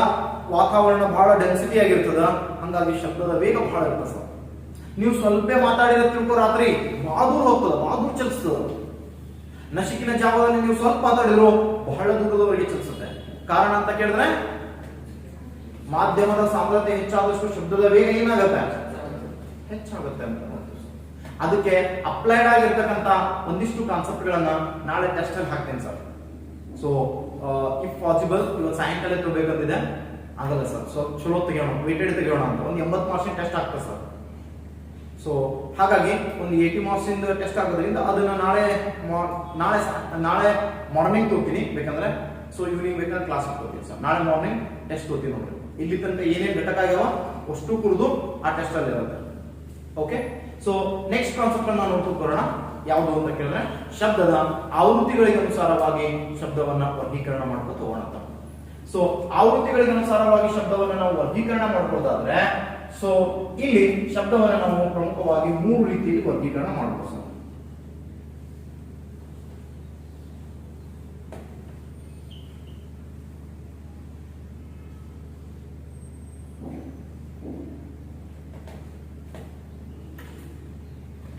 [SPEAKER 1] ವಾತಾವರಣ ಬಹಳ ಡೆನ್ಸಿಟಿ ಆಗಿರ್ತದ, ಹಂಗಾಗಿ ಶಬ್ದದ ವೇಗ ಬಹಳ ಇರ್ತದೆ ಸರ್. ನೀವು ಸ್ವಲ್ಪ ಮಾತಾಡಿರೋ ತಿಳ್ಕೊ ರಾತ್ರಿ ಬಾದೂರ್ ಹೋಗ್ತದ, ಬಾದೂರ್ ಚಲಿಸ್ತದ. ನಶಿಕಿನ ಜಾವದಲ್ಲಿ ನೀವು ಸ್ವಲ್ಪ ಮಾತಾಡಿದ್ರು ಬಹಳ ದೂರದವರೆಗೆ ಚಲಿಸುತ್ತೆ. ಕಾರಣ ಅಂತ ಕೇಳಿದ್ರೆ ಮಾಧ್ಯಮದ ಸಾಂದ್ರತೆ ಹೆಚ್ಚಾದಷ್ಟು ಶಬ್ದದ ವೇಗ ಏನಾಗುತ್ತೆ, ಹೆಚ್ಚಾಗುತ್ತೆ ಅಂತ. ಅದಕ್ಕೆ ಅಪ್ಲೈಡ್ ಆಗಿರ್ತಕ್ಕಂಥ ಒಂದಿಷ್ಟು ಕಾನ್ಸೆಪ್ಟ್ ಗಳನ್ನ ನಾಳೆ ಟೆಸ್ಟ್ ಅಲ್ಲಿ ಹಾಕ್ತೇನೆ ಸರ್. ಸೊ ಇಫ್ ಪಾಸಿಬಲ್ ಇವತ್ತು ಸಾಯಂಕಾಲ ತಗೋಬೇಕಂತಿದೆ, ಆಗಲ್ಲ ಸರ್. ಸೊ ಚಲೋ ತೆಗೆಯೋಣ, ವೇಟೆಡ್ ತೆಗೆಯೋಣ ಅಂತ ಒಂದು 80 ಮಾರ್ಕ್ಸ್ ಟೆಸ್ಟ್ ಆಗ್ತದೆ ಸರ್. ಸೊ ಹಾಗಾಗಿ ಒಂದು 80 ಮಾರ್ಕ್ಸ್ ಇಂದ ಟೆಸ್ಟ್ ಆಗೋದ್ರಿಂದ ಅದನ್ನ ನಾಳೆ ಮಾರ್ನಿಂಗ್ ತಗೋತೀನಿ ಬೇಕಂದ್ರೆ. ಸೊ ಈವ್ನಿಂಗ್ ಬೇಕಾದ್ರೆ ಕ್ಲಾಸ್ ತಗೋತೀನಿ ಸರ್. ನಾಳೆ ಮಾರ್ನಿಂಗ್ ಟೆಸ್ಟ್ ತಗೋತೀನಿ ನೋಡ್ರಿ. ಇಲ್ಲಿ ತನಕ ಏನೇನು ಘಟಕ ಆಗ್ಯಾವ ಅಷ್ಟು ಕುರಿದು ಆ ಟೆಸ್ಟ್ ಅಲ್ಲಿ ಇರುತ್ತೆ. ಓಕೆ, ಸೊ ನೆಕ್ಸ್ಟ್ ಕಾನ್ಸೆಪ್ಟ್ ಅನ್ನ ನೋಡ್ಕೊಂಡು ಬರೋಣ. ಯಾವುದು ಅಂತ ಕೇಳಿದ್ರೆ ಶಬ್ದದ ಆವೃತ್ತಿಗಳಿಗೆ ಅನುಸಾರವಾಗಿ ಶಬ್ದವನ್ನ ವರ್ಗೀಕರಣ ಮಾಡ್ಕೊಂಡು ಹೋಗೋಣ ಅಂತ. ಸೊ ಆವೃತ್ತಿಗಳಿಗೆ ಅನುಸಾರವಾಗಿ ಶಬ್ದವನ್ನ ನಾವು ವರ್ಗೀಕರಣ ಮಾಡ್ಕೊಳ್ಳೋದಾದ್ರೆ ಸೊ ಇಲ್ಲಿ ಶಬ್ದವನ್ನ ನಾವು ಪ್ರಮುಖವಾಗಿ 3 ರೀತಿಯಲ್ಲಿ ವರ್ಗೀಕರಣ ಮಾಡಬಹುದು ಸರ್.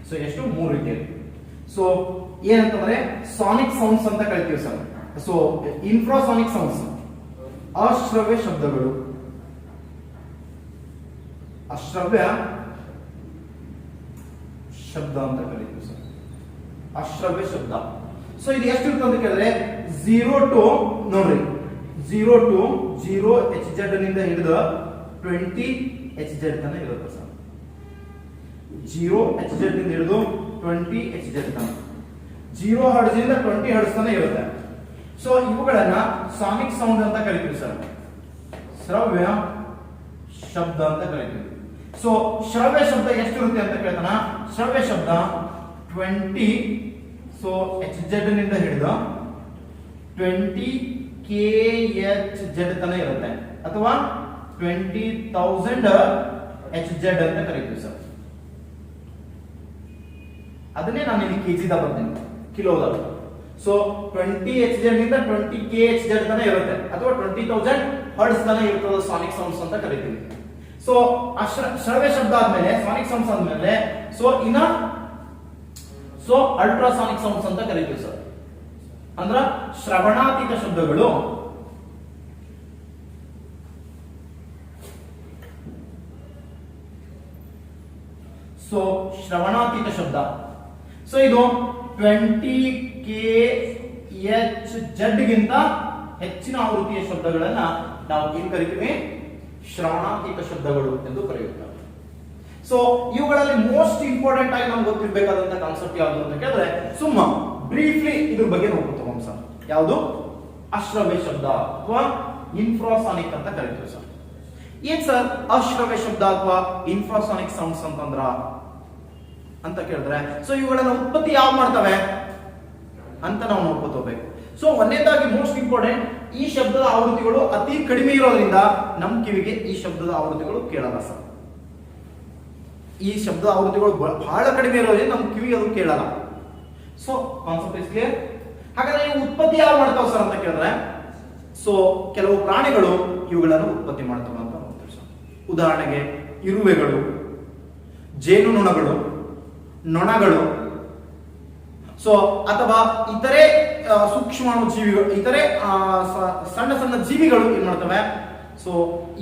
[SPEAKER 1] ಸೊ ಎಷ್ಟು 3 ರೀತಿಯಲ್ಲಿ. ಸೊ ಏನಂತಂದ್ರೆ ಸಾನಿಕ್ ಸೌಂಡ್ಸ್ ಅಂತ ಕರಿತೀವಿ ಸರ್. ಸೊ ಇನ್ಫ್ರಾಸಾನಿಕ್ ಸೌಂಡ್ಸ್ ಅಶ್ರವ್ಯ ಶಬ್ದಗಳು, ಅಶ್ರವ್ಯ ಶಬ್ದ ಅಂತ ಕರಿತೀವಿ ಸರ್. ಅಶ್ರವ್ಯ ಶಬ್ದ. ಸೊ ಇದು ಎಷ್ಟು ಇರುತ್ತೆ ಅಂತ ಕೇಳಿದ್ರೆ 0 to ನೋಡ್ರಿ 0 to 0 HZ ನಿಂದ ಹಿಡಿದು 20 HZ ತನಕ ಇರುತ್ತೆ ಸರ್. 0 HZ ನಿಂದ ಹಿಡಿದು 20 HZ ತನಕ 0 ಹರ್ಟ್ಜ್ ಇಂದ 20 ಹರ್ಟ್ಜ್ ತನಕ ಇರುತ್ತೆ. ಸೊ ಇವುಗಳನ್ನ ಸಾನಿಕ್ ಸೌಂಡ್ ಅಂತ ಕರಿತೀವಿ ಸರ್, ಶ್ರವ್ಯ ಶಬ್ದ ಅಂತ ಕರಿತೀವಿ. ಸೊ ಶ್ರವ್ಯ ಶಬ್ದ ಎಷ್ಟಿರುತ್ತೆ ಅಂತ ಕೇಳ್ತಾನ. ಶ್ರವ್ಯ ಶಬ್ದ 20 ಸೊ HZ ನಿಂದ ಹಿಡಿದು 20 KHZ ತನಕ ಇರುತ್ತೆ, ಅಥವಾ 20,000 HZ ಅಂತ ಕರಿತೀವಿ ಸರ್. ಅದನ್ನೇ ನಾನು ಇಲ್ಲಿ ಕೆಜಿದ ಬರ್ತೀನಿ, ಕಿಲೋದ. ಸೊ 20 HZ ನಿಂದ 20 KHZ ತನಕ ಇರುತ್ತೆ, ಅಥವಾ 20,000 ಹರ್ಟ್ಜ್ ತನಕ ಇರ್ತದೆ ಸಾನಿಕ್ ಸೌಂಡ್ಸ್ ಅಂತ ಕರಿತೀವಿ. ಸೊ ಶ್ರವ್ಯ ಶಬ್ದ ಆದ್ಮೇಲೆ ಸಾನಿಕ್ ಸೌಂಡ್ಸ್ ಆದ್ಮೇಲೆ ಸೊ ಅಲ್ಟ್ರಾಸಾನಿಕ್ ಸೌಂಡ್ಸ್ ಅಂತ ಕರಿತೀವಿ ಸರ್. ಅಂದ್ರ ಶ್ರವಣಾತೀತ ಶಬ್ದಗಳು. ಸೊ ಶ್ರವಣಾತೀತ ಶಬ್ದ. ಸೊ ಇದು 20 KHZ ಗಿಂತ ಹೆಚ್ಚಿನ ಆವೃತ್ತಿಯ ಶಬ್ದಗಳನ್ನ ನಾವು ಏನ್ ಕರಿತೀವಿ, ಶ್ರವಣಾತೀತ ಶಬ್ದಗಳು ಎಂದು ಕರೆಯುತ್ತೇವೆ. ಸೊ ಇವುಗಳಲ್ಲಿ ಮೋಸ್ಟ್ ಇಂಪಾರ್ಟೆಂಟ್ ಆಗಿ ನಮ್ಗೆ ಗೊತ್ತಿರಬೇಕಾದಂತ ಕಾನ್ಸೆಪ್ಟ್ ಯಾವುದು ಅಂತ ಕೇಳಿದ್ರೆ, ಸುಮ್ಮ ಬ್ರೀಫ್ಲಿ ಇದ್ರ ಬಗ್ಗೆ ನೋಡ್ಕೊತೀವಿ ಸರ್. ಯಾವುದು? ಅಶ್ರವ್ಯ ಶಬ್ದ ಅಥವಾ ಇನ್ಫ್ರಾಸಾನಿಕ್ ಅಂತ ಕರಿತೀವಿ ಸರ್. ಏನ್ ಸರ್ ಅಶ್ರವ್ಯ ಶಬ್ದ ಅಥವಾ ಇನ್ಫ್ರಾಸಾನಿಕ್ ಸೌಂಡ್ಸ್ ಅಂತಂದ್ರ ಅಂತ ಕೇಳಿದ್ರೆ, ಸೊ ಇವುಗಳನ್ನ ಉತ್ಪತ್ತಿ ಯಾವ ಮಾಡ್ತವೆ ಅಂತ ನಾವು ನೋಡ್ಕೋಬೇಕು. ಸೊ ಒಂದನೇದಾಗಿ ಮೋಸ್ಟ್ ಇಂಪಾರ್ಟೆಂಟ್, ಈ ಶಬ್ದದ ಆವೃತ್ತಿಗಳು ಅತಿ ಕಡಿಮೆ ಇರೋದ್ರಿಂದ ನಮ್ಮ ಕಿವಿಗೆ ಈ ಶಬ್ದದ ಆವೃತ್ತಿಗಳು ಕೇಳಲ್ಲ ಸರ್. ಈ ಶಬ್ದದ ಆವೃತ್ತಿಗಳು ಬಹಳ ಕಡಿಮೆ ಇರೋದ್ರಿಂದ ನಮ್ಮ ಕಿವಿಗೆ ಅದು ಕೇಳಲ್ಲ. So concept is clear. ಹಾಗಾದ್ರೆ ಇವು ಉತ್ಪತ್ತಿ ಯಾವ ಮಾಡ್ತಾವ ಸರ್ ಅಂತ ಕೇಳಿದ್ರೆ, ಸೊ ಕೆಲವು ಪ್ರಾಣಿಗಳು ಇವುಗಳನ್ನು ಉತ್ಪತ್ತಿ ಮಾಡ್ತಾವ ಅಂತ ನೋಡ್ತೀವಿ ಸರ್. ಉದಾಹರಣೆಗೆ ಇರುವೆಗಳು, ಜೇನುನೊಣಗಳು, ನೊಣಗಳು, ಸೊ ಅಥವಾ ಇತರೆ ಸೂಕ್ಷ್ಮಾಣು ಜೀವಿಗಳು, ಇತರೆ ಸಣ್ಣ ಸಣ್ಣ ಜೀವಿಗಳು ಏನ್ ಮಾಡ್ತವೆ, ಸೊ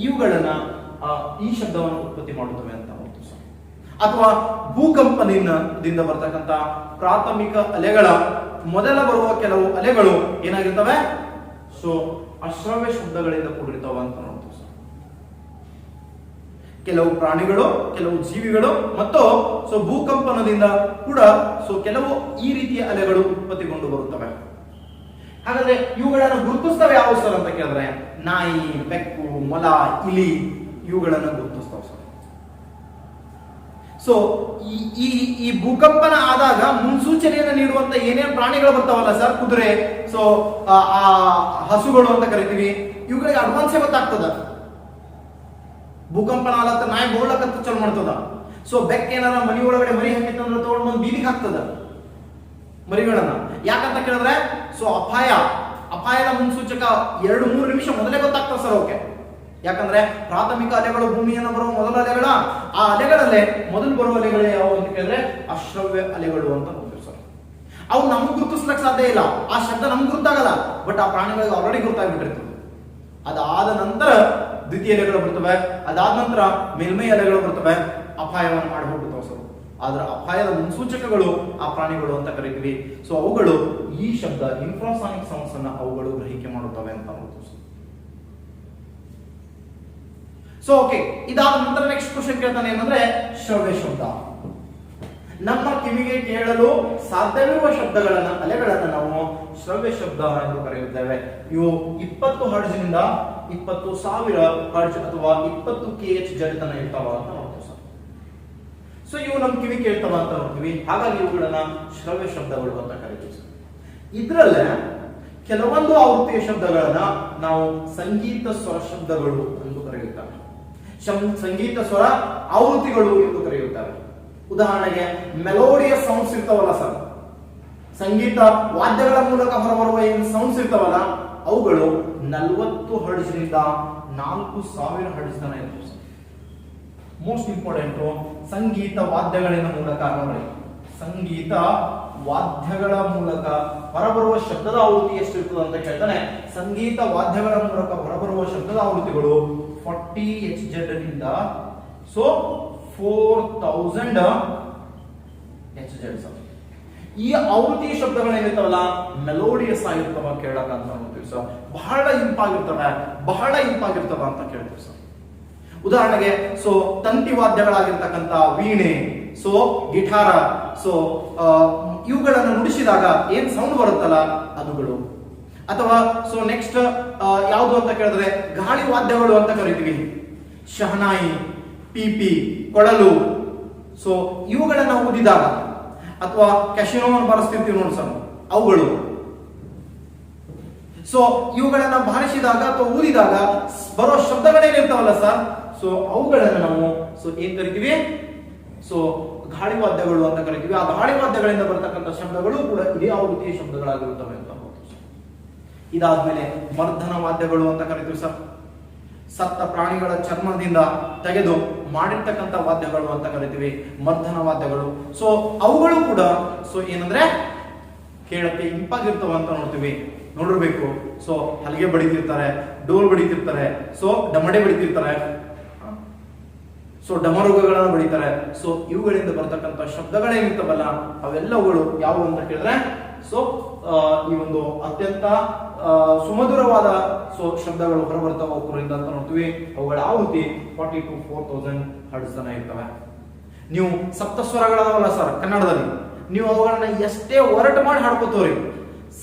[SPEAKER 1] ಇವುಗಳನ್ನ ಈ ಶಬ್ದವನ್ನು ಉತ್ಪತ್ತಿ ಮಾಡುತ್ತವೆ ಅಂತ ನೋಡ್ತೀವಿ ಸರ್. ಅಥವಾ ಭೂಕಂಪನದಿಂದ ಬರ್ತಕ್ಕಂಥ ಪ್ರಾಥಮಿಕ ಅಲೆಗಳ ಮೊದಲ ಬರುವ ಕೆಲವು ಅಲೆಗಳು ಏನಾಗಿರ್ತವೆ, ಸೊ ಅಶ್ರವ್ಯ ಶಬ್ದಗಳಿಂದ ಕೂಡಿರ್ತಾವ ಅಂತ ನೋಡ್ತೀವಿ ಸರ್. ಕೆಲವು ಪ್ರಾಣಿಗಳು, ಕೆಲವು ಜೀವಿಗಳು ಮತ್ತು ಸೊ ಭೂಕಂಪನದಿಂದ ಕೂಡ ಸೊ ಕೆಲವು ಈ ರೀತಿಯ ಅಲೆಗಳು ಉತ್ಪತ್ತಿಗೊಂಡು ಬರುತ್ತವೆ. ಹಾಗಾದ್ರೆ ಇವುಗಳನ್ನು ಗುರುತಿಸ್ತವೆ ಯಾವ ಸರ್ ಅಂತ ಕೇಳಿದ್ರೆ, ನಾಯಿ, ಬೆಕ್ಕು, ಮೊಲ, ಇಲಿ ಇವುಗಳನ್ನು ಗುರುತಿಸ್ತವೆ ಸರ್. ಸೊ ಈ ಭೂಕಂಪನ ಆದಾಗ ಮುನ್ಸೂಚನೆಯನ್ನು ನೀಡುವಂತ ಏನೇನು ಪ್ರಾಣಿಗಳು ಬರ್ತಾವಲ್ಲ ಸರ್, ಕುದುರೆ, ಸೊ ಹಸುಗಳು ಅಂತ ಕರಿತೀವಿ, ಇವುಗಳಿಗೆ ಅಡ್ವಾನ್ಸೇ ಗೊತ್ತಾಗ್ತದ. ಭೂಕಂಪನ ಆಲತ್ತ ನಾಯಿ ಬೋಳಕತ್ತ ಚಲೋ ಮಾಡ್ತದ. ಸೊ ಬೆಕ್ಕ ಏನಾರ ಮನಿ ಒಳಗಡೆ ಮರಿ ಹಾಕಿತ್ತಂದ್ರೆ ತಗೊಂಡು ಬಂದು ಬೀದಿಗೆ ಹಾಕ್ತದ ಮರಿಗಳನ್ನ. ಯಾಕಂತ ಕೇಳಿದ್ರೆ, ಸೊ ಅಪಾಯದ ಮುನ್ಸೂಚಕ 2-3 ನಿಮಿಷ ಮೊದಲೇ ಗೊತ್ತಾಗ್ತದೆ ಸರ್ ಓಕೆ. ಯಾಕಂದ್ರೆ ಪ್ರಾಥಮಿಕ ಅಲೆಗಳು ಭೂಮಿಯನ್ನು ಬರುವ ಮೊದಲ ಅಲೆಗಳ, ಆ ಅಲೆಗಳಲ್ಲೇ ಮೊದಲು ಬರುವ ಅಲೆಗಳು ಯಾವ ಅಂತ ಕೇಳಿದ್ರೆ ಅಶ್ರವ್ಯ ಅಲೆಗಳು ಅಂತ ನೋಡ್ತೀವಿ ಸರ್. ಅವು ನಮ್ಗೆ ಗುರುತಿಸ್ಲಕ್ ಸಾಧ್ಯ ಇಲ್ಲ, ಆ ಶಬ್ದ ನಮ್ಗೆ ಗುರುತಾಗಲ್ಲ, ಬಟ್ ಆ ಪ್ರಾಣಿಗಳಿಗೆ ಆಲ್ರೆಡಿ ಗುರುತಾಗ್ಬಿಟ್ಟಿರ್ತದೆ. ಅದಾದ ನಂತರ ದ್ವಿತೀಯ ಅಲೆಗಳು ಬರ್ತವೆ, ಅದಾದ ನಂತರ ಮೇಲ್ಮೈ ಅಲೆಗಳು ಬರ್ತವೆ, ಅಪಾಯವನ್ನು ಮಾಡಿಬಿಡ್ತಾವೆ ಸರ್. ಆದ್ರೆ ಅಪಾಯದ ಮುನ್ಸೂಚಕಗಳು ಆ ಪ್ರಾಣಿಗಳು ಅಂತ ಕರಿತೀವಿ. ಸೊ ಅವುಗಳು ಈ ಶಬ್ದ ಇನ್ಫ್ರಾಸಾನಿಕ್ ಸೌಂಡ್ಸ್ ಅನ್ನ ಅವುಗಳು ಗ್ರಹಿಕೆ ಮಾಡುತ್ತವೆ ಅಂತ ನೋಡ್ತೀವಿ ಸರ್. ಸೊ ಓಕೆ, ಇದಾದ ನಂತರ ನೆಕ್ಸ್ಟ್ ಕ್ವಶನ್ ಕೇಳ್ತಾನೆ ಏನಂದ್ರೆ, ಶ್ರವ್ಯ ಶಬ್ದ. ನಮ್ಮ ಕಿವಿಗೆ ಕೇಳಲು ಸಾಧ್ಯವಿರುವ ಶಬ್ದಗಳನ್ನ, ಅಲೆಗಳನ್ನ ನಾವು ಶ್ರವ್ಯ ಶಬ್ದ ಎಂದು ಕರೆಯುತ್ತೇವೆ. ಇವು 20 ಹರ್ಟ್ಜ್ ನಿಂದ 20,000 ಹರ್ಟ್ಜ್ ಅಥವಾ 20 KHZ ತನಕ ಇರ್ತಾವ ಅಂತ ನೋಡ್ತೀವಿ ಸರ್. ಸೊ ಇವು ನಮ್ಮ ಕಿವಿ ಕೇಳ್ತಾವ ಅಂತ ನೋಡ್ತೀವಿ. ಹಾಗಾಗಿ ಇವುಗಳನ್ನ ಶ್ರವ್ಯ ಶಬ್ದಗಳು ಅಂತ ಕರಿತೀವಿ ಸರ್. ಇದ್ರಲ್ಲೇ ಕೆಲವೊಂದು ಆವೃತ್ತಿಯ ಶಬ್ದಗಳನ್ನ ನಾವು ಸಂಗೀತ ಸ್ವರ ಶಬ್ದಗಳು ಎಂದು ಕರೆಯುತ್ತಾರೆ, ಸಂಗೀತ ಸ್ವರ ಆವೃತ್ತಿಗಳು ಎಂದು ಕರೆಯುತ್ತಾರೆ. ಉದಾಹರಣೆಗೆ ಮೆಲೋಡಿಯಸ್ ಸೌಂಡ್ಸ್ ಇರ್ತಾವಲ್ಲ ಸರ್, ಸಂಗೀತ ವಾದ್ಯಗಳ ಮೂಲಕ ಹೊರಬರುವ ಏನು ಸೌಂಡ್ಸ್ ಇರ್ತಾವಲ್ಲ, ಅವುಗಳು 40 ಹರ್ಟ್ಜ್ ನಿಂದ 4,000 ಹರ್ಟ್ಜ್ ತನಕ ಇರ್ತವೆ ಸರ್. ಮೋಸ್ಟ್ ಇಂಪಾರ್ಟೆಂಟ್, ಸಂಗೀತ ವಾದ್ಯಗಳಿನ ಮೂಲಕ ನೋಡಿ, ಸಂಗೀತ ವಾದ್ಯಗಳ ಮೂಲಕ ಹೊರಬರುವ ಶಬ್ದದ ಆವೃತ್ತಿ ಎಷ್ಟಿರ್ತದೆ ಅಂತ ಕೇಳ್ತಾನೆ. ಸಂಗೀತ ವಾದ್ಯಗಳ ಮೂಲಕ ಹೊರಬರುವ ಶಬ್ದದ ಆವೃತ್ತಿಗಳು 40 HZ ನಿಂದ ಸೊ 4,000 HZ ಸರ್. ಈ ಆವೃತ್ತಿ ಶಬ್ದಗಳೇನಿರ್ತಾವಲ್ಲ ಮೆಲೋಡಿಯಸ್ ಆಗಿರ್ತಾವ ಕೇಳಕ ಅಂತ ನೋಡ್ತೀವಿ ಸರ್. ಬಹಳ ಇಂಪಾಗಿರ್ತವೆ, ಬಹಳ ಇಂಪಾಗಿರ್ತವ ಅಂತ ಕೇಳ್ತೀವಿ ಸರ್. ಉದಾಹರಣೆಗೆ ಸೊ ತಂತಿ ವಾದ್ಯಗಳಾಗಿರ್ತಕ್ಕಂಥ ವೀಣೆ, ಸೊ ಗಿಟಾರ, ಸೊ ಇವುಗಳನ್ನು ನುಡಿಸಿದಾಗ ಏನ್ ಸೌಂಡ್ ಬರುತ್ತಲ್ಲ ಅದುಗಳು. ಅಥವಾ ಸೊ ನೆಕ್ಸ್ಟ್ ಯಾವುದು ಅಂತ ಕೇಳಿದ್ರೆ ಗಾಳಿ ವಾದ್ಯಗಳು ಅಂತ ಕರಿತೀವಿ. ಶಹನಾಯಿ, ಪಿಪಿ, ಕೊಳಲು, ಸೊ ಇವುಗಳನ್ನ ಊದಿದಾಗ, ಅಥವಾ ಕ್ಯಾಶಿನೋವನ್ನು ಬಾರಿಸ್ತಿರ್ತೀವಿ ನೋಡಿ ಸರ್, ಅವುಗಳು. ಸೊ ಇವುಗಳನ್ನ ಬಾರಿಸಿದಾಗ ಅಥವಾ ಊದಿದಾಗ ಬರೋ ಶಬ್ದಗಳೇನಿರ್ತಾವಲ್ಲ ಸರ್, ಸೊ ಅವುಗಳನ್ನ ನಾವು ಸೊ ಏನ್ ಕರಿತೀವಿ, ಸೊ ಗಾಳಿ ವಾದ್ಯಗಳು ಅಂತ ಕರಿತೀವಿ. ಆ ಗಾಳಿ ವಾದ್ಯಗಳಿಂದ ಬರ್ತಕ್ಕಂಥ ಶಬ್ದಗಳು ಕೂಡ ಇದೇ ಆವೃತ್ತಿಯ ಶಬ್ದಗಳಾಗಿರುತ್ತವೆ ಅಂತ. ಇದಾದ್ಮೇಲೆ ಮರ್ದನ ವಾದ್ಯಗಳು ಅಂತ ಕರಿತೀವಿ ಸರ್. ಸತ್ತ ಪ್ರಾಣಿಗಳ ಚರ್ಮದಿಂದ ತೆಗೆದು ಮಾಡಿರ್ತಕ್ಕಂಥ ವಾದ್ಯಗಳು ಅಂತ ಕರಿತೀವಿ, ಮರ್ದನ ವಾದ್ಯಗಳು. ಸೊ ಅವುಗಳು ಕೂಡ ಸೊ ಏನಂದ್ರೆ ಕೇಳಕ್ಕೆ ಇಂಪಾಗಿರ್ತವ ಅಂತ ನೋಡ್ತೀವಿ. ನೋಡಿರ್ಬೇಕು, ಸೊ ಹಲಗೆ ಬಡಿತಿರ್ತಾರೆ, ಡೋಲ್ ಬಡಿತಿರ್ತಾರೆ, ಸೊ ಡಮಡೆ ಬಡಿತಿರ್ತಾರೆ, ಸೊ ಡಮರುಗಗಳನ್ನು ಬಡಿತಾರೆ. ಸೊ ಇವುಗಳಿಂದ ಬರ್ತಕ್ಕಂಥ ಶಬ್ದಗಳೇನಿರ್ತವಲ್ಲ ಅವೆಲ್ಲವುಗಳು ಯಾವುವು ಅಂತ ಕೇಳಿದ್ರೆ ಸೊ ಈ ಒಂದು ಅತ್ಯಂತ ಸುಮಧುರವಾದ ಸೊ ಶಬ್ದಗಳು ಹೊರಬರ್ತಾವ ಅವರಿಂದ ಅಂತ ನೋಡ್ತೀವಿ. ಅವುಗಳ ಆವೃತ್ತಿ 40 to 4000 ಹರ್ಟ್ಜ್ ತನ ಇರ್ತವೆ. ನೀವು ಸಪ್ತಸ್ವರಗಳವಲ್ಲ ಸರ್ ಕನ್ನಡದಲ್ಲಿ, ನೀವು ಅವುಗಳನ್ನ ಎಷ್ಟೇ ಒರಟು ಮಾಡಿ ಹಾಡ್ಕೋತವ್ರಿ,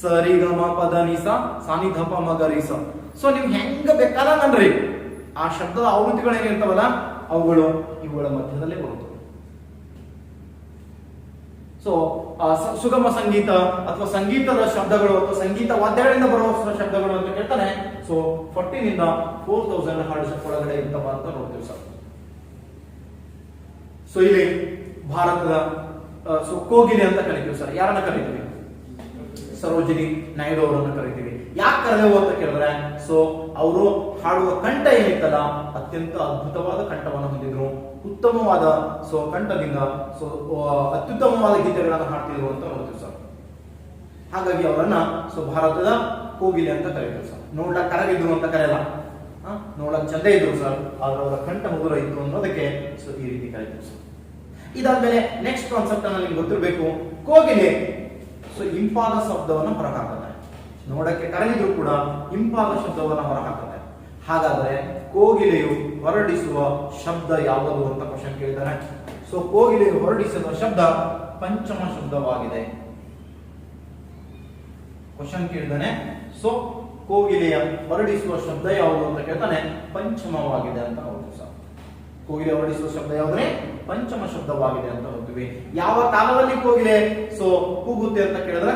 [SPEAKER 1] ಸರಿ ಗ ಮ ಪದ ನಿ ಸ ಸಾನಿ ಧ ಪ ಮ ಗ ರಿ ಸ. ಸೊ ನೀವು ಹೆಂಗ ಬೇಕಾದಂಗನ್ರಿ ಆ ಶಬ್ದದ ಆವೃತ್ತಿಗಳೇನಿರ್ತಾವಲ್ಲ ಅವುಗಳು ಇವುಗಳ ಮಧ್ಯದಲ್ಲೇ ಬರುತ್ತವೆ. ಸೊ ಸುಗಮ ಸಂಗೀತ ಅಥವಾ ಸಂಗೀತದ ಶಬ್ದಗಳು ಅಥವಾ ಸಂಗೀತ ವಾದ್ಯಗಳಿಂದ ಬರುವ ಶಬ್ದಗಳು ಅಂತ ಕೇಳ್ತಾನೆ. ಸೊ 40 ನಿಂದ 4000 ಹರ್ಟ್ಜ್ ಒಳಗಡೆ ಇರ್ತವ ಅಂತ ನೋಡ್ತೀವಿ ಸರ್. ಸೊ ಇಲ್ಲಿ ಭಾರತದ ಸೊ ಕೋಗಿಲೆ ಅಂತ ಕರಿತೀವಿ ಸರ್. ಯಾರನ್ನ ಕರಿತೀವಿ? ಸರೋಜಿನಿ ನಾಯ್ಡು ಅವರನ್ನ ಕರಿತೀವಿ. ಯಾಕೆ ಕರೆದೆವು ಅಂತ ಕೇಳಿದ್ರೆ ಸೊ ಅವರು ಹಾಡುವ ಕಂಠ ಏನಿತ್ತಲ್ಲ ಅತ್ಯಂತ ಅದ್ಭುತವಾದ ಕಂಠವನ್ನು ಹೊಂದಿದ್ರು. ಉತ್ತಮವಾದ ಸೊ ಕಂಠದಿಂದ ಸೊ ಅತ್ಯುತ್ತಮವಾದ ಗೀತೆಗಳನ್ನು ಹಾಡ್ತಿದ್ರು ಅಂತ ನೋಡ್ತೀವಿ ಸರ್. ಹಾಗಾಗಿ ಅವರನ್ನ ಸೊ ಭಾರತದ ಕೋಗಿಲೆ ಅಂತ ಕರೀತೀವಿ ಸರ್. ನೋಡ್ಲಕ್ ಕರಗಿದ್ರು ಅಂತ ಕರೆಯಲ್ಲ, ನೋಡಕ್ ಚಂದ ಇದ್ರು ಸರ್, ಆದ್ರೆ ಅವರ ಕಂಠ ಮಧುರ ಇತ್ತು ಅನ್ನೋದಕ್ಕೆ ಸೊ ಈ ರೀತಿ ಕರೀತೀವಿ ಸರ್. ಇದಾದ್ಮೇಲೆ ನೆಕ್ಸ್ಟ್ ಕಾನ್ಸೆಪ್ಟ್ ಅನ್ನ ನಿಮ್ಗೆ ಗೊತ್ತಿರಬೇಕು. ಕೋಗಿಲೆ ಸೊ ಇಂಪಾದ ಶಬ್ದವನ್ನು ಹೊರಹಾಕುತ್ತೆ. ನೋಡಕ್ಕೆ ಕರಗಿದ್ರು ಕೂಡ ಇಂಪಾದ ಶಬ್ದವನ್ನು ಹೊರಹಾಕುತ್ತೆ. ಹಾಗಾದ್ರೆ ಕೋಗಿಲೆಯು ಹೊರಡಿಸುವ ಶಬ್ದ ಯಾವುದು ಅಂತ ಕ್ವಶನ್ ಕೇಳಿದ್ದಾರೆ. ಸೊ ಕೋಗಿಲೆಯು ಹೊರಡಿಸುವ ಶಬ್ದ ಪಂಚಮ ಶಬ್ದವಾಗಿದೆ. ಕ್ವಶನ್ ಕೇಳಿದಾನೆ. ಸೊ ಕೋಗಿಲೆಯ ಹೊರಡಿಸುವ ಶಬ್ದ ಯಾವುದು ಅಂತ ಕೇಳ್ತಾನೆ. ಪಂಚಮವಾಗಿದೆ ಅಂತ ನೋಡ್ತೀವಿ ಸರ್. ಕೋಗಿಲೆ ಹೊರಡಿಸುವ ಶಬ್ದ ಯಾವುದ್ರೆ ಪಂಚಮ ಶಬ್ದವಾಗಿದೆ ಅಂತ ನೋಡ್ತೀವಿ. ಯಾವ ಕಾಲದಲ್ಲಿ ಕೋಗಿಲೆ ಸೊ ಕೂಗುತ್ತೆ ಅಂತ ಕೇಳಿದ್ರೆ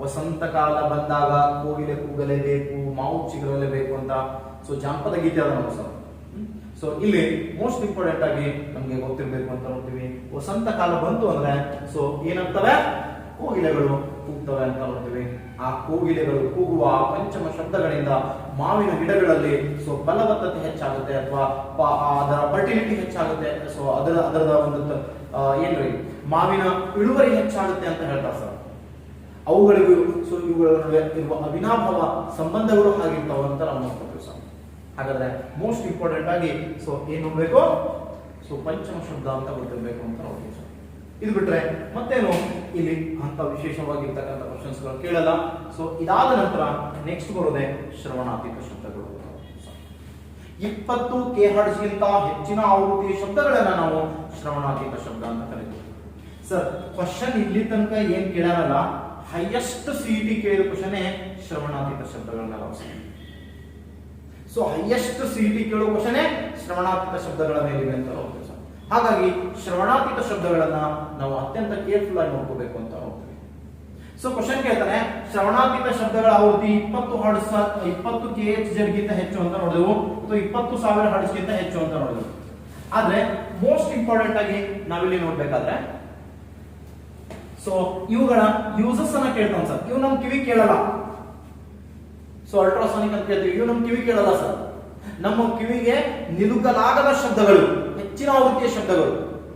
[SPEAKER 1] ವಸಂತ ಕಾಲ ಬಂದಾಗ ಕೋಗಿಲೆ ಕೂಗಲೇಬೇಕು, ಮಾವು ಚಿಗುರಲೇಬೇಕು ಅಂತ ಸೊ ಜಾನಪದ ಗೀತೆ ಅದ ನೋಡಿ ಸರ್. ಸೊ ಇಲ್ಲಿ ಮೋಸ್ಟ್ ಇಂಪಾರ್ಟೆಂಟ್ ಆಗಿ ನಮ್ಗೆ ಗೊತ್ತಿರ್ಬೇಕು ಅಂತ ನೋಡ್ತೀವಿ. ವಸಂತ ಕಾಲ ಬಂತು ಅಂದ್ರೆ ಸೊ ಏನಾಗ್ತವೆ, ಕೋಗಿಲೆಗಳು ಕೂಗ್ತವೆ ಅಂತ ನೋಡ್ತೀವಿ. ಆ ಕೋಗಿಲೆಗಳು ಕೂಗುವ ಪಂಚಮ ಶಬ್ದಗಳಿಂದ ಮಾವಿನ ಗಿಡಗಳಲ್ಲಿ ಸೊ ಫಲವತ್ತತೆ ಹೆಚ್ಚಾಗುತ್ತೆ ಅಥವಾ ಅದರ ಫರ್ಟಿಲಿಟಿ ಹೆಚ್ಚಾಗುತ್ತೆ. ಸೊ ಅದರದ ಒಂದು ಏನ್ರಿ ಮಾವಿನ ಇಳುವರಿ ಹೆಚ್ಚಾಗುತ್ತೆ ಅಂತ ಹೇಳ್ತಾರೆ ಸರ್. ಅವುಗಳಿಗೂ ಸೊ ಇವುಗಳ ನಡುವೆ ಇರುವ ಅವಿನಾಭಾವ ಸಂಬಂಧಗಳು ಆಗಿರ್ತಾವ ಅಂತ ನಾವು ನೋಡ್ತೀವಿ ಸರ್. ಹಾಗಾದ್ರೆ ಮೋಸ್ಟ್ ಇಂಪಾರ್ಟೆಂಟ್ ಆಗಿ ಸೊ ಏನ್ ನೋಡ್ಬೇಕು, ಸೊ ಪಂಚಮ ಶಬ್ದ ಅಂತ ಗೊತ್ತಿರ್ಬೇಕು ಅಂತ ನೋಡ್ತೀವಿ ಸರ್. ಇದು ಬಿಟ್ರೆ ಮತ್ತೇನು ಇಲ್ಲಿ ಅಂತ ವಿಶೇಷವಾಗಿರ್ತಕ್ಕಂಥ ಕ್ವಶನ್ಸ್ ಗಳು ಕೇಳಲ್ಲ. ಸೊ ಇದಾದ ನಂತರ ನೆಕ್ಸ್ಟ್ ಬರೋದೆ ಶ್ರವಣಾತೀತ ಶಬ್ದಗಳು. 20 KHz ಗಿಂತ ಹೆಚ್ಚಿನ ಆವೃತ್ತಿಯ ಶಬ್ದಗಳನ್ನ ನಾವು ಶ್ರವಣಾತೀತ ಶಬ್ದ ಅಂತ ಕರೀತೀವಿ ಸರ್. ಕ್ವಶನ್ ಇಲ್ಲಿ ತನಕ ಏನ್ ಕೇಳಲ್ಲ, ಹೈಯೆಸ್ಟ್ ಸಿಇಟಿ ಕೇಳಿದ ಕ್ವಶನ್ ಶ್ರವಣಾತೀತ ಶಬ್ದಗಳನ್ನ ನಾವು. ಸೊ ಹೈಯೆಸ್ಟ್ ಸಿಇಟಿ ಕೇಳುವ ಕ್ವಶನ್ ಶ್ರವಣಾತೀತ ಶಬ್ದಗಳ ಮೇಲಿವೆ ಅಂತ ನೋಡ್ತೀವಿ ಸರ್. ಹಾಗಾಗಿ ಶ್ರವಣಾತೀತ ಶಬ್ದಗಳನ್ನ ನಾವು ಅತ್ಯಂತ ಕೇರ್ಫುಲ್ ಆಗಿ ನೋಡ್ಕೋಬೇಕು ಅಂತ ನೋಡ್ತೀವಿ. ಸೊ ಕ್ವಶನ್ ಕೇಳ್ತಾನೆ, ಶ್ರವಣಾತೀತ ಶಬ್ದಗಳ ಆವೃತ್ತಿ 20 ಹರ್ಟ್ಜ್ 20 KHz ಗಿಂತ ಹೆಚ್ಚು ಅಂತ ನೋಡಿದೆವು, ಅಥವಾ 20,000 ಹರ್ಟ್ಜ್ ಗಿಂತ ಹೆಚ್ಚು ಅಂತ ನೋಡಿದೆವು. ಆದ್ರೆ ಮೋಸ್ಟ್ ಇಂಪಾರ್ಟೆಂಟ್ ಆಗಿ ನಾವಿಲ್ಲಿ ನೋಡ್ಬೇಕಾದ್ರೆ ಸೊ ಇವುಗಳ ಯೂಸಸ್ ಅನ್ನ ಕೇಳ್ತಾನೆ ಸರ್. ಇವು ನಮ್ ಕಿವಿ ಕೇಳಲ್ಲ. ಸೊ ಅಲ್ಟ್ರಾಸಾನಿಕ್ ಅಂತ ಕೇಳ್ತೀವಿ, ಇವು ನಮ್ ಕಿವಿ ಕೇಳಲ್ಲ ಸರ್. ನಮ್ಮ ಕಿವಿಗೆ ನಿಲುಕಲಾಗದ ಶಬ್ದಗಳು, ಹೆಚ್ಚಿನ ಆವೃತ್ತಿಯ ಶಬ್ದಗಳು.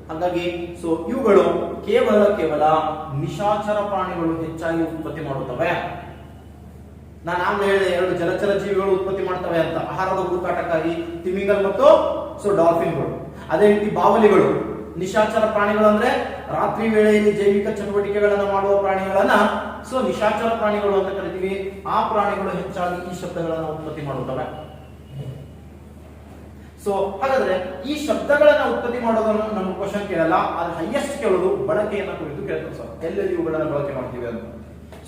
[SPEAKER 1] ಹಾಗಾಗಿ ಸೊ ಇವುಗಳು ಕೇವಲ ನಿಶಾಚರ ಪ್ರಾಣಿಗಳು ಹೆಚ್ಚಾಗಿ ಉತ್ಪತ್ತಿ ಮಾಡುತ್ತವೆ. ನಾನು ಆಮೇಲೆ ಹೇಳಿದೆ 2 ಜಲಚರ ಜೀವಿಗಳು ಉತ್ಪತ್ತಿ ಮಾಡ್ತವೆ ಅಂತ, ಆಹಾರದ ಹುಡುಕಾಟಕ್ಕಾಗಿ ತಿಮಿಂಗಲ್ ಮತ್ತು ಸೊ ಡಾಲ್ಫಿನ್ಗಳು. ಅದೇ ರೀತಿ ಬಾವಲಿಗಳು, ನಿಶಾಚರ ಪ್ರಾಣಿಗಳು ಅಂದ್ರೆ ರಾತ್ರಿ ವೇಳೆಯಲ್ಲಿ ಜೈವಿಕ ಚಟುವಟಿಕೆಗಳನ್ನು ಮಾಡುವ ಪ್ರಾಣಿಗಳನ್ನ ಸೊ ನಿಶಾಚರ ಪ್ರಾಣಿಗಳು ಅಂತ ಕರಿತೀವಿ. ಆ ಪ್ರಾಣಿಗಳು ಹೆಚ್ಚಾಗಿ ಈ ಶಬ್ದಗಳನ್ನು ಉತ್ಪತ್ತಿ ಮಾಡುತ್ತವೆ. ಸೊ ಹಾಗಾದ್ರೆ ಈ ಶಬ್ದಗಳನ್ನ ಉತ್ಪತ್ತಿ ಮಾಡೋದನ್ನು ನಮ್ಮ ಕ್ವಶನ್ ಕೇಳಲ್ಲ, ಆದ್ರೆ ಹೈಯೆಸ್ಟ್ ಕೇಳೋದು ಬಳಕೆಯನ್ನ ಕುರಿತು ಕೇಳ್ತಾರೆ ಸರ್, ಎಲ್ಲೆಲ್ಲಿ ಇವುಗಳನ್ನ ಬಳಕೆ ಮಾಡ್ತೀವಿ ಅಂತ.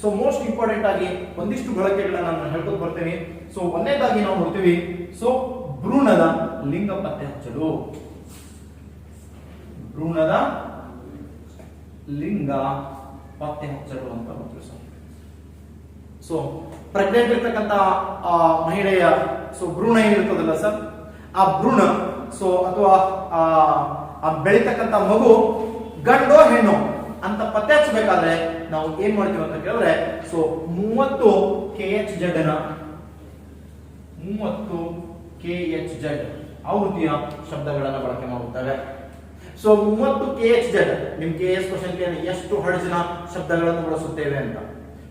[SPEAKER 1] ಸೊ ಮೋಸ್ಟ್ ಇಂಪಾರ್ಟೆಂಟ್ ಆಗಿ ಒಂದಿಷ್ಟು ಬಳಕೆಗಳನ್ನ ನಾನು ಹೇಳ್ಕೊಂಡು ಬರ್ತೀನಿ. ಸೊ ಒಂದನೇದಾಗಿ ನಾವು ನೋಡ್ತೀವಿ, ಸೊ ಭ್ರೂಣದ ಲಿಂಗ ಪತ್ತೆ ಹಚ್ಚಲು. ಭ್ರೂಣದ ಲಿಂಗ ಪತ್ತೆ ಹಚ್ಚಲು ಅಂತ ನೋಡ್ತೀವಿ ಸರ್. ಸೊ ಪ್ರೆಗ್ನೆಂಟ್ ಇರ್ತಕ್ಕಂತ ಮಹಿಳೆಯ ಸೊ ಭ್ರೂಣ ಏನಿರ್ತದಲ್ಲ ಸರ್, ಆ ಭ್ರೂಣ ಸೊ ಅಥವಾ ಆ ಬೆಳಿತಕ್ಕಂತ ಮಗು ಗಂಡೋ ಹೆಣ್ಣು ಅಂತ ಪತ್ತೆ ಹಚ್ಚಬೇಕಾದ್ರೆ ನಾವು ಏನ್ ಮಾಡ್ತೀವಿ ಅಂತ ಕೇಳಿದ್ರೆ, ಸೊ 30 kHz ನ 30 kHz ಆವೃತ್ತಿಯ ಶಬ್ದಗಳನ್ನ ಬಳಕೆ ಮಾಡುತ್ತೇವೆ. ಸೊ 30 kHz ನಿಮ್ KS ಕ್ವಶನ್ ಗೆ ಎಷ್ಟು ಹರ್ಟ್ಜ್ ನ ಶಬ್ದಗಳನ್ನು ಬಳಸುತ್ತೇವೆ ಅಂತ.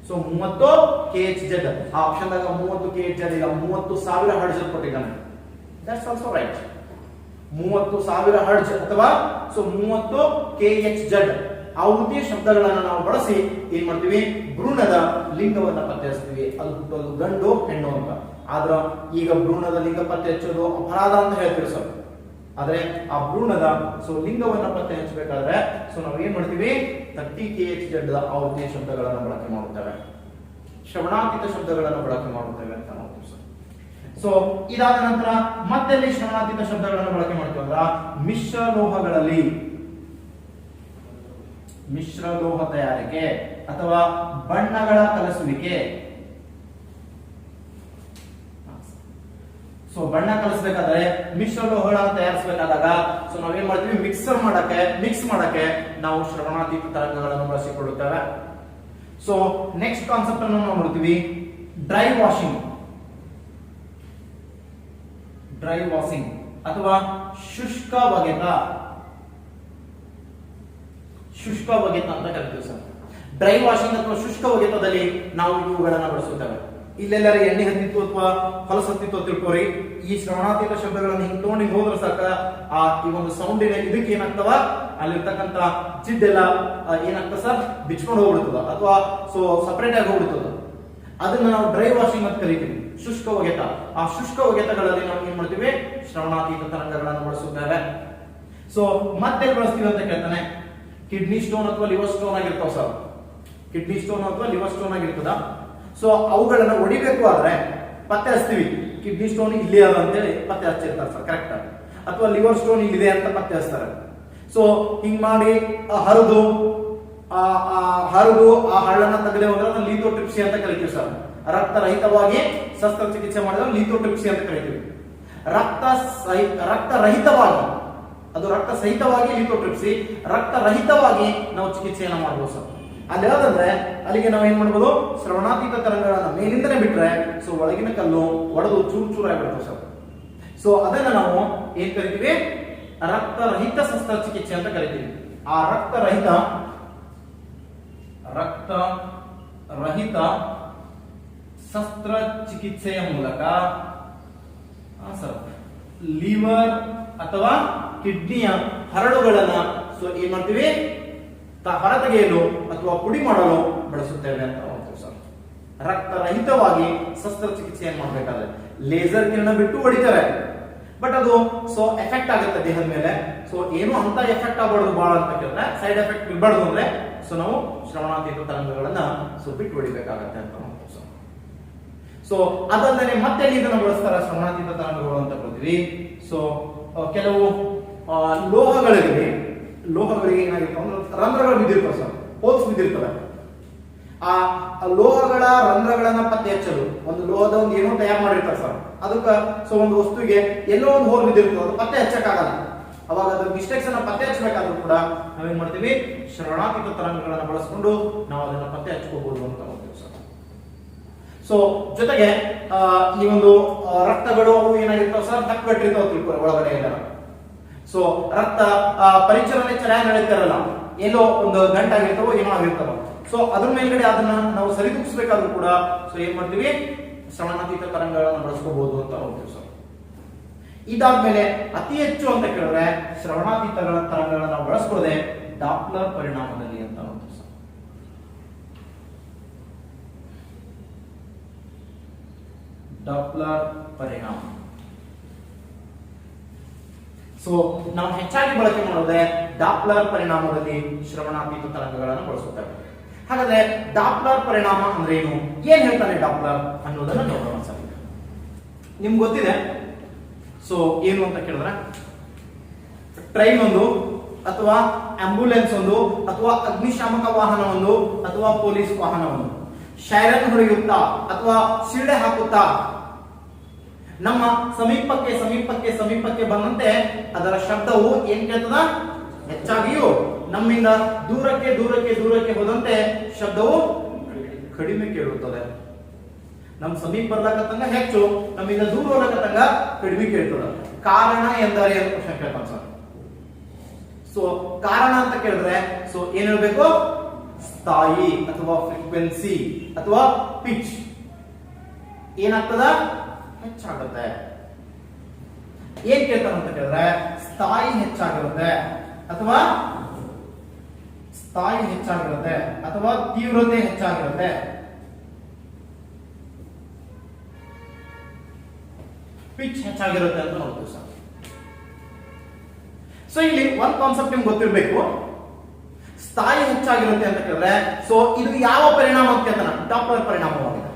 [SPEAKER 1] ಸೊ 30 kHz ಆ ಆಪ್ಷನ್ ದಾಗ 30 kHz ಈಗ 30,000 ಹರ್ಟ್ಜ್ ಕೊಟ್ಟಿದ್ದಾನೆ. That's also right. 30,000 ಹರ್ಟ್ಜ್ ಅಥವಾ ಸೊ 30 kHz ಆವೃತ್ತಿಯ ಶಬ್ದಗಳನ್ನ ನಾವು ಬಳಸಿ ಏನ್ ಮಾಡ್ತೀವಿ, ಭ್ರೂಣದ ಲಿಂಗವನ್ನ ಪತ್ತೆ ಹಚ್ತೀವಿ. ಅದು ಹುಟ್ಟೋದು ಗಂಡು ಹೆಣ್ಣು ಅಂತ. ಆದ್ರ ಈಗ ಭ್ರೂಣದ ಲಿಂಗ ಪತ್ತೆ ಹಚ್ಚೋದು ಅಪರಾಧ ಅಂತ ಹೇಳ್ತೀವಿ ಸರ್. ಆದ್ರೆ ಆ ಭ್ರೂಣದ ಸೊ ಲಿಂಗವನ್ನ ಪತ್ತೆ ಹಚ್ಚಬೇಕಾದ್ರೆ ಸೊ ನಾವು ಏನ್ ಮಾಡ್ತೀವಿ, 30 kHz ಆವೃತ್ತಿಯ ಶಬ್ದಗಳನ್ನ ಬಳಕೆ ಮಾಡುತ್ತೇವೆ, ಶ್ರವಣಾತೀತ ಶಬ್ದಗಳನ್ನ ಬಳಕೆ ಮಾಡುತ್ತೇವೆ ಅಂತ ನೋಡ್ತೀವಿ ಸರ್. ಸೊ ಇದಾದ ನಂತರ ಮತ್ತೆಲ್ಲಿ ಶ್ರವಣಾತೀತ ಶಬ್ದಗಳನ್ನು ಬಳಕೆ ಮಾಡ್ತೀವಿ ಅಂದ್ರ ಮಿಶ್ರಲೋಹಗಳಲ್ಲಿ, ಮಿಶ್ರಲೋಹ ತಯಾರಿಕೆ ಅಥವಾ ಬಣ್ಣಗಳ ಕಲಸುವಿಕೆ. ಸೊ ಬಣ್ಣ ಕಲಿಸಬೇಕಾದ್ರೆ ಮಿಶ್ರಲೋಹಗಳನ್ನ ತಯಾರಿಸಬೇಕಾದಾಗ ಸೊ ನಾವೇನ್ ಮಾಡ್ತೀವಿ, ಮಿಕ್ಸ್ ಮಾಡಕ್ಕೆ ನಾವು ಶ್ರವಣಾತೀತ ತರಂಗಗಳನ್ನು ಬಳಸಿಕೊಳ್ಳುತ್ತೇವೆ. ಸೊ ನೆಕ್ಸ್ಟ್ ಕಾನ್ಸೆಪ್ಟ್ ಅನ್ನು ನಾವು ನೋಡ್ತೀವಿ, ಡ್ರೈ ವಾಷಿಂಗ್ ಅಥವಾ ಶುಷ್ಕ ಒಗೆತ ಅಂತ ಕರಿತೀವಿ ಸರ್. ಡ್ರೈ ವಾಷಿಂಗ್ ಅಥವಾ ಶುಷ್ಕ ಒಗೆತದಲ್ಲಿ ನಾವು ಇವುಗಳನ್ನ ಬಳಸುತ್ತೇವೆ. ಇಲ್ಲೆಲ್ಲರ ಎಣ್ಣೆ ಹತ್ತಿತ್ತು ಅಥವಾ ಹೊಲಸು ಹತ್ತಿತ್ತು ತಿಳ್ಕೊರಿ, ಈ ಶ್ರವಣಾತೀತ ಶಬ್ದಗಳನ್ನು ಹಿಂಗ್ ತಗೊಂಡು ಹೋದ್ರೆ ಸಾಕ ಈ ಒಂದು ಸೌಂಡಿನ ಇದಕ್ಕೆ ಏನಾಗ್ತವ, ಅಲ್ಲಿರ್ತಕ್ಕಂತ ಜಿಡ್ಡೆಲ್ಲ ಏನಾಗ್ತದ ಸರ್, ಬಿಚ್ಕೊಂಡು ಹೋಗ್ಬಿಡ್ತದ ಅಥವಾ ಸೊ ಸಪರೇಟ್ ಆಗಿ ಹೋಗ್ಬಿಡ್ತದ. ಅದನ್ನ ನಾವು ಡ್ರೈ ವಾಷಿಂಗ್ ಅಂತ ಕರಿತೀವಿ. ಶುಷ್ಕ ಒಗೆತ, ಆ ಶುಷ್ಕ ಒಗೆತಗಳಲ್ಲಿ ನಾವು ಏನ್ ಮಾಡ್ತೀವಿ, ಶ್ರವಣಾತೀತ ತರಂಗಗಳನ್ನು ಬಳಸುತ್ತೇವೆ. ಸೊ ಮತ್ತೆ ಬಳಸ್ತೀವಿ ಅಂತ ಕೇಳ್ತಾನೆ, ಕಿಡ್ನಿ ಸ್ಟೋನ್ ಅಥವಾ ಲಿವರ್ ಸ್ಟೋನ್ ಆಗಿರ್ತಾವ ಸರ್. ಕಿಡ್ನಿ ಸ್ಟೋನ್ ಅಥವಾ ಲಿವರ್ ಸ್ಟೋನ್ ಆಗಿರ್ತದ. ಸೊ ಅವುಗಳನ್ನ ಹೊಡಿಬೇಕು ಆದ್ರೆ ಪತ್ತೆ ಹಚ್ತೀವಿ, ಕಿಡ್ನಿ ಸ್ಟೋನ್ ಇಲ್ಲಿ ಅದ ಅಂತೇಳಿ ಪತ್ತೆ ಹಚ್ಚಿರ್ತಾರೆ ಸರ್, ಕರೆಕ್ಟ್. ಅಥವಾ ಲಿವರ್ ಸ್ಟೋನ್ ಇಲ್ಲಿದೆ ಅಂತ ಪತ್ತೆ ಹಚ್ತಾರೆ. ಸೊ ಹಿಂಗ್ ಮಾಡಿ ಹರಿದು ಆ ಹಳ್ಳನ್ನ ತೆಗೆದೇ ಹೋದ್ರೆ ಲೀಥೋಟ್ರಿಪ್ಸಿ ಅಂತ ಕರಿತೀವಿ ಸರ್. ರಕ್ತರಹಿತವಾಗಿ ಶಸ್ತ್ರಚಿಕಿತ್ಸೆ ಮಾಡಿದ್ರೆ ಲೀಥೋಟ್ರಿಪ್ಸಿ ಅಂತ ಕರಿತೀವಿ. ರಕ್ತರಹಿತವಾಗಿ, ಅದು ರಕ್ತ ಸಹಿತವಾಗಿ ಲಿಥೋಟ್ರಿಪ್ಸಿ, ರಕ್ತರಹಿತವಾಗಿ ನಾವು ಚಿಕಿತ್ಸೆಯನ್ನ ಮಾಡಬಹುದು ಸರ್. ಅಲ್ಲಿ ಯಾವ್ದಂದ್ರೆ ಅಲ್ಲಿಗೆ ನಾವು ಏನ್ ಮಾಡ್ಬೋದು, ಶ್ರವಣಾತೀತ ತರಂಗಗಳನ್ನ ಮೇಲಿಂದನೇ ಬಿಟ್ರೆ ಸೊ ಒಳಗಿನ ಕಲ್ಲು ಒಡೆದು ಚೂರು ಆಗಿಬಿಡ್ತವೆ ಸರ್. ಸೊ ಅದನ್ನ ನಾವು ಏನ್ ಕರಿತೀವಿ, ರಕ್ತರಹಿತ ಶಸ್ತ್ರಚಿಕಿತ್ಸೆ ಅಂತ ಕರಿತೀವಿ. ಆ ರಕ್ತರಹಿತ ಶಸ್ತ್ರಚಿಕಿತ್ಸೆಯ ಮೂಲಕ ಸರ್ ಲಿವರ್ ಅಥವಾ ಕಿಡ್ನಿಯ ಹರಳುಗಳನ್ನ ಸೊ ಏನ್ ಮಾಡ್ತೀವಿ, ಹೊರತೆಗೆಯಲು ಅಥವಾ ಪುಡಿ ಮಾಡಲು ಬಳಸುತ್ತೇವೆ ಅಂತ ಹೇಳ್ತೀವಿ ಸರ್. ರಕ್ತರಹಿತವಾಗಿ ಶಸ್ತ್ರಚಿಕಿತ್ಸೆಯನ್ನು ಮಾಡಬೇಕಾದ್ರೆ ಲೇಸರ್ ಕಿರಣ ಬಿಟ್ಟು ಹೊಡಿತಾರೆ, ಬಟ್ ಅದು ಸೊ ಎಫೆಕ್ಟ್ ಆಗುತ್ತೆ ದೇಹದ ಮೇಲೆ. ಸೊ ಏನು ಅಂತ ಎಫೆಕ್ಟ್ ಆಗಬಾರ್ದು ಬಹಳ ಅಂತ ಕೇಳಿದ್ರೆ, ಸೈಡ್ ಎಫೆಕ್ಟ್ ಇರಬಾರ್ದು ಅಂದ್ರೆ ಸೊ ನಾವು ಶ್ರವಣಾತೀತ ತರಂಗಗಳನ್ನ ಸೊ ಬಿಟ್ಟು ಹೊಡಿಬೇಕಾಗತ್ತೆ ಅಂತ ಹೇಳ್ತೀವಿ ಸರ್. ಸೊ ಅದಲ್ಲದೆ ಮತ್ತೆ ಇದನ್ನ ಬಳಸ್ತಾರ ಶ್ರವಣಾತೀತ ತರಂಗಗಳು ಅಂತ ಹೇಳ್ತೀವಿ. ಸೊ ಕೆಲವು ಲೋಹಗಳಿಗೆ ಏನಾಗಿರ್ತವೆ ಅಂದ್ರೆ ರಂಧ್ರಗಳು ಬಿದ್ದಿರ್ತವೆ ಸರ್, ಹೋಲ್ಸ್ ಬಿದ್ದಿರ್ತವೆ. ಆ ಲೋಹಗಳ ರಂಧ್ರಗಳನ್ನ ಪತ್ತೆ ಹಚ್ಚಲು ಒಂದು ಲೋಹದ ಒಂದು ಏನೋ ತಯಾರು ಮಾಡಿರ್ತಾರೆ ಸರ್, ಅದಕ್ಕೆ ಸೊ ಒಂದು ವಸ್ತುವಿಗೆ ಎಲ್ಲೋ ಒಂದು ಹೋಲ್ ಬಿದ್ದಿರ್ತದೆ, ಅದು ಪತ್ತೆ ಹಚ್ಚಕ್ಕಾಗಲ್ಲ. ಅವಾಗ ಅದ್ರ ಮಿಸ್ಟೇಕ್ಸ್ ಅನ್ನ ಪತ್ತೆ ಹಚ್ಚಬೇಕಾದ್ರೂ ಕೂಡ ನಾವೇನ್ ಮಾಡ್ತೀವಿ, ಶ್ರವಣಾತೀತ ತರಂಗಗಳನ್ನ ಬಳಸ್ಕೊಂಡು ನಾವು ಅದನ್ನ ಪತ್ತೆ ಹಚ್ಕೋಬಹುದು ಅಂತ ಹೇಳ್ತೀವಿ ಸರ್. ಸೊ ಜೊತೆಗೆ ಈ ಒಂದು ರಕ್ತಗಳು ಅವು ಏನಾಗಿರ್ತಾವ ಸರ್, ಕಟ್ಟಿರ್ತಾವ ತಿಳ್ಕೊಳ ಒಳಗಡೆ ಎಲ್ಲ. ಸೊ ರಕ್ತ ಪರಿಚಲನೆ ಚೆನ್ನಾಗಿ ನಡೀತಾರಲ್ಲ, ಎಲ್ಲೋ ಒಂದು ಗಂಟಾಗಿರ್ತಾವೋ ಏನೋ ಆಗಿರ್ತಾವ. ಸೊ ಅದ್ರ ಮೇಲ್ಗಡೆ ಅದನ್ನ ನಾವು ಸರಿದೂಗಿಸ್ಬೇಕಾದ್ರೂ ಕೂಡ ಸೊ ಏನ್ ಮಾಡ್ತೀವಿ, ಶ್ರವಣಾತೀತ ತರಂಗಗಳನ್ನ ಬಳಸ್ಕೋಬಹುದು ಅಂತ ಹೇಳ್ತೀವಿ ಸರ್. ಇದಾದ್ಮೇಲೆ ಅತಿ ಹೆಚ್ಚು ಅಂತ ಕೇಳಿದ್ರೆ ಶ್ರವಣಾತೀತ ತರಂಗಗಳನ್ನ ನಾವು ಬಳಸ್ಕೊಳ್ಳದೆ ಡಾಪ್ಲರ್ ಪರಿಣಾಮದಲ್ಲಿ ಅಂತ ಒಂದು ಡಾಪ್ಲರ್ ಪರಿಣಾಮ. ಸೊ ನಾವು ಹೆಚ್ಚಾಗಿ ಬಳಕೆ ಮಾಡೋದೇ ಡಾಪ್ಲರ್ ಪರಿಣಾಮದಲ್ಲಿ ಶ್ರವಣಾತೀತ ತರಂಗಗಳನ್ನು ಬಳಸುತ್ತೇವೆ. ಹಾಗಾದ್ರೆ ಡಾಪ್ಲರ್ ಪರಿಣಾಮ ಅಂದ್ರೆ ಏನು, ಏನ್ ಹೇಳ್ತಾನೆ ಡಾಪ್ಲರ್ ಅನ್ನೋದನ್ನ ನೋಡೋಣ ಸರ್. ನಿಮ್ಗೆ ಗೊತ್ತಿದೆ. ಸೊ ಏನು ಅಂತ ಕೇಳಿದ್ರೆ ಟ್ರೈನ್ ಒಂದು ಅಥವಾ ಆಂಬ್ಯುಲೆನ್ಸ್ ಒಂದು ಅಥವಾ ಅಗ್ನಿಶಾಮಕ ವಾಹನ ಒಂದು ಅಥವಾ ಪೊಲೀಸ್ ವಾಹನ ಒಂದು ಶೈರನ್ ಹೊಡೆಯುತ್ತಾ ಅಥವಾ ಸಿಳ್ಳೆ ಹಾಕುತ್ತಾ ನಮ್ಮ ಸಮೀಪಕ್ಕೆ ಸಮೀಪಕ್ಕೆ ಸಮೀಪಕ್ಕೆ ಬಂದಂತೆ ಅದರ ಶಬ್ದವು ಏನ್ ಕೇಳ್ತದ, ಹೆಚ್ಚಾಗಿಯೂ ನಮ್ಮಿಂದ ದೂರಕ್ಕೆ ದೂರಕ್ಕೆ ದೂರಕ್ಕೆ ಹೋದಂತೆ ಶಬ್ದವು ಕಡಿಮೆ ಕೇಳುತ್ತದೆ. ನಮ್ಮ ಸಮೀಪ ಬರ್ಲಕತ್ತಂಗ ಹೆಚ್ಚು, ನಮ್ಮಿಂದ ದೂರ ಹೋಗ್ಲಕತ್ತಂಗ ಕಡಿಮೆ ಕೇಳ್ತದ. ಕಾರಣ ಎಂದರೆ ಏನು ಪ್ರಶ್ನೆ ಕೇಳ್ತಾನೆ ಸರ್. ಸೊ ಕಾರಣ ಅಂತ ಕೇಳಿದ್ರೆ ಸೊ ಏನ್ ಹೇಳ್ಬೇಕು, ಸ್ಥಾಯಿ ಅಥವಾ ಫ್ರೀಕ್ವೆನ್ಸಿ ಅಥವಾ ಪಿಚ್ ಏನಾಗ್ತದ, ಹೆಚ್ಚಾಗುತ್ತೆ. ಏನ್ ಕೇಳ್ತಾನೆ ಅಂತ ಕೇಳಿದ್ರೆ ಸ್ಥಾಯಿ ಹೆಚ್ಚಾಗಿರುತ್ತೆ ಅಥವಾ ಸ್ಥಾಯಿ ಹೆಚ್ಚಾಗಿರುತ್ತೆ ಅಥವಾ ತೀವ್ರತೆ ಹೆಚ್ಚಾಗಿರುತ್ತೆ. ಪಿಚ್ ಹೆಚ್ಚಾಗಿರುತ್ತೆ ಅಂತ ನೋಡ್ತೀವಿ ಸರ್. ಸೊ ಇಲ್ಲಿ ಒಂದ್ ಕಾನ್ಸೆಪ್ಟ್ ನಿಮ್ಗೆ ಗೊತ್ತಿರಬೇಕು. ಸ್ಥಾಯಿ ಹೆಚ್ಚಾಗಿರುತ್ತೆ ಅಂತ ಕೇಳಿದ್ರೆ ಸೊ ಇದು ಯಾವ ಪರಿಣಾಮ ಅಂತ ಕೇಳ್ತಾನೆ, ಡಾಪ್ಲರ್ ಪರಿಣಾಮವಾಗಿದೆ.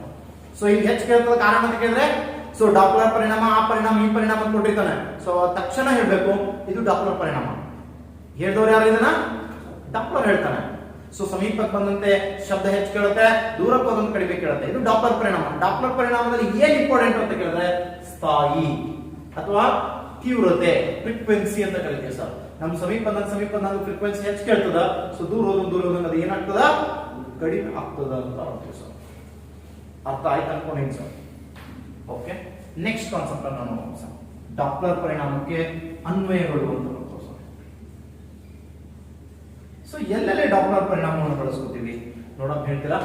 [SPEAKER 1] ಸೊ ಇಲ್ಲಿ ಹೆಚ್ಚು ಕೇಳ್ತದ ಕಾರಣ ಅಂತ ಕೇಳಿದ್ರೆ ಸೊ ಡಾಪ್ಲರ್ ಪರಿಣಾಮ, ಆ ಪರಿಣಾಮ ಈ ಪರಿಣಾಮ ಅಂತ ಕೊಟ್ಟಿರ್ತಾನೆ. ಸೊ ತಕ್ಷಣ ಹೇಳ್ಬೇಕು ಇದು ಡಾಪ್ಲರ್ ಪರಿಣಾಮ. ಹೇಳಿದವ್ರು ಯಾರು ಇದನ್ನ, ಡಾಪ್ಲರ್ ಹೇಳ್ತಾನೆ. ಸೊ ಸಮೀಪಕ್ಕೆ ಬಂದಂತೆ ಶಬ್ದ ಹೆಚ್ಚು ಕೇಳುತ್ತೆ, ದೂರಕ್ಕೆ ಹೋದಂತೆ ಕಡಿಮೆ ಕೇಳುತ್ತೆ. ಇದು ಡಾಪ್ಲರ್ ಪರಿಣಾಮ. ಡಾಪ್ಲರ್ ಪರಿಣಾಮದಲ್ಲಿ ಏನ್ ಇಂಪಾರ್ಟೆಂಟ್ ಅಂತ ಕೇಳಿದ್ರೆ ಸ್ಥಾಯಿ ಅಥವಾ ತೀವ್ರತೆ, ಫ್ರೀಕ್ವೆನ್ಸಿ ಅಂತ ಕರಿತೀವಿ ಸರ್. ನಮ್ ಸಮೀಪ ಬಂದಾಗ ಫ್ರೀಕ್ವೆನ್ಸಿ ಹೆಚ್ಚು ಕೇಳ್ತದ. ಸೊ ದೂರ ಹೋದಂಗೆ ಅದು ಏನಾಗ್ತದ, ಕಡಿಮೆ ಆಗ್ತದ ಅಂತ ಹೇಳ್ತೀವಿ ಸರ್. ಅರ್ಥ ಆಯ್ತು ಅನ್ಕೊಂಡೇನು ಸರ್? ಓಕೆ, ನೆಕ್ಸ್ಟ್ ಕಾನ್ಸೆಪ್ಟ್ ಅನ್ನು ನೋಡೋಣ ಸರ್. ಡಾಪ್ಲರ್ ಪರಿಣಾಮಕ್ಕೆ ಅನ್ವಯಗಳು ಅಂತ ನೋಡ್ತೀವಿ ಸರ್. ಸೊ ಎಲ್ಲೆಲ್ಲಿ ಡಾಪ್ಲರ್ ಪರಿಣಾಮವನ್ನು ಬಳಸ್ಕೊತೀವಿ ನೋಡೋಣ, ಹೇಳ್ತೀರಾ?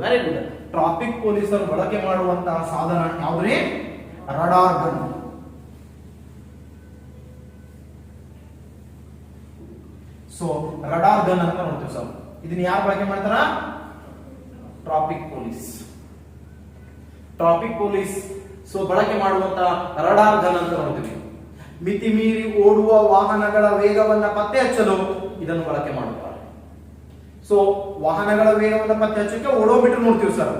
[SPEAKER 1] Very good. ಟ್ರಾಫಿಕ್ ಪೊಲೀಸರು ಬಳಕೆ ಮಾಡುವಂತಹ ಸಾಧನ ಯಾವುದೇ radar gun. So radar gun ಅಂತ ನೋಡ್ತೀವಿ ಸರ್. ಇದನ್ನ ಯಾರು ಬಳಕೆ ಮಾಡ್ತಾರ? Traffic police. Traffic police so ಬಳಕೆ ಮಾಡುವಂತ ರಡಾರ್ ಗನ್ ಅಂತ ನೋಡ್ತೀವಿ. ಮಿತಿ ಮೀರಿ ಓಡುವ ವಾಹನಗಳ ವೇಗವನ್ನ ಪತ್ತೆ ಹಚ್ಚಲು ಇದನ್ನು ಬಳಕೆ ಮಾಡುತ್ತಾರೆ. ಸೊ ವಾಹನಗಳ ವೇಗವನ್ನ ಪತ್ತೆ ಹಚ್ಚಕ್ಕೆ ಓಡೋಮೀಟರ್ ನೋಡ್ತೀವಿ ಸರ್,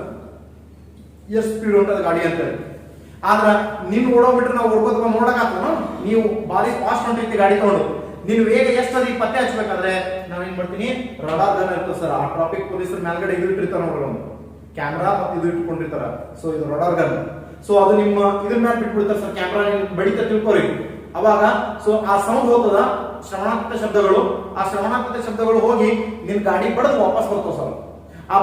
[SPEAKER 1] ಎಷ್ಟು ಸ್ಪೀಡ್ ಹೊಂಟದ ಗಾಡಿ ಅಂತ ಹೇಳಿ. ಆದ್ರ ನಿನ್ ಓಡೋಮೀಟರ್ ನಾವು ಓಡ್ಕೋತ ನೋಡಕ್ ನೀವು ಬಾರಿ ಫಾಸ್ಟ್ ಹೊಂಟಿರ್ತಿ ಗಾಡಿ ತಗೊಂಡು, ನಿನ್ ವೇಗ ಎಷ್ಟದ ಈ ಪತ್ತೆ ಹಚ್ಚಬೇಕಾದ್ರೆ ನಾವೇನ್ ಮಾಡ್ತೀನಿ, ರಡಾರ್ ಗನ್ ಇರ್ತದೆ ಸರ್. ಆ ಟ್ರಾಫಿಕ್ ಪೊಲೀಸರ ಮೇಲ್ಗಡೆ ಇದು ಇಟ್ಟಿರ್ತಾರ ನೋಡ್ರಿ, ಒಂದು ಕ್ಯಾಮ್ರಾ ಮತ್ತೆ ಇದು ಇಟ್ಕೊಂಡಿರ್ತಾರ. ಸೊ ಇದು ರಡಾರ್ ಗನ್. ಸೊ ಅದು ನಿಮ್ಮ ಇದ್ರ ಮೇಲೆ ಬಿಟ್ಬಿಡ್ತಾರೆ ಸರ್, ಕ್ಯಾಮ್ರಾ ಬಡಿತ ತಿಳ್ಕೊರಿ. ಅವಾಗ ಸೊ ಆ ಸೌಂಡ್ ಹೋಗ್ತದ, ಶ್ರವಣಾತ್ಮಕ ಶಬ್ದಗಳು, ಆ ಶ್ರವಣಾತ್ಮಕ ಶಬ್ದಗಳು ಹೋಗಿ ನಿನ್ ಗಾಡಿ ಬಡದು ವಾಪಸ್ ಬರ್ತಾವ ಸರ್. ಆ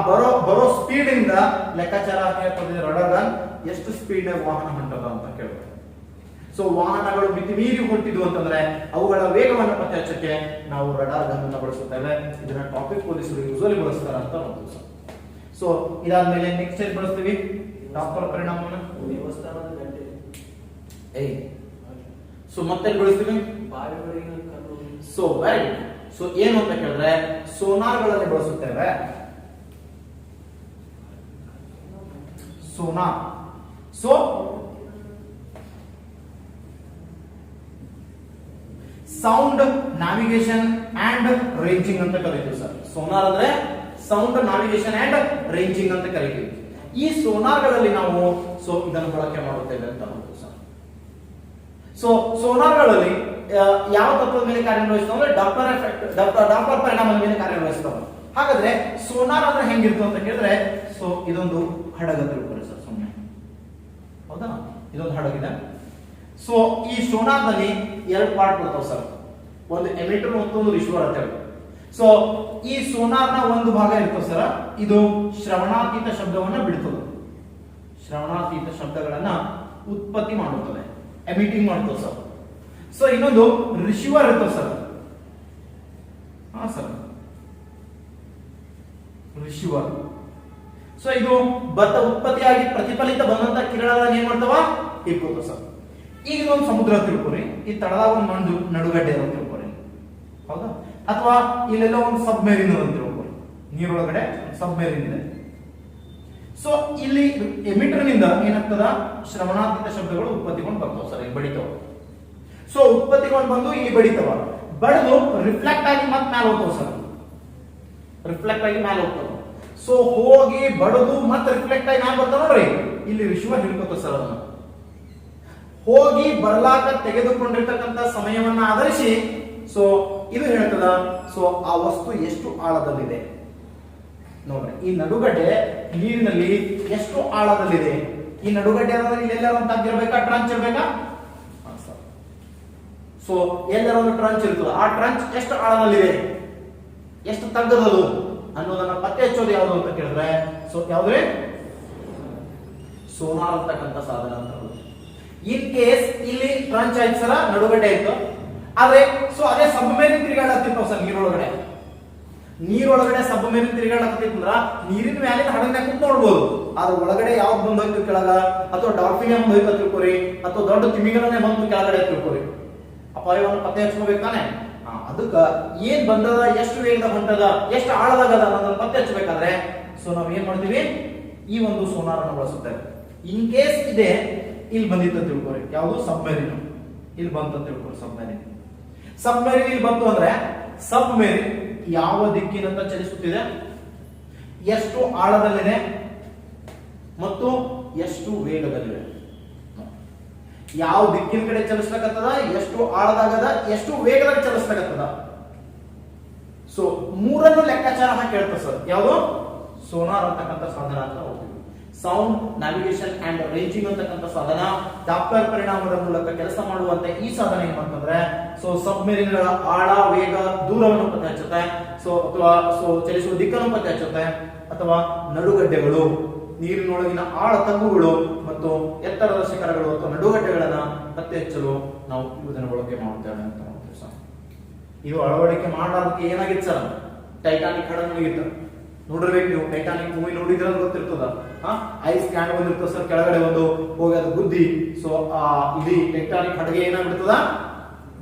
[SPEAKER 1] ಬರೋ ಸ್ಪೀಡ್ ಇಂದ ಲೆಕ್ಕಾಚಾರ ಹಾಕಿ ರಡಾರ್ ಗನ್ ಎಷ್ಟು ಸ್ಪೀಡ್ ವಾಹನ ಹೊಂಟದ ಅಂತ ಕೇಳ್ತಾರೆ. ಸೊ ವಾಹನಗಳು ಮಿತಿ ಮೀರಿ ಹೊಂಟಿದ್ವು ಅಂತಂದ್ರೆ ಅವುಗಳ ವೇಗವನ್ನು ಪತ್ತೆ ಹಚ್ಚಕ್ಕೆ ನಾವು ರಡಾರ್ ಗನ್ ಅನ್ನು ಬಳಸುತ್ತೇವೆ. ಇದನ್ನ ಟ್ರಾಫಿಕ್ ಪೊಲೀಸರು ಯೂಶುವಲಿ ಬಳಸ್ತಾರೆ ಅಂತ ನೋಡ್ತೀವಿ ಸರ್. ಸೊ ಇದಾದ್ಮೇಲೆ ನೆಕ್ಸ್ಟ್ ಏನ್ ಬಳಸ್ತೀವಿ ಡಾಪ್ಲರ್ ಪರಿಣಾಮವನ್ನು?
[SPEAKER 2] ದೇವಸ್ಥಾನದ ಗಂಟೆ.
[SPEAKER 1] ಸೊ ಮತ್ತೆ ಬಳಸ್ತೀವಿ ಸೊ ವೆರಿ ಗುಡ್. ಸೊ ಏನು ಅಂತ ಕೇಳಿದ್ರೆ ಸೋನಾರ್ಗಳಲ್ಲಿ ಬಳಸುತ್ತೇವೆ. Sonar. So sound navigation and ranging ಅಂತ ಕರೀತೀವಿ ಸರ್. ಸೋನಾರ್ ಅಂದ್ರೆ ಸೌಂಡ್ ನ್ಯಾವಿಗೇಷನ್ ಅಂಡ್ ರೇಂಜಿಂಗ್ ಅಂತ ಕರೀತೀವಿ. ಈ ಸೋನಾರ್ಗಳಲ್ಲಿ ನಾವು ಸೊ ಇದನ್ನು ಬಳಕೆ ಮಾಡುತ್ತೇವೆ ಅಂತ ನೋಡ್ತೀವಿ ಸರ್. ಸೊ ಸೋನಾರ್ಗಳಲ್ಲಿ ಯಾವ ತತ್ವದ ಮೇಲೆ ಕಾರ್ಯನಿರ್ವಹಿಸ್ತಾವೆ ಅಂದ್ರೆ ಡಾಪ್ಲರ್ ಎಫೆಕ್ಟ್, ಡಾಪ್ಲರ್ ಪರಿಣಾಮದ ಮೇಲೆ ಕಾರ್ಯನಿರ್ವಹಿಸ್ತಾವೆ. ಹಾಗಾದ್ರೆ ಸೋನಾರ್ ಅಂದ್ರೆ ಹೆಂಗಿರ್ತದೆ ಅಂತ ಕೇಳಿದ್ರೆ ಸೊ ಇದೊಂದು ಹಡಗ ತಿಳ್ಕೊಳ್ಳಿ ಸರ್ ಸುಮ್ಮನೆ, ಹೌದಾ? ಇದೊಂದು ಹಡಗಿದೆ. ಸೊ ಈ ಸೋನಾರ್ನಲ್ಲಿ ಎರಡು ಪಾರ್ಟ್ ಬರ್ತಾವ ಸರ್, ಒಂದು ಎಮಿಟರ್ ಮತ್ತೊಂದು ರಿಸೀವರ್ ಅಂತ ಹೇಳಿ. ಸೊ ಈ ಸೋನಾರ್ನ ಒಂದು ಭಾಗ ಇರ್ತದೆ ಸರ್, ಇದು ಶ್ರವಣಾತೀತ ಶಬ್ದವನ್ನ ಬಿಡ್ತದೆ, ಶ್ರವಣಾತೀತ ಶಬ್ದಗಳನ್ನ ಉತ್ಪತ್ತಿ ಮಾಡುತ್ತದೆ, ಎಮಿಟಿಂಗ್ ಮಾಡ್ತದೆ ಸರ್. ಸೊ ಇನ್ನೊಂದು ರಿಸೀವರ್ ಇರ್ತದೆ ಸರ್. ಹಾ ಸರ್, ರಿಸೀವರ್. ಸೊ ಇದು ಉತ್ಪತ್ತಿಯಾಗಿ ಪ್ರತಿಫಲಿತ ಬಂದಂತ ಕಿರಣಗಳನ್ನ ಏನ್ ಮಾಡ್ತಾವ, ಇಟ್ಕೋತಾವ ಸರ್. ಈಗ ಇದೊಂದು ಸಮುದ್ರ ತಿಳ್ಕೊರಿ, ಈ ತಳದಾಗ ಒಂದು ನಡುಗಡ್ಡೆ ಅಂತ ತಿಳ್ಕೊರಿ, ಹೌದಾ? ಅಥವಾ ಇಲ್ಲೆಲ್ಲ ಒಂದು ಸಬ್ಮೆರಿನ್ ಅಂತ ತಿಳ್ಕೊರಿ, ನೀರೊಳಗಡೆ ಸಬ್ಮೆರಿನ್ ಇದೆ. ಸೊ ಇಲ್ಲಿ ಎಮಿಟರ್ ನಿಂದ ಏನಾಗ್ತದ, ಶ್ರವಣಾತೀತ ಶಬ್ದಗಳು ಉತ್ಪತ್ತಿಗೊಂಡು ಬರ್ತಾವ ಸರ್, ಇಲ್ಲಿ ಬಡಿತಾವ. ಸೊ ಉತ್ಪತ್ತಿಗೊಂಡು ಬಂದು ಇಲ್ಲಿ ಬಡಿತಾವ, ಬಡದು ರಿಫ್ಲೆಕ್ಟ್ ಆಗಿ ಮತ್ತೆ ಮ್ಯಾಲ ಹೋಗ್ತಾವ ಸರ್, ರಿಫ್ಲೆಕ್ಟ್ ಆಗಿ ಮ್ಯಾಲ ಹೋಗ್ತಾವ. ಸೊ ಹೋಗಿ ಬಡದು ಮತ್ತೆ ರಿಫ್ಲೆಕ್ಟ್ ಆಗಿ ಮ್ಯಾಲ ಬರ್ತಾವ ನೋಡ್ರಿ, ಇಲ್ಲಿ ವಿಶ್ವ ಹಿಡ್ಕೋತ ಸರ್. ಅದನ್ನ ಹೋಗಿ ಬರ್ಲಾಕ ತೆಗೆದುಕೊಂಡಿರ್ತಕ್ಕಂಥ ಸಮಯವನ್ನ ಆಧರಿಸಿ ಸೊ ಇದು ಹೇಳ್ತದ, ಸೊ ಆ ವಸ್ತು ಎಷ್ಟು ಆಳದಲ್ಲಿದೆ ನೋಡ್ರಿ. ಈ ನಡುಗಡ್ಡೆ ನೀರಿನಲ್ಲಿ ಎಷ್ಟು ಆಳದಲ್ಲಿದೆ, ಈ ನಡುಗಡ್ಡೆ ಅಂದ್ರೆ ಇಲ್ಲೆಲ್ಲ ಒಂದು ತಗ್ಗಿರ್ಬೇಕಾ, ಟ್ರಂಚ್ ಇರ್ಬೇಕಾ? ಸೊ ಎಲ್ಲರ ಒಂದು ಟ್ರಂಚ್ ಇರ್ತದೆ, ಆ ಟ್ರಂಚ್ ಎಷ್ಟು ಆಳದಲ್ಲಿದೆ, ಎಷ್ಟು ತಗ್ಗದದು ಅನ್ನೋದನ್ನ ಪತ್ತೆ ಹಚ್ಚೋದು ಯಾವುದು ಅಂತ ಕೇಳಿದ್ರೆ, ಸೊ ಯಾವ್ದ್ರೆ ಸೋನಾರ್ ಅಂತಕ್ಕಂಥ ಸಾಧನ ಅಂತ. ಇನ್ ಕೇಸ್ ಇಲ್ಲಿ ಟ್ರಂಚ್ ಆಯ್ತು ಸರ, ನಡುಗಡ್ಡೆ ಇತ್ತು, ಆದ್ರೆ ಸೊ ಅದೇ ಸಬ್ಮೆರಿನ್ ತಿರುಗಾಡತ್ತಿರ್ತಾವ ಸರ್ ನೀರೊಳಗಡೆ. ನೀರೊಳಗಡೆ ಸಬ್ಮೆರಿನ್ ತಿರುಗಾಡತ್ತಿತ್ತಂದ್ರ ನೀರಿನ ಮ್ಯಾಲಿನ ಹಡಗನ್ಯಾಗ ಕುಂತ ನೋಡ್ಬೋದು, ಆದ್ರೆ ಒಳಗಡೆ ಯಾವ್ದು ಬಂದ್ ಹೋಯ್ತು ಕೆಳಗ, ಅಥವಾ ಡಾಲ್ಫಿನ್ ಬಂದ್ ಹೋಯ್ತು ತಿಳ್ಕೊರಿ, ಅಥವಾ ದೊಡ್ಡ ತಿಮಿಂಗಲನೇ ಬಂದು ಕೆಳಗಡೆ ತಿಳ್ಕೊರಿ, ಅಪಾಯವನ್ನು ಪತ್ತೆ ಹಚ್ಕೋಬೇಕು ತಾನೆ. ಅದಕ್ಕ ಏನ್ ಬಂದದ, ಎಷ್ಟು ವೇಗದ ಹೊಂಟದ, ಎಷ್ಟು ಆಳದಾಗದ ಅನ್ನೋದನ್ನ ಪತ್ತೆ ಹಚ್ಚಬೇಕಾದ್ರೆ ಸೊ ನಾವ್ ಏನ್ ಮಾಡ್ತೀವಿ, ಈ ಒಂದು ಸೋನಾರನ್ನು ಬಳಸುತ್ತೇವೆ. ಇನ್ ಕೇಸ್ ಇದೆ ಇಲ್ಲಿ ಬಂದಿತ್ತು ತಿಳ್ಕೊರಿ, ಯಾವುದು ಸಬ್ಮೆರಿನ್ ಇಲ್ಲಿ ಬಂತು ಅಂತ ತಿಳ್ಕೊರಿ. ಸಬ್ಮೆರಿನ್ ಇಲ್ಲಿ ಬಂತು ಅಂದ್ರೆ ಸಬ್ಮೆರಿನ್ ಯಾವ ದಿಕ್ಕಿನಂತ ಚಲಿಸುತ್ತಿದೆ, ಎಷ್ಟು ಆಳದಲ್ಲಿದೆ ಮತ್ತು ಎಷ್ಟು ವೇಗದಲ್ಲಿದೆ, ಯಾವ ದಿಕ್ಕಿನ ಕಡೆ ಚಲಿಸ್ಲಕತ್ತದ, ಎಷ್ಟು ಆಳದಾಗದ, ಎಷ್ಟು ವೇಗದಾಗ ಚಲಿಸ್ಲಕತ್ತದ. ಸೊ ಮೂರನ್ನು ಲೆಕ್ಕಾಚಾರ ಹಾಕಿ ಹೇಳ್ತಾರೆ ಸರ್, ಯಾವುದು ಸೋನಾರ್ ಅಂತಕ್ಕಂಥ ಸಾಧನ ಅಂತ ಹೋಗ್ತೀವಿ. ಸೌಂಡ್ ನ್ಯಾವಿಗೇಷನ್ ಅಂಡ್ ರೇಂಜಿಂಗ್ ಅಂತಕ್ಕಂಥ ಸಾಧನ, ಡಾಪ್ಲರ್ ಪರಿಣಾಮದ ಮೂಲಕ ಕೆಲಸ ಮಾಡುವಂತ ಈ ಸಾಧನ ಏನಂತಂದ್ರೆ ಸೊ ಸಬ್ಮೆರಿನ್ಗಳ ಆಳ, ವೇಗ, ದೂರವನ್ನು ಪತ್ತೆ ಹಚ್ಚುತ್ತೆ. ಸೊ ಅಥವಾ ಸೊ ಚಲಿಸುವ ದಿಕ್ಕನ್ನು ಪತ್ತೆ ಹಚ್ಚುತ್ತೆ, ಅಥವಾ ನಡುಗಡ್ಡೆಗಳು, ನೀರಿನೊಳಗಿನ ಆಳ ತಗ್ಗುಗಳು ಮತ್ತು ಎತ್ತರದ ಶಿಖರಗಳು ಅಥವಾ ನಡುಗಡ್ಡೆಗಳನ್ನ ಪತ್ತೆ ಹಚ್ಚಲು ನಾವು ಇದನ್ನು ಬಳಕೆ ಮಾಡುತ್ತೇವೆ ಅಂತ ನೋಡ್ತೀವಿ ಸರ್. ಇದು ಅಳವಡಿಕೆ ಮಾಡೋದಕ್ಕೆ ಏನಾಗಿತ್ತು ಸರ್, ಟೈಟಾನಿಕ್ ಹಡಗು ಮುಳುಗಿತ್ತು ನೋಡಿರ್ಬೇಕು ನೀವು, ಟೈಟಾನಿಕ್ ಮೂವಿ ನೋಡಿದ್ರೆ ಗೊತ್ತಿರ್ತದ. ಐಸ್ ಕ್ಯಾಂಡ್ ಬಂದಿರ್ತದ ಸರ್, ಕೆಳಗಡೆ ಒಂದು ಹೋಗಿ ಅದು ಗುದ್ದಿ ಸೊ ಇಡೀ ಟೈಟಾನಿಕ್ ಹಡಗೆ ಏನಾಗ್ಬಿಡ್ತದ,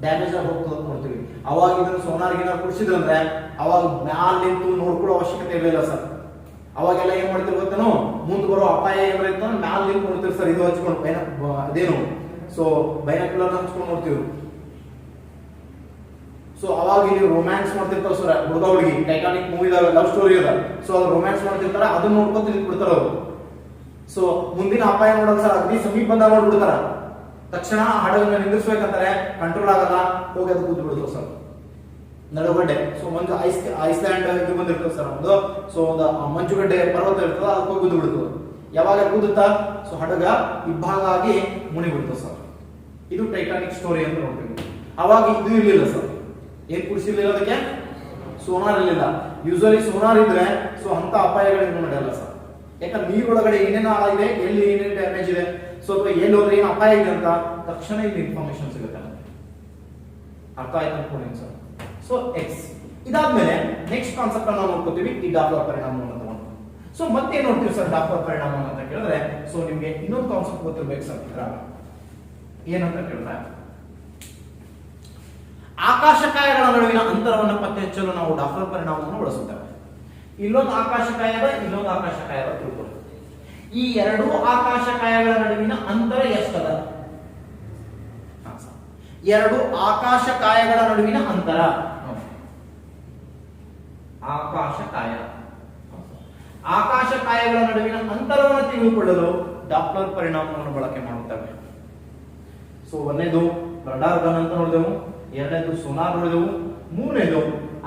[SPEAKER 1] ಡ್ಯಾಮೇಜ್ ಆಗಿ ಹೋಗ್ತದ ಅಂತ ನೋಡ್ತೀವಿ. ಅವಾಗ ಇದನ್ನು ಸೋನಾರ್ಗಿನ ಕುಡಿಸಿದ್ರಂದ್ರೆ ಅವಾಗ ಮ್ಯಾಲ ನಿಂತು ನೋಡ್ಕೊಳ್ಳೋ ಅವಶ್ಯಕತೆ ಇರಲಿಲ್ಲ ಸರ್. ಅವಾಗೆಲ್ಲ ಏನ್ ಮಾಡ್ತಿರ್ ಗೊತ್ತೇನೋ, ಮುಂದ್ ಬರೋ ಅಪಾಯ ಏನಿತ್ತು ಮ್ಯಾಲ ನಿಂತು ನೋಡ್ತೀವಿ ಸರ್, ಇದು ಹಚ್ಕೊಂಡು ಅದೇನು ಸೊ ಬೈನಾಕ್ಯುಲರ್ ಹಚ್ಕೊಂಡು ನೋಡ್ತೀವಿ. ಸೊ ಅವಾಗ ಇಲ್ಲಿ ರೊಮ್ಯಾನ್ಸ್ ಮಾಡ್ತಿರ್ತಾವ ಸರ್ ಹುಡುಗ ಹುಡುಗಿ, ಟೈಟಾನಿಕ್ ಮೂವಿದಾಗ ಲವ್ ಸ್ಟೋರಿ ಅದ. ಸೊ ಅವ್ರು ರೊಮ್ಯಾನ್ಸ್ ಮಾಡ್ತಿರ್ತಾರ, ಅದನ್ನ ನೋಡ್ಕೊಂತ ಬಿಡ್ತಾರ ಅವರು. ಸೊ ಮುಂದಿನ ಅಪಾಯ ನೋಡೋದು ಸರ್ ಅಗ್ನಿ ಸಮೀಪ ಬಂದಾಗ ನೋಡ್ಬಿಡ್ತಾರ, ತಕ್ಷಣ ಹಡಗನ್ನ ನಿಂದಿರ್ಸ್ಬೇಕಂತಾರೆ, ಕಂಟ್ರೋಲ್ ಆಗಲ್ಲ, ಹೋಗಿ ಅದು ಕೂತ್ ಬಿಡ್ತಾವ ಸರ್ ನಡುಗಡ್ಡೆ. ಸೊ ಒಂದು ಐಸ್ಲ್ಯಾಂಡ್ ಇದು ಬಂದಿರ್ತದೆ ಸರ್ ಒಂದು, ಸೊ ಒಂದು ಮಂಜುಗಡ್ಡೆ ಪರ್ವತ ಇರ್ತದ, ಅದಕ್ಕೆ ಹೋಗಿ ಗುದ್ದು ಬಿಡ್ತದೆ. ಯಾವಾಗ ಕುದುತ್ತಾ ಸೊ ಹಡಗ ಇಬ್ಬಾಗ ಆಗಿ ಮುನಿ ಬಿಡ್ತದೆ ಸರ್. ಇದು ಟೈಟಾನಿಕ್ ಸ್ಟೋರಿ ಅಂತ ನೋಡ್ತೀವಿ. ಅವಾಗ ಇದು ಇರ್ಲಿಲ್ಲ ಸರ್, ಏನ್ ಕುಡಿಸಿರ್ಲಿಲ್ಲ ಅದಕ್ಕೆ, ಸೋನಾರ್ ಇರಲಿಲ್ಲ. ಯೂಶಲಿ ಸೋನಾರ್ ಇದ್ರೆ ಸೊ ಅಂತ ಅಪಾಯಗಳೇನು ನಡೆಯಲ್ಲ ಸರ್, ಯಾಕಂದ್ರೆ ನೀರೊಳಗಡೆ ಏನೇನು ಇದೆ, ಎಲ್ಲಿ ಏನೇನು ಡ್ಯಾಮೇಜ್ ಇದೆ, ಸೊ ಎಲ್ಲಿ ಹೋದ್ರೆ ಏನು ಅಪಾಯ ಇದೆ ಅಂತ ತಕ್ಷಣ ಇಲ್ಲಿ ಇನ್ಫಾರ್ಮೇಶನ್ ಸಿಗುತ್ತೆ ನಮಗೆ. ಅರ್ಥ ಆಯ್ತು ಅನ್ಕೊಂಡಿ ಸರ್. ಸೊ ಎಕ್ಸ್ ಇದಾದ್ಮೇಲೆ ನೆಕ್ಸ್ಟ್ ಕಾನ್ಸೆಪ್ಟ್ ಅನ್ನು ನೋಡ್ಕೋತೀವಿ, ಈ ಡಾಪ್ಲರ್ ಪರಿಣಾಮವನ್ನು ತಗೊಂಡು. ಸೊ ಮತ್ತೆ ನೋಡ್ತೀವಿ ಸರ್ ಡಾಪ್ಲರ್ ಪರಿಣಾಮ ಅಂತ ಕೇಳಿದ್ರೆ, ಸೊ ನಿಮ್ಗೆ ಇನ್ನೊಂದು ಕಾನ್ಸೆಪ್ಟ್ ಗೊತ್ತಿರ್ಬೇಕು ಸರ್. ಏನಂತ ಕೇಳಿದ್ರೆ, ಆಕಾಶಕಾಯಗಳ ನಡುವಿನ ಅಂತರವನ್ನು ಪತ್ತೆ ಹಚ್ಚಲು ನಾವು ಡಾಪ್ಲರ್ ಪರಿಣಾಮವನ್ನು ಬಳಸುತ್ತೇವೆ. ಇಲ್ಲೊಂದು ಆಕಾಶಕಾಯ ಅದ, ಇನ್ನೊಂದು ಆಕಾಶಕಾಯ ಅದ ತಿಳ್ಕೊಳ್ಳಿ. ಈ ಎರಡೂ ಆಕಾಶಕಾಯಗಳ ನಡುವಿನ ಅಂತರ ಎಷ್ಟದ? ಎರಡು ಆಕಾಶಕಾಯಗಳ ನಡುವಿನ ಅಂತರ, ಆಕಾಶಕಾಯಗಳ ನಡುವಿನ ಅಂತರವನ್ನು ತಿಳಿದುಕೊಳ್ಳಲು ಡಾಪ್ಲರ್ ಪರಿಣಾಮವನ್ನು ಬಳಕೆ ಮಾಡುತ್ತೇವೆ. ಸೊ ಒಂದನೇದು ರಡಾರ್ ಗನ್ ಅಂತ ನೋಡಿದೆವು, ಎರಡನೇದು ಸೋನಾರ್ ನೋಡಿದೆವು, ಮೂರನೇದು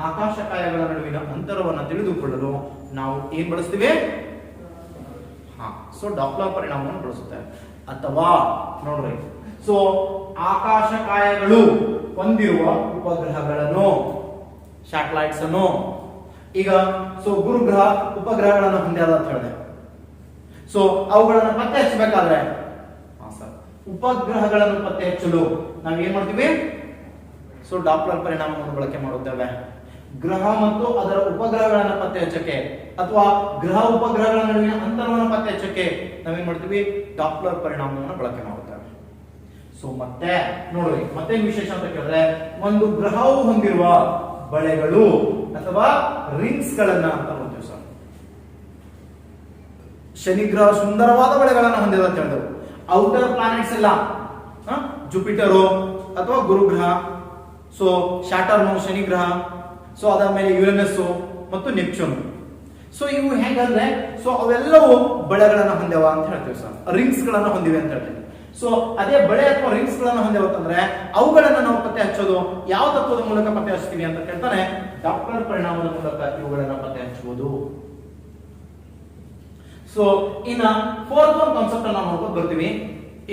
[SPEAKER 1] ಆಕಾಶಕಾಯಗಳ ನಡುವಿನ ಅಂತರವನ್ನು ತಿಳಿದುಕೊಳ್ಳಲು ನಾವು ಏನ್ ಬಳಸ್ತೀವಿ, ಸೊ ಡಾಪ್ಲರ್ ಪರಿಣಾಮವನ್ನು ಬಳಸುತ್ತೇವೆ. ಅಥವಾ ನೋಡ್ರಿ, ಸೊ ಆಕಾಶಕಾಯಗಳು ಹೊಂದಿರುವ ಉಪಗ್ರಹಗಳನ್ನು, ಸ್ಯಾಟಲೈಟ್ಸ್ ಅನ್ನು, ಈಗ ಸೊ ಗುರುಗ್ರಹ ಉಪಗ್ರಹಗಳನ್ನು ಹೊಂದ್ಯಾದ ಅಂತ ಹೇಳಿದೆ. ಸೊ ಅವುಗಳನ್ನು ಪತ್ತೆ ಹಚ್ಚಬೇಕಾದ್ರೆ ಉಪಗ್ರಹಗಳನ್ನು ಪತ್ತೆ ಹಚ್ಚಲು ನಾವು ಏನ್ ಮಾಡ್ತೀವಿ, ಸೊ ಡಾಪ್ಲರ್ ಪರಿಣಾಮವನ್ನು ಬಳಕೆ ಮಾಡುತ್ತೇವೆ. ಗ್ರಹ ಮತ್ತು ಅದರ ಉಪಗ್ರಹಗಳನ್ನು ಪತ್ತೆ ಹಚ್ಚಕ್ಕೆ ಅಥವಾ ಗ್ರಹ ಉಪಗ್ರಹಗಳ ನಡುವಿನ ಅಂತರವನ್ನು ಪತ್ತೆ ಹಚ್ಚಕ್ಕೆ ನಾವೇನ್ ಮಾಡ್ತೀವಿ, ಡಾಪ್ಲರ್ ಪರಿಣಾಮವನ್ನು ಬಳಕೆ ಮಾಡುತ್ತೇವೆ. ಸೊ ಮತ್ತೆ ನೋಡ್ರಿ ಮತ್ತೆ ವಿಶೇಷ ಅಂತ ಕೇಳಿದ್ರೆ ಒಂದು ಗ್ರಹವು ಹೊಂದಿರುವ ಬಳೆಗಳು ಅಥವಾ ರಿಂಗ್ಸ್ ಗಳನ್ನ ಅಂತ ನೋಡ್ತೀವಿ ಸರ್. ಶನಿ ಗ್ರಹ ಸುಂದರವಾದ ಬಳೆಗಳನ್ನ ಹೊಂದಿದೆ ಅಂತ ಹೇಳಿದ್ರು. ಔಟರ್ ಪ್ಲಾನೆಟ್ಸ್ ಎಲ್ಲ ಜುಪಿಟರು ಅಥವಾ ಗುರುಗ್ರಹ, ಸೊ ಶಾಟರ್ನು ಶನಿ ಗ್ರಹ, ಸೊ ಅದಾದ್ಮೇಲೆ ಯುರೇನಸ್ ಮತ್ತು ನೆಪ್ಚೂನ್. ಸೊ ಇವು ಹೆಂಗಂದ್ರೆ ಸೊ ಅವೆಲ್ಲವೂ ಬಳೆಗಳನ್ನ ಹೊಂದ್ಯಾವ ಅಂತ ಹೇಳ್ತೀವಿ ಸರ್, ರಿಂಗ್ಸ್ ಗಳನ್ನ ಹೊಂದಿವೆ ಅಂತ ಹೇಳ್ತೀವಿ. ಸೊ ಅದೇ ಬಳೆ ಅಥವಾ ರಿಂಗ್ಸ್ ಗಳನ್ನ ಹೊಂದ್ಯಾವ ಅಂತಂದ್ರೆ ಅವುಗಳನ್ನ ನಾವು ಪತ್ತೆ ಹಚ್ಚೋದು ಯಾವ ತತ್ವದ ಮೂಲಕ ಪತ್ತೆ ಹಚ್ತೀವಿ ಅಂತ ಕೇಳ್ತಾನೆ, ಡಾಪ್ಲರ್ ಪರಿಣಾಮದ ಮೂಲಕ ಇವುಗಳನ್ನ ಪತ್ತೆ ಹಚ್ಚುವುದು. ಸೊ ಇನ್ನ ಫೋರ್ತ್ ಒಂದು ಕಾನ್ಸೆಪ್ಟ್ ನಾವು ನೋಡ್ಕೊಂಡು ಬರ್ತೀವಿ,